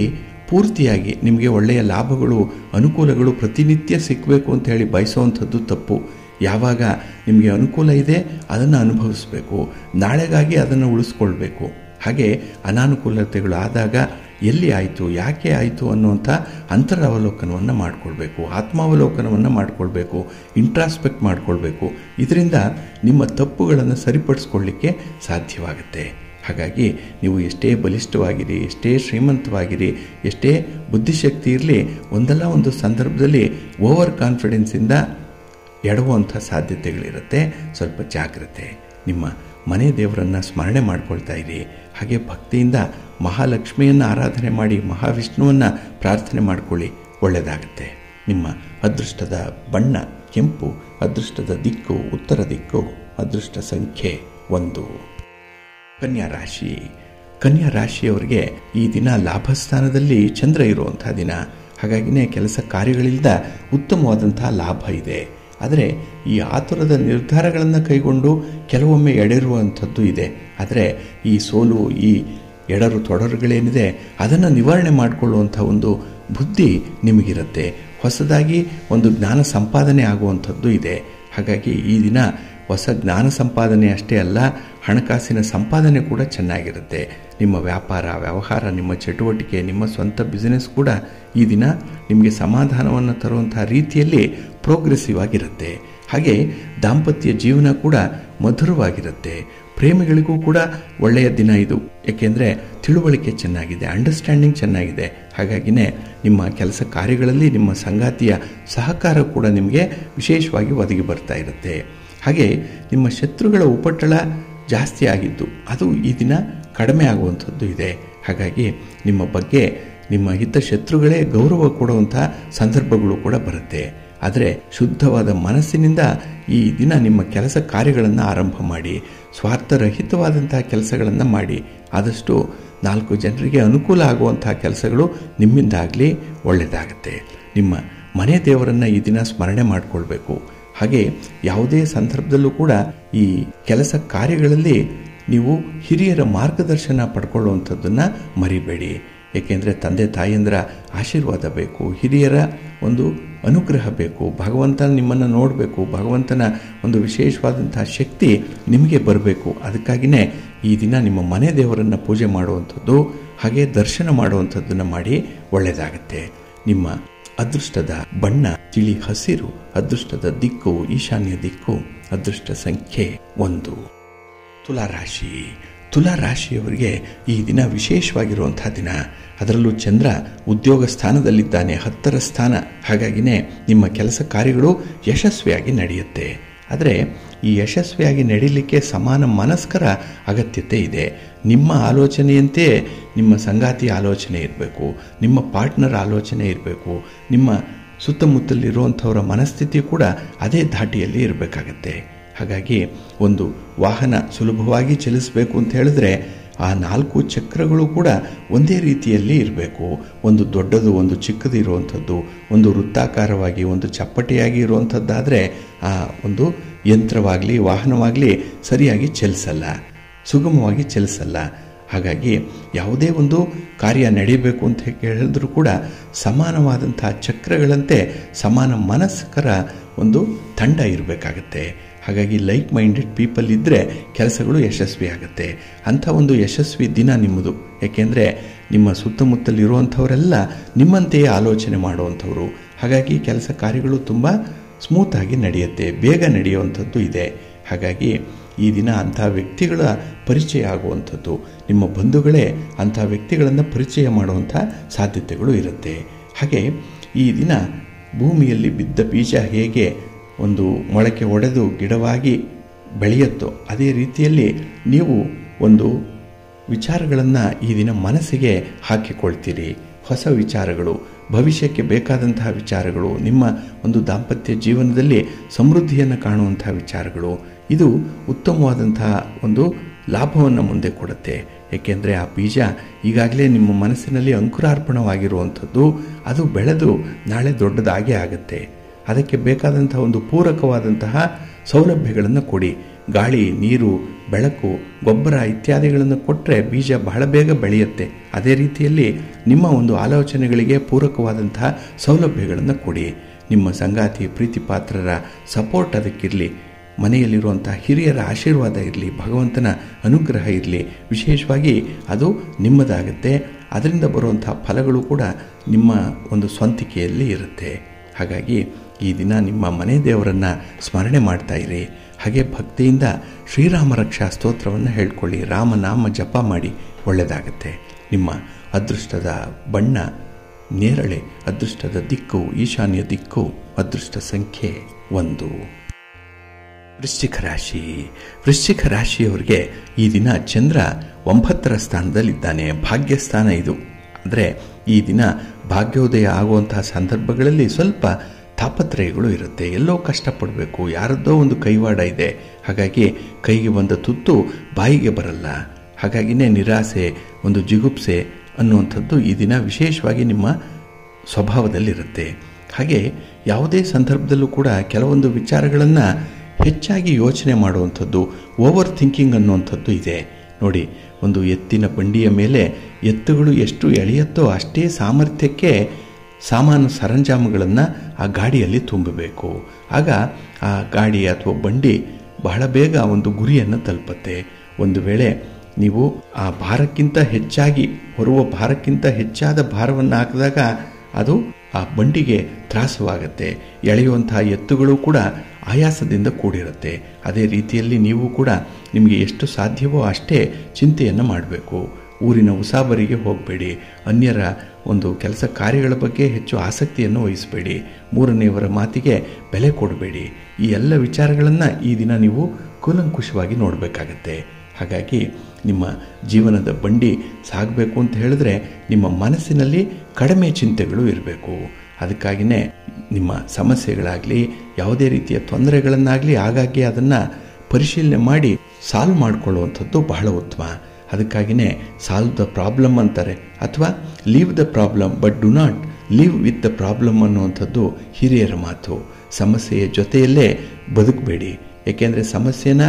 ಪೂರ್ತಿಯಾಗಿ ನಿಮಗೆ ಒಳ್ಳೆಯ ಲಾಭಗಳು, ಅನುಕೂಲಗಳು ಪ್ರತಿನಿತ್ಯ ಸಿಕ್ಕಬೇಕು ಅಂತ ಹೇಳಿ ಬಯಸುವಂಥದ್ದು ತಪ್ಪು. ಯಾವಾಗ ನಿಮಗೆ ಅನುಕೂಲ ಇದೆ ಅದನ್ನು ಅನುಭವಿಸಬೇಕು, ನಾಳೆಗಾಗಿ ಅದನ್ನು ಉಳಿಸ್ಕೊಳ್ಬೇಕು. ಹಾಗೆ ಅನಾನುಕೂಲತೆಗಳು ಆದಾಗ ಎಲ್ಲಿ ಆಯಿತು, ಯಾಕೆ ಆಯಿತು ಅನ್ನುವಂಥ ಅಂತರಾವಲೋಕನವನ್ನು ಮಾಡಿಕೊಳ್ಬೇಕು, ಆತ್ಮಾವಲೋಕನವನ್ನು ಮಾಡಿಕೊಳ್ಬೇಕು, ಇಂಟ್ರಾಸ್ಪೆಕ್ಟ್ ಮಾಡಿಕೊಳ್ಬೇಕು. ಇದರಿಂದ ನಿಮ್ಮ ತಪ್ಪುಗಳನ್ನು ಸರಿಪಡಿಸ್ಕೊಳ್ಳಿಕ್ಕೆ ಸಾಧ್ಯವಾಗುತ್ತೆ. ಹಾಗಾಗಿ ನೀವು ಎಷ್ಟೇ ಬಲಿಷ್ಠವಾಗಿರಿ, ಎಷ್ಟೇ ಶ್ರೀಮಂತವಾಗಿರಿ, ಎಷ್ಟೇ ಬುದ್ಧಿಶಕ್ತಿ ಇರಲಿ, ಒಂದಲ್ಲ ಒಂದು ಸಂದರ್ಭದಲ್ಲಿ ಓವರ್ ಕಾನ್ಫಿಡೆನ್ಸಿಂದ ಎಡವುವಂಥ ಸಾಧ್ಯತೆಗಳಿರುತ್ತೆ. ಸ್ವಲ್ಪ ಜಾಗ್ರತೆ. ನಿಮ್ಮ ಮನೆ ದೇವರನ್ನು ಸ್ಮರಣೆ ಮಾಡ್ಕೊಳ್ತಾ ಇರಿ. ಹಾಗೆ ಭಕ್ತಿಯಿಂದ ಮಹಾಲಕ್ಷ್ಮಿಯನ್ನು ಆರಾಧನೆ ಮಾಡಿ ಮಹಾವಿಷ್ಣುವನ್ನು ಪ್ರಾರ್ಥನೆ ಮಾಡಿಕೊಳ್ಳಿ, ಒಳ್ಳೆಯದಾಗುತ್ತೆ. ನಿಮ್ಮ ಅದೃಷ್ಟದ ಬಣ್ಣ ಕೆಂಪು, ಅದೃಷ್ಟದ ದಿಕ್ಕು ಉತ್ತರ ದಿಕ್ಕು, ಅದೃಷ್ಟ ಸಂಖ್ಯೆ 1. ಕನ್ಯಾ ರಾಶಿ. ಕನ್ಯಾ ರಾಶಿಯವರಿಗೆ ಈ ದಿನ ಲಾಭಸ್ಥಾನದಲ್ಲಿ ಚಂದ್ರ ಇರುವಂಥ ದಿನ. ಹಾಗಾಗಿನೇ ಕೆಲಸ ಕಾರ್ಯಗಳಿಂದ ಉತ್ತಮವಾದಂಥ ಲಾಭ ಇದೆ. ಆದರೆ ಈ ಆತುರದ ನಿರ್ಧಾರಗಳನ್ನು ಕೈಗೊಂಡು ಕೆಲವೊಮ್ಮೆ ಎಡೆರುವಂಥದ್ದು ಇದೆ. ಆದರೆ ಈ ಸೋಲು, ಈ ಎಡರು ತೊಡರುಗಳೇನಿದೆ ಅದನ್ನು ನಿವಾರಣೆ ಮಾಡಿಕೊಳ್ಳುವಂಥ ಒಂದು ಬುದ್ಧಿ ನಿಮಗಿರುತ್ತೆ. ಹೊಸದಾಗಿ ಒಂದು ಜ್ಞಾನ ಸಂಪಾದನೆ ಆಗುವಂಥದ್ದು ಇದೆ. ಹಾಗಾಗಿ ಈ ದಿನ ಹೊಸ ಜ್ಞಾನ ಸಂಪಾದನೆ ಅಷ್ಟೇ ಅಲ್ಲ, ಹಣಕಾಸಿನ ಸಂಪಾದನೆ ಕೂಡ ಚೆನ್ನಾಗಿರುತ್ತೆ. ನಿಮ್ಮ ವ್ಯಾಪಾರ, ವ್ಯವಹಾರ, ನಿಮ್ಮ ಚಟುವಟಿಕೆ, ನಿಮ್ಮ ಸ್ವಂತ ಬಿಸಿನೆಸ್ ಕೂಡ ಈ ದಿನ ನಿಮಗೆ ಸಮಾಧಾನವನ್ನು ತರುವಂಥ ರೀತಿಯಲ್ಲಿ ಪ್ರೋಗ್ರೆಸಿವ್ ಆಗಿರುತ್ತೆ. ಹಾಗೆ ದಾಂಪತ್ಯ ಜೀವನ ಕೂಡ ಮಧುರವಾಗಿರುತ್ತೆ. ಪ್ರೇಮಿಗಳಿಗೂ ಕೂಡ ಒಳ್ಳೆಯ ದಿನ ಇದು. ಏಕೆಂದರೆ ತಿಳುವಳಿಕೆ ಚೆನ್ನಾಗಿದೆ, ಅಂಡರ್ಸ್ಟ್ಯಾಂಡಿಂಗ್ ಚೆನ್ನಾಗಿದೆ. ಹಾಗಾಗಿನೇ ನಿಮ್ಮ ಕೆಲಸ ಕಾರ್ಯಗಳಲ್ಲಿ ನಿಮ್ಮ ಸಂಗಾತಿಯ ಸಹಕಾರ ಕೂಡ ನಿಮಗೆ ವಿಶೇಷವಾಗಿ ಒದಗಿ ಬರ್ತಾ ಇರುತ್ತೆ. ಹಾಗೆ ನಿಮ್ಮ ಶತ್ರುಗಳ ಉಪಟಳ ಜಾಸ್ತಿ ಆಗಿದ್ದು ಅದು ಈ ದಿನ ಕಡಿಮೆ ಆಗುವಂಥದ್ದು ಇದೆ. ಹಾಗಾಗಿ ನಿಮ್ಮ ಬಗ್ಗೆ ನಿಮ್ಮ ಹಿತಶತ್ರುಗಳೇ ಗೌರವ ಕೊಡುವಂಥ ಸಂದರ್ಭಗಳು ಕೂಡ ಬರುತ್ತೆ. ಆದರೆ ಶುದ್ಧವಾದ ಮನಸ್ಸಿನಿಂದ ಈ ದಿನ ನಿಮ್ಮ ಕೆಲಸ ಕಾರ್ಯಗಳನ್ನು ಆರಂಭ ಮಾಡಿ, ಸ್ವಾರ್ಥರಹಿತವಾದಂಥ ಕೆಲಸಗಳನ್ನು ಮಾಡಿ. ಆದಷ್ಟು 4 ಜನರಿಗೆ ಅನುಕೂಲ ಆಗುವಂಥ ಕೆಲಸಗಳು ನಿಮ್ಮಿಂದಾಗಲಿ, ಒಳ್ಳೆಯದಾಗುತ್ತೆ. ನಿಮ್ಮ ಮನೆ ದೇವರನ್ನು ಈ ದಿನ ಸ್ಮರಣೆ ಮಾಡಿಕೊಳ್ಬೇಕು. ಹಾಗೆ ಯಾವುದೇ ಸಂದರ್ಭದಲ್ಲೂ ಕೂಡ ಈ ಕೆಲಸ ಕಾರ್ಯಗಳಲ್ಲಿ ನೀವು ಹಿರಿಯರ ಮಾರ್ಗದರ್ಶನ ಪಡ್ಕೊಳ್ಳುವಂಥದ್ದನ್ನು ಮರಿಬೇಡಿ. ಏಕೆಂದರೆ ತಂದೆ ತಾಯಿಯಂದ್ರ ಆಶೀರ್ವಾದ ಬೇಕು, ಹಿರಿಯರ ಒಂದು ಅನುಗ್ರಹ ಬೇಕು, ಭಗವಂತ ನಿಮ್ಮನ್ನು ನೋಡಬೇಕು, ಭಗವಂತನ ಒಂದು ವಿಶೇಷವಾದಂಥ ಶಕ್ತಿ ನಿಮಗೆ ಬರಬೇಕು. ಅದಕ್ಕಾಗಿಯೇ ಈ ದಿನ ನಿಮ್ಮ ಮನೆ ದೇವರನ್ನು ಪೂಜೆ ಮಾಡುವಂಥದ್ದು, ಹಾಗೆ ದರ್ಶನ ಮಾಡುವಂಥದ್ದನ್ನು ಮಾಡಿ, ಒಳ್ಳೆಯದಾಗುತ್ತೆ. ನಿಮ್ಮ ಅದೃಷ್ಟದ ಬಣ್ಣ ತಿಳಿ ಹಸಿರು, ಅದೃಷ್ಟದ ದಿಕ್ಕು ಈಶಾನ್ಯ ದಿಕ್ಕು, ಅದೃಷ್ಟ ಸಂಖ್ಯೆ 1. ತುಲಾರಾಶಿ. ತುಲಾರಾಶಿಯವರಿಗೆ ಈ ದಿನ ವಿಶೇಷವಾಗಿರುವಂಥ ದಿನ. ಅದರಲ್ಲೂ ಚಂದ್ರ ಉದ್ಯೋಗ ಸ್ಥಾನದಲ್ಲಿದ್ದಾನೆ, 10ರ ಸ್ಥಾನ. ಹಾಗಾಗಿನೇ ನಿಮ್ಮ ಕೆಲಸ ಕಾರ್ಯಗಳು ಯಶಸ್ವಿಯಾಗಿ ನಡೆಯುತ್ತೆ. ಆದರೆ ಈ ಯಶಸ್ವಿಯಾಗಿ ನಡೀಲಿಕ್ಕೆ ಸಮಾನ ಮನಸ್ಕರ ಅಗತ್ಯತೆ ಇದೆ. ನಿಮ್ಮ ಆಲೋಚನೆಯಂತೆ ನಿಮ್ಮ ಸಂಗಾತಿಯ ಆಲೋಚನೆ ಇರಬೇಕು, ನಿಮ್ಮ ಪಾರ್ಟ್ನರ್ ಆಲೋಚನೆ ಇರಬೇಕು, ನಿಮ್ಮ ಸುತ್ತಮುತ್ತಲಿರುವಂಥವರ ಮನಸ್ಥಿತಿ ಕೂಡ ಅದೇ ಧಾಟಿಯಲ್ಲಿ ಇರಬೇಕಾಗತ್ತೆ. ಹಾಗಾಗಿ ಒಂದು ವಾಹನ ಸುಲಭವಾಗಿ ಚಲಿಸಬೇಕು ಅಂತ ಹೇಳಿದ್ರೆ ಆ 4 ಚಕ್ರಗಳು ಕೂಡ ಒಂದೇ ರೀತಿಯಲ್ಲಿ ಇರಬೇಕು. ಒಂದು ದೊಡ್ಡದು, ಒಂದು ಚಿಕ್ಕದು ಇರುವಂಥದ್ದು, ಒಂದು ವೃತ್ತಾಕಾರವಾಗಿ, ಒಂದು ಚಪ್ಪಟೆಯಾಗಿ ಇರುವಂಥದ್ದಾದರೆ ಆ ಒಂದು ಯಂತ್ರವಾಗಲಿ ವಾಹನವಾಗಲಿ ಸರಿಯಾಗಿ ಚಲಿಸಲ್ಲ, ಸುಗಮವಾಗಿ ಚಲಿಸಲ್ಲ. ಹಾಗಾಗಿ ಯಾವುದೇ ಒಂದು ಕಾರ್ಯ ನಡೀಬೇಕು ಅಂತ ಹೇಳಿದ್ರೂ ಕೂಡ ಸಮಾನವಾದಂಥ ಚಕ್ರಗಳಂತೆ ಸಮಾನ ಮನಸ್ಕರ ಒಂದು ತಂಡ ಇರಬೇಕಾಗತ್ತೆ. ಹಾಗಾಗಿ ಲೈಕ್ ಮೈಂಡೆಡ್ ಪೀಪಲ್ ಇದ್ದರೆ ಕೆಲಸಗಳು ಯಶಸ್ವಿ ಆಗುತ್ತೆ. ಅಂಥ ಒಂದು ಯಶಸ್ವಿ ದಿನ ನಿಮ್ಮದು. ಏಕೆಂದರೆ ನಿಮ್ಮ ಸುತ್ತಮುತ್ತಲಿರುವಂಥವರೆಲ್ಲ ನಿಮ್ಮಂತೆಯೇ ಆಲೋಚನೆ ಮಾಡುವಂಥವ್ರು. ಹಾಗಾಗಿ ಕೆಲಸ ಕಾರ್ಯಗಳು ತುಂಬ ಸ್ಮೂತಾಗಿ ನಡೆಯುತ್ತೆ, ಬೇಗ ನಡೆಯುವಂಥದ್ದು ಇದೆ. ಹಾಗಾಗಿ ಈ ದಿನ ಅಂಥ ವ್ಯಕ್ತಿಗಳ ಪರಿಚಯ ಆಗುವಂಥದ್ದು, ನಿಮ್ಮ ಬಂಧುಗಳೇ ಅಂಥ ವ್ಯಕ್ತಿಗಳನ್ನು ಪರಿಚಯ ಮಾಡುವಂಥ ಸಾಧ್ಯತೆಗಳು ಇರುತ್ತೆ. ಹಾಗೆ ಈ ದಿನ ಭೂಮಿಯಲ್ಲಿ ಬಿದ್ದ ಬೀಜ ಹೇಗೆ ಒಂದು ಮೊಳಕೆ ಒಡೆದು ಗಿಡವಾಗಿ ಬೆಳೆಯುತ್ತೋ ಅದೇ ರೀತಿಯಲ್ಲಿ ನೀವು ಒಂದು ವಿಚಾರಗಳನ್ನು ಈ ದಿನ ಮನಸ್ಸಿಗೆ ಹಾಕಿಕೊಳ್ತೀರಿ. ಹೊಸ ವಿಚಾರಗಳು, ಭವಿಷ್ಯಕ್ಕೆ ಬೇಕಾದಂತಹ ವಿಚಾರಗಳು, ನಿಮ್ಮ ಒಂದು ದಾಂಪತ್ಯ ಜೀವನದಲ್ಲಿ ಸಮೃದ್ಧಿಯನ್ನು ಕಾಣುವಂತಹ ವಿಚಾರಗಳು, ಇದು ಉತ್ತಮವಾದಂತಹ ಒಂದು ಲಾಭವನ್ನು ಮುಂದೆ ಕೊಡುತ್ತೆ. ಏಕೆಂದರೆ ಆ ಬೀಜ ಈಗಾಗಲೇ ನಿಮ್ಮ ಮನಸ್ಸಿನಲ್ಲಿ ಅಂಕುರಾರ್ಪಣವಾಗಿರುವಂಥದ್ದು, ಅದು ಬೆಳೆದು ನಾಳೆ ದೊಡ್ಡದಾಗೇ ಆಗುತ್ತೆ. ಅದಕ್ಕೆ ಬೇಕಾದಂಥ ಒಂದು ಪೂರಕವಾದಂತಹ ಸೌಲಭ್ಯಗಳನ್ನು ಕೊಡಿ. ಗಾಳಿ, ನೀರು, ಬೆಳಕು, ಗೊಬ್ಬರ ಇತ್ಯಾದಿಗಳನ್ನು ಕೊಟ್ಟರೆ ಬೀಜ ಬಹಳ ಬೇಗ ಬೆಳೆಯುತ್ತೆ. ಅದೇ ರೀತಿಯಲ್ಲಿ ನಿಮ್ಮ ಒಂದು ಆಲೋಚನೆಗಳಿಗೆ ಪೂರಕವಾದಂತಹ ಸೌಲಭ್ಯಗಳನ್ನು ಕೊಡಿ. ನಿಮ್ಮ ಸಂಗಾತಿ, ಪ್ರೀತಿ ಪಾತ್ರರ ಸಪೋರ್ಟ್ ಅದಕ್ಕಿರಲಿ. ಮನೆಯಲ್ಲಿರುವಂಥ ಹಿರಿಯರ ಆಶೀರ್ವಾದ ಇರಲಿ, ಭಗವಂತನ ಅನುಗ್ರಹ ಇರಲಿ. ವಿಶೇಷವಾಗಿ ಅದು ನಿಮ್ಮದಾಗುತ್ತೆ. ಅದರಿಂದ ಬರುವಂಥ ಫಲಗಳು ಕೂಡ ನಿಮ್ಮ ಒಂದು ಸ್ವಂತಿಕೆಯಲ್ಲಿ ಇರುತ್ತೆ. ಹಾಗಾಗಿ ಈ ದಿನ ನಿಮ್ಮ ಮನೆ ದೇವರನ್ನು ಸ್ಮರಣೆ ಮಾಡ್ತಾ ಇರಿ. ಹಾಗೆ ಭಕ್ತಿಯಿಂದ ಶ್ರೀರಾಮ ರಕ್ಷಾ ಸ್ತೋತ್ರವನ್ನು ಹೇಳ್ಕೊಳ್ಳಿ, ರಾಮನಾಮ ಜಪ ಮಾಡಿ, ಒಳ್ಳೆಯದಾಗತ್ತೆ. ನಿಮ್ಮ ಅದೃಷ್ಟದ ಬಣ್ಣ ನೇರಳೆ, ಅದೃಷ್ಟದ ದಿಕ್ಕು ಈಶಾನ್ಯ ದಿಕ್ಕು, ಅದೃಷ್ಟ ಸಂಖ್ಯೆ 1. ವೃಶ್ಚಿಕ ರಾಶಿ. ವೃಶ್ಚಿಕ ರಾಶಿಯವರಿಗೆ ಈ ದಿನ ಚಂದ್ರ 9ರ ಸ್ಥಾನದಲ್ಲಿದ್ದಾನೆ. ಭಾಗ್ಯಸ್ಥಾನ ಇದು. ಅಂದರೆ ಈ ದಿನ ಭಾಗ್ಯೋದಯ ಆಗುವಂತಹ ಸಂದರ್ಭಗಳಲ್ಲಿ ಸ್ವಲ್ಪ ತಾಪತ್ರಯಗಳು ಇರುತ್ತೆ. ಎಲ್ಲೋ ಕಷ್ಟಪಡಬೇಕು, ಯಾರದ್ದೋ ಒಂದು ಕೈವಾಡ ಇದೆ, ಹಾಗಾಗಿ ಕೈಗೆ ಬಂದ ತುತ್ತು ಬಾಯಿಗೆ ಬರಲ್ಲ. ಹಾಗಾಗಿನೇ ನಿರಾಸೆ, ಒಂದು ಜಿಗುಪ್ಸೆ ಅನ್ನುವಂಥದ್ದು ಈ ದಿನ ವಿಶೇಷವಾಗಿ ನಿಮ್ಮ ಸ್ವಭಾವದಲ್ಲಿರುತ್ತೆ. ಹಾಗೆ ಯಾವುದೇ ಸಂದರ್ಭದಲ್ಲೂ ಕೂಡ ಕೆಲವೊಂದು ವಿಚಾರಗಳನ್ನು ಹೆಚ್ಚಾಗಿ ಯೋಚನೆ ಮಾಡುವಂಥದ್ದು, ಓವರ್ ಥಿಂಕಿಂಗ್ ಅನ್ನುವಂಥದ್ದು ಇದೆ. ನೋಡಿ, ಒಂದು ಎತ್ತಿನ ಬಂಡಿಯ ಮೇಲೆ ಎತ್ತುಗಳು ಎಷ್ಟು ಎಳೆಯುತ್ತೋ ಅಷ್ಟೇ ಸಾಮರ್ಥ್ಯಕ್ಕೆ ಸಾಮಾನು ಸರಂಜಾಮುಗಳನ್ನು ಆ ಗಾಡಿಯಲ್ಲಿ ತುಂಬಬೇಕು. ಆಗ ಆ ಗಾಡಿ ಅಥವಾ ಬಂಡಿ ಬಹಳ ಬೇಗ ಒಂದು ಗುರಿಯನ್ನು ತಲುಪುತ್ತೆ. ಒಂದು ವೇಳೆ ನೀವು ಆ ಭಾರಕ್ಕಿಂತ ಹೆಚ್ಚಾಗಿ ಹೊರುವ ಭಾರಕ್ಕಿಂತ ಹೆಚ್ಚಾದ ಭಾರವನ್ನು ಹಾಕಿದಾಗ ಅದು ಆ ಬಂಡಿಗೆ ತ್ರಾಸವಾಗುತ್ತೆ. ಎಳೆಯುವಂತಹ ಎತ್ತುಗಳು ಕೂಡ ಆಯಾಸದಿಂದ ಕೂಡಿರುತ್ತೆ. ಅದೇ ರೀತಿಯಲ್ಲಿ ನೀವು ಕೂಡ ನಿಮಗೆ ಎಷ್ಟು ಸಾಧ್ಯವೋ ಅಷ್ಟೇ ಚಿಂತೆಯನ್ನು ಮಾಡಬೇಕು. ಊರಿನ ಉಸಾಬರಿಗೆ ಹೋಗಬೇಡಿ. ಅನ್ಯರ ಒಂದು ಕೆಲಸ ಕಾರ್ಯಗಳ ಬಗ್ಗೆ ಹೆಚ್ಚು ಆಸಕ್ತಿಯನ್ನು ವಹಿಸಬೇಡಿ. ಮೂರನೆಯವರ ಮಾತಿಗೆ ಬೆಲೆ ಕೊಡಬೇಡಿ. ಈ ಎಲ್ಲ ವಿಚಾರಗಳನ್ನು ಈ ದಿನ ನೀವು ಕೂಲಂಕುಷವಾಗಿ ನೋಡಬೇಕಾಗತ್ತೆ. ಹಾಗಾಗಿ ನಿಮ್ಮ ಜೀವನದ ಬಂಡಿ ಸಾಗಬೇಕು ಅಂತ ಹೇಳಿದ್ರೆ ನಿಮ್ಮ ಮನಸ್ಸಿನಲ್ಲಿ ಕಡಿಮೆ ಚಿಂತೆಗಳು ಇರಬೇಕು. ಅದಕ್ಕಾಗಿಯೇ ನಿಮ್ಮ ಸಮಸ್ಯೆಗಳಾಗಲಿ ಯಾವುದೇ ರೀತಿಯ ತೊಂದರೆಗಳನ್ನಾಗಲಿ ಆಗಾಗ್ಗೆ ಅದನ್ನು ಪರಿಶೀಲನೆ ಮಾಡಿ ಸಾಲ್ವ್ ಮಾಡಿಕೊಳ್ಳುವಂಥದ್ದು ಬಹಳ ಉತ್ತಮ. ಅದಕ್ಕಾಗಿಯೇ ಸಾಲ್ವ್ ದ ಪ್ರಾಬ್ಲಮ್ ಅಂತಾರೆ, ಅಥವಾ leave the problem but do not leave with the problem ಅನ್ನುವಂಥದ್ದು ಹಿರಿಯರ ಮಾತು. ಸಮಸ್ಯೆಯ ಜೊತೆಯಲ್ಲೇ ಬದುಕಬೇಡಿ. ಏಕೆಂದರೆ ಸಮಸ್ಯೆನ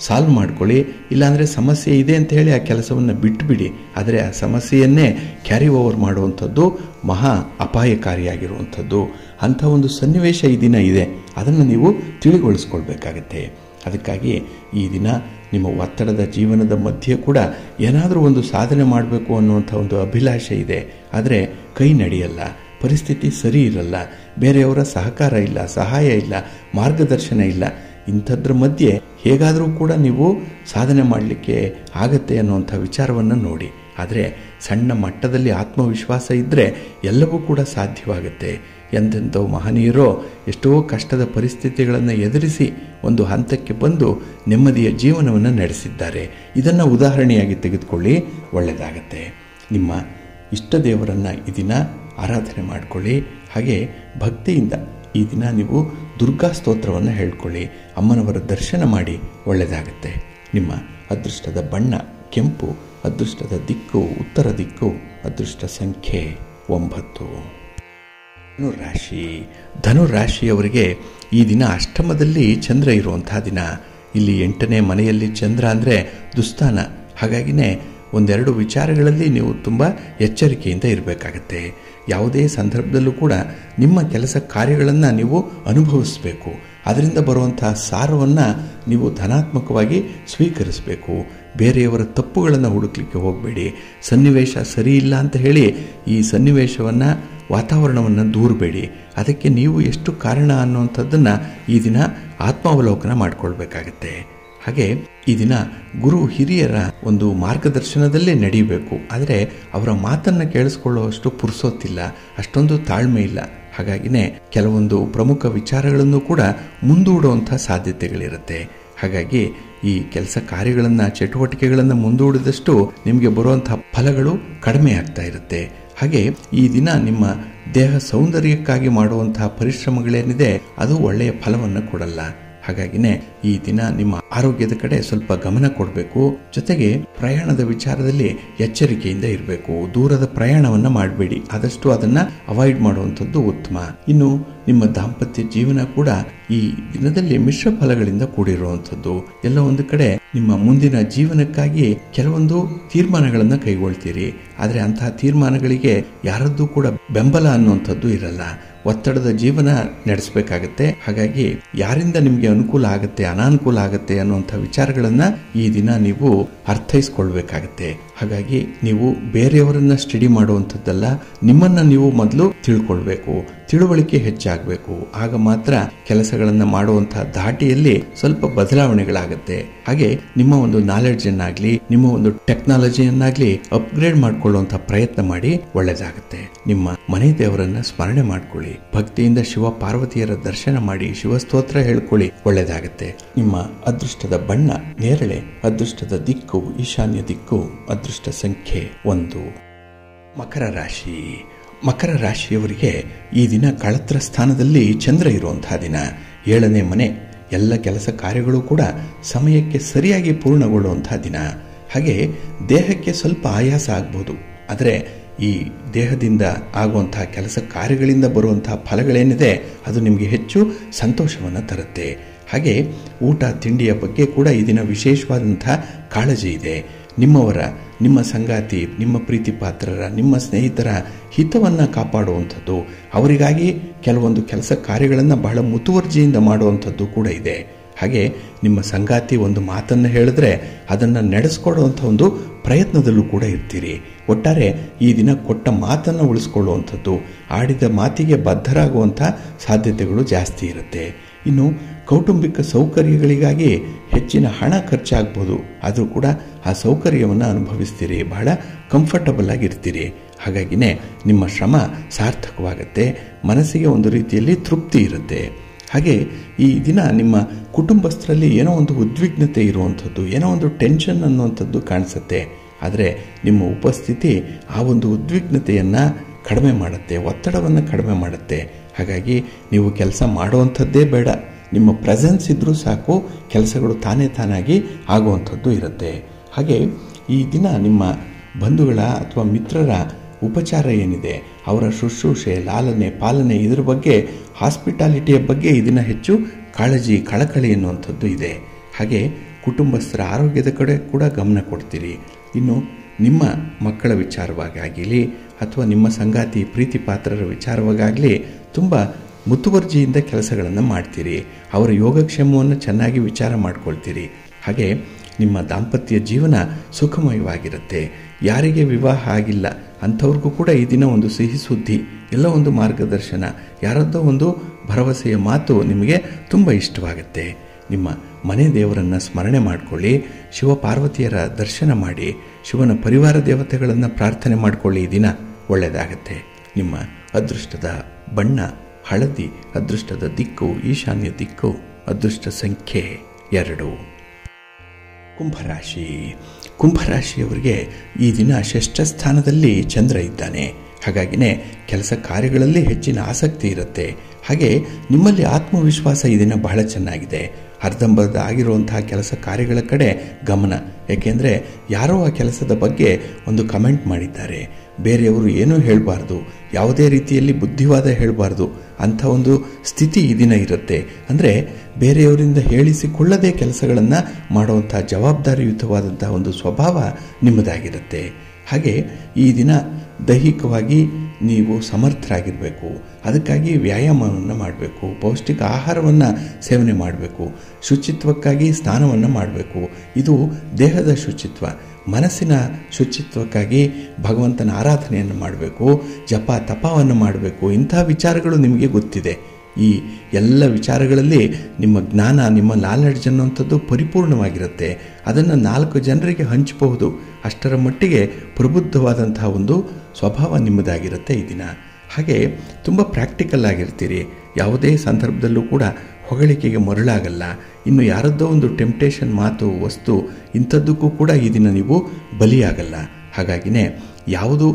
ಸಾಲ್ವ್ ಮಾಡ್ಕೊಳ್ಳಿ, ಇಲ್ಲಾಂದರೆ ಸಮಸ್ಯೆ ಇದೆ ಅಂತ ಹೇಳಿ ಆ ಕೆಲಸವನ್ನು ಬಿಟ್ಟುಬಿಡಿ. ಆದರೆ ಆ ಸಮಸ್ಯೆಯನ್ನೇ ಕ್ಯಾರಿ ಓವರ್ ಮಾಡುವಂಥದ್ದು ಮಹಾ ಅಪಾಯಕಾರಿಯಾಗಿರುವಂಥದ್ದು. ಅಂಥ ಒಂದು ಸನ್ನಿವೇಶ ಈ ದಿನ ಇದೆ, ಅದನ್ನು ನೀವು ತಿಳಿಗೊಳಿಸ್ಕೊಳ್ಬೇಕಾಗತ್ತೆ. ಅದಕ್ಕಾಗಿ ಈ ದಿನ ನಿಮ್ಮ ಒತ್ತಡದ ಜೀವನದ ಮಧ್ಯೆ ಕೂಡ ಏನಾದರೂ ಒಂದು ಸಾಧನೆ ಮಾಡಬೇಕು ಅನ್ನುವಂಥ ಒಂದು ಅಭಿಲಾಷೆ ಇದೆ. ಆದರೆ ಕೈ ನಡೆಯಲ್ಲ, ಪರಿಸ್ಥಿತಿ ಸರಿ ಇರಲ್ಲ, ಬೇರೆಯವರ ಸಹಕಾರ ಇಲ್ಲ, ಸಹಾಯ ಇಲ್ಲ, ಮಾರ್ಗದರ್ಶನ ಇಲ್ಲ. ಇಂಥದ್ರ ಮಧ್ಯೆ ಹೇಗಾದರೂ ಕೂಡ ನೀವು ಸಾಧನೆ ಮಾಡಲಿಕ್ಕೆ ಆಗತ್ತೆ ಅನ್ನುವಂಥ ವಿಚಾರವನ್ನು ನೋಡಿ. ಆದರೆ ಸಣ್ಣ ಮಟ್ಟದಲ್ಲಿ ಆತ್ಮವಿಶ್ವಾಸ ಇದ್ದರೆ ಎಲ್ಲವೂ ಕೂಡ ಸಾಧ್ಯವಾಗುತ್ತೆ. ಎಂತೆಂಥವು ಮಹನೀಯರೋ ಎಷ್ಟೋ ಕಷ್ಟದ ಪರಿಸ್ಥಿತಿಗಳನ್ನು ಎದುರಿಸಿ ಒಂದು ಹಂತಕ್ಕೆ ಬಂದು ನೆಮ್ಮದಿಯ ಜೀವನವನ್ನು ನಡೆಸಿದ್ದಾರೆ. ಇದನ್ನು ಉದಾಹರಣೆಯಾಗಿ ತೆಗೆದುಕೊಳ್ಳಿ, ಒಳ್ಳೆಯದಾಗತ್ತೆ. ನಿಮ್ಮ ಇಷ್ಟ ದೇವರನ್ನು ಈ ದಿನ ಆರಾಧನೆ ಮಾಡಿಕೊಳ್ಳಿ. ಹಾಗೆ ಭಕ್ತಿಯಿಂದ ಈ ದಿನ ನೀವು ದುರ್ಗಾ ಸ್ತೋತ್ರವನ್ನು ಹೇಳ್ಕೊಳ್ಳಿ, ಅಮ್ಮನವರ ದರ್ಶನ ಮಾಡಿ, ಒಳ್ಳೆಯದಾಗುತ್ತೆ. ನಿಮ್ಮ ಅದೃಷ್ಟದ ಬಣ್ಣ ಕೆಂಪು, ಅದೃಷ್ಟದ ದಿಕ್ಕು ಉತ್ತರ ದಿಕ್ಕು, ಅದೃಷ್ಟ ಸಂಖ್ಯೆ 9. ಧನುರಾಶಿ. ಧನುರಾಶಿಯವರಿಗೆ ಈ ದಿನ ಅಷ್ಟಮದಲ್ಲಿ ಚಂದ್ರ ಇರುವಂತಹ ದಿನ. ಇಲ್ಲಿ 8ನೇ ಮನೆಯಲ್ಲಿ ಚಂದ್ರ ಅಂದರೆ ದುಸ್ಥಾನ. ಹಾಗಾಗಿನೇ ಒಂದೆರಡು ವಿಚಾರಗಳಲ್ಲಿ ನೀವು ತುಂಬ ಎಚ್ಚರಿಕೆಯಿಂದ ಇರಬೇಕಾಗತ್ತೆ. ಯಾವುದೇ ಸಂದರ್ಭದಲ್ಲೂ ಕೂಡ ನಿಮ್ಮ ಕೆಲಸ ಕಾರ್ಯಗಳನ್ನು ನೀವು ಅನುಭವಿಸಬೇಕು. ಅದರಿಂದ ಬರುವಂತಹ ಸಾರವನ್ನು ನೀವು ಧನಾತ್ಮಕವಾಗಿ ಸ್ವೀಕರಿಸಬೇಕು. ಬೇರೆಯವರ ತಪ್ಪುಗಳನ್ನು ಹುಡುಕ್ಲಿಕ್ಕೆ ಹೋಗಬೇಡಿ. ಸನ್ನಿವೇಶ ಸರಿ ಇಲ್ಲ ಅಂತ ಹೇಳಿ ಈ ಸನ್ನಿವೇಶವನ್ನು ವಾತಾವರಣವನ್ನು ದೂರಬೇಡಿ. ಅದಕ್ಕೆ ನೀವು ಎಷ್ಟು ಕಾರಣ ಅನ್ನುವಂಥದ್ದನ್ನು ಈ ದಿನ ಆತ್ಮಾವಲೋಕನ ಮಾಡಿಕೊಳ್ಬೇಕಾಗತ್ತೆ. ಹಾಗೆ ಈ ದಿನ ಗುರು ಹಿರಿಯರ ಒಂದು ಮಾರ್ಗದರ್ಶನದಲ್ಲೇ ನಡೆಯಬೇಕು. ಆದರೆ ಅವರ ಮಾತನ್ನು ಕೇಳಿಸ್ಕೊಳ್ಳುವಷ್ಟು ಪುರ್ಸೊತ್ತಿಲ್ಲ, ಅಷ್ಟೊಂದು ತಾಳ್ಮೆ ಇಲ್ಲ. ಹಾಗಾಗಿನೇ ಕೆಲವೊಂದು ಪ್ರಮುಖ ವಿಚಾರಗಳನ್ನು ಕೂಡ ಮುಂದೂಡುವಂಥ ಸಾಧ್ಯತೆಗಳಿರುತ್ತೆ. ಹಾಗಾಗಿ ಈ ಕೆಲಸ ಕಾರ್ಯಗಳನ್ನು ಚಟುವಟಿಕೆಗಳನ್ನು ಮುಂದೂಡಿದಷ್ಟು ನಿಮಗೆ ಬರುವಂತಹ ಫಲಗಳು ಕಡಿಮೆ ಆಗ್ತಾ ಇರುತ್ತೆ. ಹಾಗೆ ಈ ದಿನ ನಿಮ್ಮ ದೇಹ ಸೌಂದರ್ಯಕ್ಕಾಗಿ ಮಾಡುವಂತಹ ಪರಿಶ್ರಮಗಳೇನಿದೆ ಅದು ಒಳ್ಳೆಯ ಫಲವನ್ನು ಕೊಡಲ್ಲ. ಹಾಗಾಗಿನೇ ಈ ದಿನ ನಿಮ್ಮ ಆರೋಗ್ಯದ ಕಡೆ ಸ್ವಲ್ಪ ಗಮನ ಕೊಡಬೇಕು. ಜೊತೆಗೆ ಪ್ರಯಾಣದ ವಿಚಾರದಲ್ಲಿ ಎಚ್ಚರಿಕೆಯಿಂದ ಇರಬೇಕು. ದೂರದ ಪ್ರಯಾಣವನ್ನು ಮಾಡಬೇಡಿ, ಆದಷ್ಟು ಅದನ್ನು ಅವಾಯ್ಡ್ ಮಾಡುವಂಥದ್ದು ಉತ್ತಮ. ಇನ್ನು ನಿಮ್ಮ ದಾಂಪತ್ಯ ಜೀವನ ಕೂಡ ಈ ದಿನದಲ್ಲಿ ಮಿಶ್ರ ಫಲಗಳಿಂದ ಕೂಡಿರುವಂಥದ್ದು. ಎಲ್ಲ ಒಂದು ಕಡೆ ನಿಮ್ಮ ಮುಂದಿನ ಜೀವನಕ್ಕಾಗಿ ಕೆಲವೊಂದು ತೀರ್ಮಾನಗಳನ್ನು ಕೈಗೊಳ್ತೀರಿ. ಆದರೆ ಅಂತಹ ತೀರ್ಮಾನಗಳಿಗೆ ಯಾರದ್ದೂ ಕೂಡ ಬೆಂಬಲ ಅನ್ನುವಂಥದ್ದು ಇರಲ್ಲ. ಒತ್ತಡದ ಜೀವನ ನಡೆಸಬೇಕಾಗತ್ತೆ. ಹಾಗಾಗಿ ಯಾರಿಂದ ನಿಮಗೆ ಅನುಕೂಲ ಆಗುತ್ತೆ ಅನಾನುಕೂಲ ಆಗುತ್ತೆ ಅನ್ನುವಂಥ ವಿಚಾರಗಳನ್ನು ಈ ದಿನ ನೀವು ಅರ್ಥೈಸ್ಕೊಳ್ಬೇಕಾಗತ್ತೆ. ಹಾಗಾಗಿ ನೀವು ಬೇರೆಯವರನ್ನ ಸ್ಟಡಿ ಮಾಡುವಂಥದ್ದಲ್ಲ, ನಿಮ್ಮನ್ನ ನೀವು ಮೊದಲು ತಿಳ್ಕೊಳ್ಬೇಕು, ತಿಳುವಳಿಕೆ ಹೆಚ್ಚಾಗಬೇಕು. ಆಗ ಮಾತ್ರ ಕೆಲಸಗಳನ್ನು ಮಾಡುವಂತಹ ದಾಟಿಯಲ್ಲಿ ಸ್ವಲ್ಪ ಬದಲಾವಣೆಗಳಾಗತ್ತೆ. ಹಾಗೆ ನಿಮ್ಮ ಒಂದು ನಾಲೆಡ್ಜ್ ಅನ್ನಾಗ್ಲಿ, ನಿಮ್ಮ ಒಂದು ಟೆಕ್ನಾಲಜಿಯನ್ನಾಗ್ಲಿ ಅಪ್ಗ್ರೇಡ್ ಮಾಡ್ಕೊಳ್ಳುವಂತಹ ಪ್ರಯತ್ನ ಮಾಡಿ, ಒಳ್ಳೆದಾಗತ್ತೆ. ನಿಮ್ಮ ಮನೆ ದೇವರನ್ನ ಸ್ಮರಣೆ ಮಾಡ್ಕೊಳ್ಳಿ, ಭಕ್ತಿಯಿಂದ ಶಿವ ಪಾರ್ವತಿಯರ ದರ್ಶನ ಮಾಡಿ, ಶಿವಸ್ತೋತ್ರ ಹೇಳ್ಕೊಳ್ಳಿ, ಒಳ್ಳೆದಾಗತ್ತೆ. ನಿಮ್ಮ ಅದೃಷ್ಟದ ಬಣ್ಣ ನೇರಳೆ, ಅದೃಷ್ಟದ ದಿಕ್ಕು ಈಶಾನ್ಯ ದಿಕ್ಕು, ಅದೃಷ್ಟ ಸಂಖ್ಯೆ 1. ಮಕರ ರಾಶಿ. ಮಕರ ರಾಶಿಯವರಿಗೆ ಈ ದಿನ ಕಳತ್ರ ಸ್ಥಾನದಲ್ಲಿ ಚಂದ್ರ ಇರುವಂತಹ ದಿನ. 7ನೇ ಮನೆ. ಎಲ್ಲ ಕೆಲಸ ಕಾರ್ಯಗಳು ಕೂಡ ಸಮಯಕ್ಕೆ ಸರಿಯಾಗಿ ಪೂರ್ಣಗೊಳ್ಳುವಂತಹ ದಿನ. ಹಾಗೆ ದೇಹಕ್ಕೆ ಸ್ವಲ್ಪ ಆಯಾಸ ಆಗ್ಬೋದು, ಆದರೆ ಈ ದೇಹದಿಂದ ಆಗುವಂತಹ ಕೆಲಸ ಕಾರ್ಯಗಳಿಂದ ಬರುವಂತಹ ಫಲಗಳೇನಿದೆ ಅದು ನಿಮಗೆ ಹೆಚ್ಚು ಸಂತೋಷವನ್ನು ತರುತ್ತೆ. ಹಾಗೆ ಊಟ ತಿಂಡಿಯ ಬಗ್ಗೆ ಕೂಡ ಈ ದಿನ ವಿಶೇಷವಾದಂತಹ ಕಾಳಜಿ ಇದೆ. ನಿಮ್ಮವರ, ನಿಮ್ಮ ಸಂಗಾತಿ, ನಿಮ್ಮ ಪ್ರೀತಿ ಪಾತ್ರರ, ನಿಮ್ಮ ಸ್ನೇಹಿತರ ಹಿತವನ್ನು ಕಾಪಾಡುವಂಥದ್ದು, ಅವರಿಗಾಗಿ ಕೆಲವೊಂದು ಕೆಲಸ ಕಾರ್ಯಗಳನ್ನು ಬಹಳ ಮುತುವರ್ಜಿಯಿಂದ ಮಾಡುವಂಥದ್ದು ಕೂಡ ಇದೆ. ಹಾಗೆ ನಿಮ್ಮ ಸಂಗಾತಿ ಒಂದು ಮಾತನ್ನು ಹೇಳಿದ್ರೆ ಅದನ್ನು ನಡೆಸ್ಕೊಡುವಂಥ ಒಂದು ಪ್ರಯತ್ನದಲ್ಲೂ ಕೂಡ ಇರ್ತೀರಿ. ಒಟ್ಟಾರೆ ಈ ದಿನ ಕೊಟ್ಟ ಮಾತನ್ನು ಉಳಿಸ್ಕೊಳ್ಳುವಂಥದ್ದು, ಆಡಿದ ಮಾತಿಗೆ ಬದ್ಧರಾಗುವಂಥ ಸಾಧ್ಯತೆಗಳು ಜಾಸ್ತಿ ಇರುತ್ತೆ. ಇನ್ನು ಕೌಟುಂಬಿಕ ಸೌಕರ್ಯಗಳಿಗಾಗಿ ಹೆಚ್ಚಿನ ಹಣ ಖರ್ಚಾಗ್ಬೋದು, ಆದರೂ ಕೂಡ ಆ ಸೌಕರ್ಯವನ್ನು ಅನುಭವಿಸ್ತೀರಿ, ಬಹಳ ಕಂಫರ್ಟಬಲ್ ಆಗಿರ್ತೀರಿ. ಹಾಗಾಗಿನೇ ನಿಮ್ಮ ಶ್ರಮ ಸಾರ್ಥಕವಾಗುತ್ತೆ, ಮನಸ್ಸಿಗೆ ಒಂದು ರೀತಿಯಲ್ಲಿ ತೃಪ್ತಿ ಇರುತ್ತೆ. ಹಾಗೆ ಈ ದಿನ ನಿಮ್ಮ ಕುಟುಂಬಸ್ಥರಲ್ಲಿ ಏನೋ ಒಂದು ಉದ್ವಿಗ್ನತೆ ಇರುವಂಥದ್ದು, ಏನೋ ಒಂದು ಟೆನ್ಷನ್ ಅನ್ನುವಂಥದ್ದು ಕಾಣಿಸುತ್ತೆ. ಆದರೆ ನಿಮ್ಮ ಉಪಸ್ಥಿತಿ ಆ ಒಂದು ಉದ್ವಿಗ್ನತೆಯನ್ನು ಕಡಿಮೆ ಮಾಡುತ್ತೆ, ಒತ್ತಡವನ್ನು ಕಡಿಮೆ ಮಾಡುತ್ತೆ. ಹಾಗಾಗಿ ನೀವು ಕೆಲಸ ಮಾಡುವಂಥದ್ದೇ ಬೇಡ, ನಿಮ್ಮ ಪ್ರೆಸೆನ್ಸ್ ಇದ್ರೂ ಸಾಕು, ಕೆಲಸಗಳು ತಾನಾಗಿ ಆಗುವಂಥದ್ದು ಇರುತ್ತೆ. ಹಾಗೆ ಈ ದಿನ ನಿಮ್ಮ ಬಂಧುಗಳ ಅಥವಾ ಮಿತ್ರರ ಉಪಚಾರ ಏನಿದೆ, ಅವರ ಶುಶ್ರೂಷೆ, ಲಾಲನೆ, ಪಾಲನೆ, ಇದರ ಬಗ್ಗೆ, ಹಾಸ್ಪಿಟಾಲಿಟಿಯ ಬಗ್ಗೆ ಈ ದಿನ ಹೆಚ್ಚು ಕಾಳಜಿ, ಕಳಕಳಿ ಎನ್ನುವಂಥದ್ದು ಇದೆ. ಹಾಗೆ ಕುಟುಂಬಸ್ಥರ ಆರೋಗ್ಯದ ಕಡೆ ಕೂಡ ಗಮನ ಕೊಡ್ತೀರಿ. ಇನ್ನು ನಿಮ್ಮ ಮಕ್ಕಳ ವಿಚಾರವಾಗಲಿ ಅಥವಾ ನಿಮ್ಮ ಸಂಗಾತಿ ಪ್ರೀತಿ ಪಾತ್ರರ ವಿಚಾರವಾಗಲಿ ತುಂಬ ಮುತುವರ್ಜಿಯಿಂದ ಕೆಲಸಗಳನ್ನು ಮಾಡ್ತೀರಿ. ಅವರ ಯೋಗಕ್ಷೇಮವನ್ನು ಚೆನ್ನಾಗಿ ವಿಚಾರ ಮಾಡ್ಕೊಳ್ತೀರಿ. ಹಾಗೆ ನಿಮ್ಮ ದಾಂಪತ್ಯ ಜೀವನ ಸುಖಮಯವಾಗಿರುತ್ತೆ. ಯಾರಿಗೆ ವಿವಾಹ ಆಗಿಲ್ಲ ಅಂಥವ್ರಿಗೂ ಕೂಡ ಈ ದಿನ ಒಂದು ಸಿಹಿ ಸುದ್ದಿ, ಎಲ್ಲ ಒಂದು ಮಾರ್ಗದರ್ಶನ, ಯಾರದ್ದೋ ಒಂದು ಭರವಸೆಯ ಮಾತು ನಿಮಗೆ ತುಂಬ ಇಷ್ಟವಾಗುತ್ತೆ. ನಿಮ್ಮ ಮನೆ ದೇವರನ್ನು ಸ್ಮರಣೆ ಮಾಡಿಕೊಳ್ಳಿ, ಶಿವ ಪಾರ್ವತಿಯರ ದರ್ಶನ ಮಾಡಿ, ಶಿವನ ಪರಿವಾರ ದೇವತೆಗಳನ್ನು ಪ್ರಾರ್ಥನೆ ಮಾಡಿಕೊಳ್ಳಿ. ಈ ದಿನ ಒಳ್ಳೆಯದಾಗತ್ತೆ. ನಿಮ್ಮ ಅದೃಷ್ಟದ ಬಣ್ಣ ಹಳದಿ, ಅದೃಷ್ಟದ ದಿಕ್ಕು ಈಶಾನ್ಯ ದಿಕ್ಕು, ಅದೃಷ್ಟ ಸಂಖ್ಯೆ 2. ಕುಂಭರಾಶಿ. ಕುಂಭರಾಶಿಯವರಿಗೆ ಈ ದಿನ ಷಷ್ಠ ಸ್ಥಾನದಲ್ಲಿ ಚಂದ್ರ ಇದ್ದಾನೆ. ಹಾಗಾಗಿನೇ ಕೆಲಸ ಕಾರ್ಯಗಳಲ್ಲಿ ಹೆಚ್ಚಿನ ಆಸಕ್ತಿ ಇರುತ್ತೆ. ಹಾಗೆ ನಿಮ್ಮಲ್ಲಿ ಆತ್ಮವಿಶ್ವಾಸ ಈ ದಿನ ಬಹಳ ಚೆನ್ನಾಗಿದೆ. ಅರ್ಧಂಬರ್ಧ ಆಗಿರುವಂತಹ ಕೆಲಸ ಕಾರ್ಯಗಳ ಕಡೆ ಗಮನ. ಏಕೆಂದರೆ ಯಾರೋ ಆ ಕೆಲಸದ ಬಗ್ಗೆ ಒಂದು ಕಮೆಂಟ್ ಮಾಡಿದ್ದಾರೆ, ಬೇರೆಯವರು ಏನೂ ಹೇಳಬಾರ್ದು, ಯಾವುದೇ ರೀತಿಯಲ್ಲಿ ಬುದ್ಧಿವಾದ ಹೇಳಬಾರ್ದು ಅಂಥ ಒಂದು ಸ್ಥಿತಿ ಈ ದಿನ ಇರುತ್ತೆ. ಅಂದರೆ ಬೇರೆಯವರಿಂದ ಹೇಳಿಸಿಕೊಳ್ಳದೆ ಕೆಲಸಗಳನ್ನು ಮಾಡುವಂಥ ಜವಾಬ್ದಾರಿಯುತವಾದಂಥ ಒಂದು ಸ್ವಭಾವ ನಿಮ್ಮದಾಗಿರುತ್ತೆ. ಹಾಗೆ ಈ ದಿನ ದೈಹಿಕವಾಗಿ ನೀವು ಸಮರ್ಥರಾಗಿರಬೇಕು. ಅದಕ್ಕಾಗಿ ವ್ಯಾಯಾಮವನ್ನು ಮಾಡಬೇಕು, ಪೌಷ್ಟಿಕ ಆಹಾರವನ್ನು ಸೇವನೆ ಮಾಡಬೇಕು, ಶುಚಿತ್ವಕ್ಕಾಗಿ ಸ್ನಾನವನ್ನು ಮಾಡಬೇಕು. ಇದು ದೇಹದ ಶುಚಿತ್ವ. ಮನಸ್ಸಿನ ಶುಚಿತ್ವಕ್ಕಾಗಿ ಭಗವಂತನ ಆರಾಧನೆಯನ್ನು ಮಾಡಬೇಕು, ಜಪ ತಪವನ್ನು ಮಾಡಬೇಕು. ಇಂಥ ವಿಚಾರಗಳು ನಿಮಗೆ ಗೊತ್ತಿದೆ. ಈ ಎಲ್ಲ ವಿಚಾರಗಳಲ್ಲಿ ನಿಮ್ಮ ಜ್ಞಾನ, ನಿಮ್ಮ ನಾಲೆಡ್ಜ್ ಅನ್ನುವಂಥದ್ದು ಪರಿಪೂರ್ಣವಾಗಿರುತ್ತೆ. ಅದನ್ನು 4 ಜನರಿಗೆ ಹಂಚಬಹುದು. ಅಷ್ಟರ ಮಟ್ಟಿಗೆ ಪ್ರಬುದ್ಧವಾದಂತಹ ಒಂದು ಸ್ವಭಾವ ನಿಮ್ಮದಾಗಿರುತ್ತೆ ಈ ದಿನ. ಹಾಗೆ ತುಂಬ ಪ್ರಾಕ್ಟಿಕಲ್ ಆಗಿರ್ತೀರಿ. ಯಾವುದೇ ಸಂದರ್ಭದಲ್ಲೂ ಕೂಡ ಹೊಗಳಿಕೆಗೆ ಮರಳಾಗಲ್ಲ. ಇನ್ನು ಯಾರದ್ದೋ ಒಂದು ಟೆಂಪ್ಟೇಷನ್ ಮಾತು, ವಸ್ತು, ಇಂಥದ್ದಕ್ಕೂ ಕೂಡ ಈ ದಿನ ನೀವು ಬಲಿಯಾಗಲ್ಲ. ಹಾಗಾಗಿನೇ ಯಾವುದು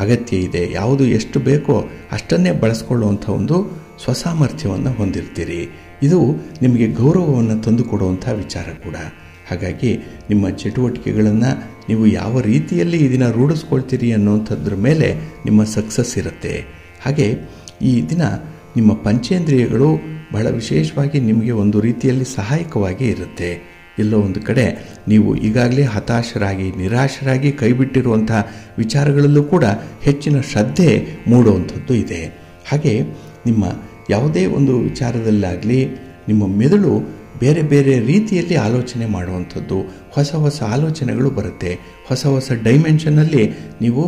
ಅಗತ್ಯ ಇದೆ, ಯಾವುದು ಎಷ್ಟು ಬೇಕೋ ಅಷ್ಟನ್ನೇ ಬಳಸ್ಕೊಳ್ಳುವಂಥ ಒಂದು ಸ್ವಸಾಮರ್ಥ್ಯವನ್ನು ಹೊಂದಿರ್ತೀರಿ. ಇದು ನಿಮಗೆ ಗೌರವವನ್ನು ತಂದುಕೊಡುವಂಥ ವಿಚಾರ ಕೂಡ. ಹಾಗಾಗಿ ನಿಮ್ಮ ಚಟುವಟಿಕೆಗಳನ್ನು ನೀವು ಯಾವ ರೀತಿಯಲ್ಲಿ ಈ ದಿನ ರೂಢಿಸ್ಕೊಳ್ತೀರಿ ಅನ್ನುವಂಥದ್ರ ಮೇಲೆ ನಿಮ್ಮ ಸಕ್ಸಸ್ ಇರುತ್ತೆ. ಹಾಗೆ ಈ ದಿನ ನಿಮ್ಮ ಪಂಚೇಂದ್ರಿಯಗಳು ಬಹಳ ವಿಶೇಷವಾಗಿ ನಿಮಗೆ ಒಂದು ರೀತಿಯಲ್ಲಿ ಸಹಾಯಕವಾಗಿ ಇರುತ್ತೆ. ಎಲ್ಲೋ ಒಂದು ಕಡೆ ನೀವು ಈಗಾಗಲೇ ಹತಾಶರಾಗಿ, ನಿರಾಶರಾಗಿ ಕೈಬಿಟ್ಟಿರುವಂಥ ವಿಚಾರಗಳಲ್ಲೂ ಕೂಡ ಹೆಚ್ಚಿನ ಶ್ರದ್ಧೆ ಮೂಡುವಂಥದ್ದು ಇದೆ. ಹಾಗೆ ನಿಮ್ಮ ಯಾವುದೇ ಒಂದು ವಿಚಾರದಲ್ಲಾಗಲಿ ನಿಮ್ಮ ಮೆದುಳು ಬೇರೆ ಬೇರೆ ರೀತಿಯಲ್ಲಿ ಆಲೋಚನೆ ಮಾಡುವಂಥದ್ದು, ಹೊಸ ಹೊಸ ಆಲೋಚನೆಗಳು ಬರುತ್ತೆ. ಹೊಸ ಹೊಸ ಡೈಮೆನ್ಷನ್ನಲ್ಲಿ ನೀವು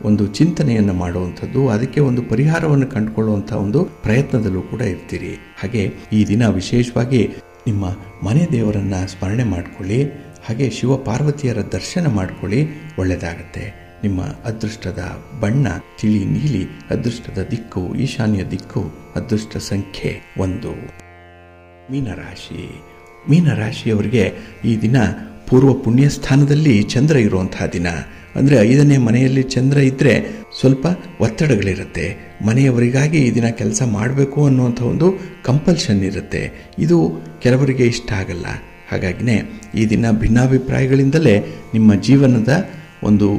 ಒಂದು ಚಿಂತನೆಯನ್ನು ಮಾಡುವಂಥದ್ದು, ಅದಕ್ಕೆ ಒಂದು ಪರಿಹಾರವನ್ನು ಕಂಡುಕೊಳ್ಳುವಂಥ ಒಂದು ಪ್ರಯತ್ನದಲ್ಲೂ ಕೂಡ ಇರ್ತೀರಿ. ಹಾಗೆ ಈ ದಿನ ವಿಶೇಷವಾಗಿ ನಿಮ್ಮ ಮನೆ ದೇವರನ್ನು ಸ್ಮರಣೆ ಮಾಡಿಕೊಳ್ಳಿ. ಹಾಗೆ ಶಿವ ಪಾರ್ವತಿಯರ ದರ್ಶನ ಮಾಡಿಕೊಳ್ಳಿ, ಒಳ್ಳೆಯದಾಗತ್ತೆ. ನಿಮ್ಮ ಅದೃಷ್ಟದ ಬಣ್ಣ ತಿಳಿ ನೀಲಿ, ಅದೃಷ್ಟದ ದಿಕ್ಕು ಈಶಾನ್ಯ ದಿಕ್ಕು, ಅದೃಷ್ಟ ಸಂಖ್ಯೆ 1. ಮೀನರಾಶಿ. ಮೀನರಾಶಿಯವರಿಗೆ ಈ ದಿನ ಪೂರ್ವ ಪುಣ್ಯಸ್ಥಾನದಲ್ಲಿ ಚಂದ್ರ ಇರುವಂತಹ ದಿನ. ಅಂದರೆ 5ನೇ ಮನೆಯಲ್ಲಿ ಚಂದ್ರ ಇದ್ದರೆ ಸ್ವಲ್ಪ ಒತ್ತಡಗಳಿರುತ್ತೆ. ಮನೆಯವರಿಗಾಗಿ ಈ ದಿನ ಕೆಲಸ ಮಾಡಬೇಕು ಅನ್ನುವಂಥ ಒಂದು ಕಂಪಲ್ಷನ್ ಇರುತ್ತೆ. ಇದು ಕೆಲವರಿಗೆ ಇಷ್ಟ ಆಗಲ್ಲ. ಹಾಗಾಗಿನೇ ಈ ದಿನ ಭಿನ್ನಾಭಿಪ್ರಾಯಗಳಿಂದಲೇ ನಿಮ್ಮ ಜೀವನದ ಒಂದು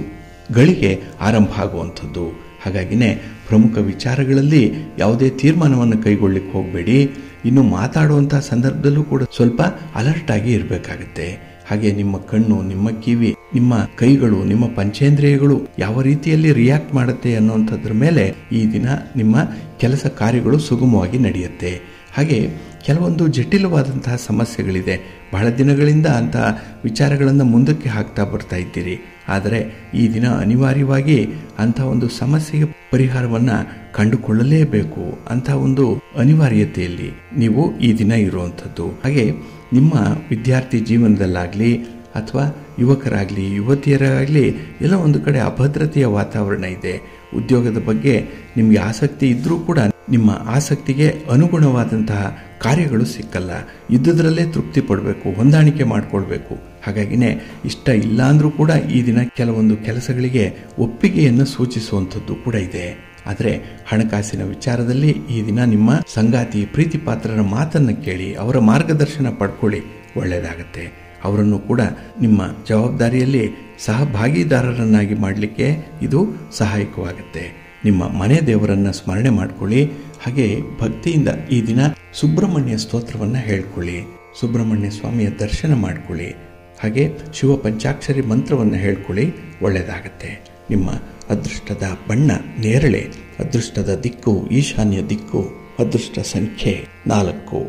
ಗಳಿಗೆ ಆರಂಭ ಆಗುವಂಥದ್ದು. ಹಾಗಾಗಿನೇ ಪ್ರಮುಖ ವಿಚಾರಗಳಲ್ಲಿ ಯಾವುದೇ ತೀರ್ಮಾನವನ್ನು ಕೈಗೊಳ್ಳಲಿಕ್ಕೆ ಹೋಗಬೇಡಿ. ಇನ್ನು ಮಾತಾಡುವಂಥ ಸಂದರ್ಭದಲ್ಲೂ ಕೂಡ ಸ್ವಲ್ಪ ಅಲರ್ಟ್ ಆಗಿ ಇರಬೇಕಾಗುತ್ತೆ. ಹಾಗೆ ನಿಮ್ಮ ಕಣ್ಣು, ನಿಮ್ಮ ಕಿವಿ, ನಿಮ್ಮ ಕೈಗಳು, ನಿಮ್ಮ ಪಂಚೇಂದ್ರಿಯಗಳು ಯಾವ ರೀತಿಯಲ್ಲಿ ರಿಯಾಕ್ಟ್ ಮಾಡುತ್ತೆ ಅನ್ನುವಂಥದ್ರ ಮೇಲೆ ಈ ದಿನ ನಿಮ್ಮ ಕೆಲಸ ಕಾರ್ಯಗಳು ಸುಗಮವಾಗಿ ನಡೆಯುತ್ತೆ. ಹಾಗೆ ಕೆಲವೊಂದು ಜಟಿಲವಾದಂತಹ ಸಮಸ್ಯೆಗಳಿದೆ. ಬಹಳ ದಿನಗಳಿಂದ ಅಂತಹ ವಿಚಾರಗಳನ್ನು ಮುಂದಕ್ಕೆ ಹಾಕ್ತಾ ಬರ್ತಾ ಇದ್ದೀರಿ. ಆದರೆ ಈ ದಿನ ಅನಿವಾರ್ಯವಾಗಿ ಅಂಥ ಒಂದು ಸಮಸ್ಯೆಗೆ ಪರಿಹಾರವನ್ನು ಕಂಡುಕೊಳ್ಳಲೇಬೇಕು ಅಂತ ಒಂದು ಅನಿವಾರ್ಯತೆಯಲ್ಲಿ ನೀವು ಈ ದಿನ ಇರುವಂಥದ್ದು. ಹಾಗೆ ನಿಮ್ಮ ವಿದ್ಯಾರ್ಥಿ ಜೀವನದಲ್ಲಾಗಲಿ ಅಥವಾ ಯುವಕರಾಗಲಿ ಯುವತಿಯರಾಗಲಿ ಎಲ್ಲ ಒಂದು ಕಡೆ ಅಭದ್ರತೆಯ ವಾತಾವರಣ ಇದೆ. ಉದ್ಯೋಗದ ಬಗ್ಗೆ ನಿಮಗೆ ಆಸಕ್ತಿ ಇದ್ದರೂ ಕೂಡ ನಿಮ್ಮ ಆಸಕ್ತಿಗೆ ಅನುಗುಣವಾದಂತಹ ಕಾರ್ಯಗಳು ಸಿಕ್ಕಲ್ಲ. ಇದ್ದುದರಲ್ಲೇ ತೃಪ್ತಿ ಪಡಬೇಕು, ಹೊಂದಾಣಿಕೆ ಮಾಡಿಕೊಳ್ಬೇಕು. ಹಾಗಾಗಿನೇ ಇಷ್ಟ ಇಲ್ಲ ಅಂದರೂ ಕೂಡ ಈ ದಿನ ಕೆಲವೊಂದು ಕೆಲಸಗಳಿಗೆ ಒಪ್ಪಿಗೆಯನ್ನು ಸೂಚಿಸುವಂಥದ್ದು ಕೂಡ ಇದೆ. ಆದರೆ ಹಣಕಾಸಿನ ವಿಚಾರದಲ್ಲಿ ಈ ದಿನ ನಿಮ್ಮ ಸಂಗಾತಿ ಪ್ರೀತಿ ಪಾತ್ರರ ಮಾತನ್ನು ಕೇಳಿ ಅವರ ಮಾರ್ಗದರ್ಶನ ಪಡ್ಕೊಳ್ಳಿ, ಒಳ್ಳೆಯದಾಗತ್ತೆ. ಅವರನ್ನು ಕೂಡ ನಿಮ್ಮ ಜವಾಬ್ದಾರಿಯಲ್ಲಿ ಸಹಭಾಗಿದಾರರನ್ನಾಗಿ ಮಾಡಲಿಕ್ಕೆ ಇದು ಸಹಾಯಕವಾಗುತ್ತೆ. ನಿಮ್ಮ ಮನೆ ದೇವರನ್ನು ಸ್ಮರಣೆ ಮಾಡಿಕೊಳ್ಳಿ. ಹಾಗೆ ಭಕ್ತಿಯಿಂದ ಈ ದಿನ ಸುಬ್ರಹ್ಮಣ್ಯ ಸ್ತೋತ್ರವನ್ನು ಹೇಳ್ಕೊಳ್ಳಿ, ಸುಬ್ರಹ್ಮಣ್ಯ ಸ್ವಾಮಿಯ ದರ್ಶನ ಮಾಡಿಕೊಳ್ಳಿ. ಹಾಗೆ ಶಿವ ಪಂಚಾಕ್ಷರಿ ಮಂತ್ರವನ್ನು ಹೇಳ್ಕೊಳ್ಳಿ, ಒಳ್ಳೆಯದಾಗತ್ತೆ. ನಿಮ್ಮ ಅದೃಷ್ಟದ ಬಣ್ಣ ನೇರಳೆ, ಅದೃಷ್ಟದ ದಿಕ್ಕು ಈಶಾನ್ಯ ದಿಕ್ಕು, ಅದೃಷ್ಟ ಸಂಖ್ಯೆ 4.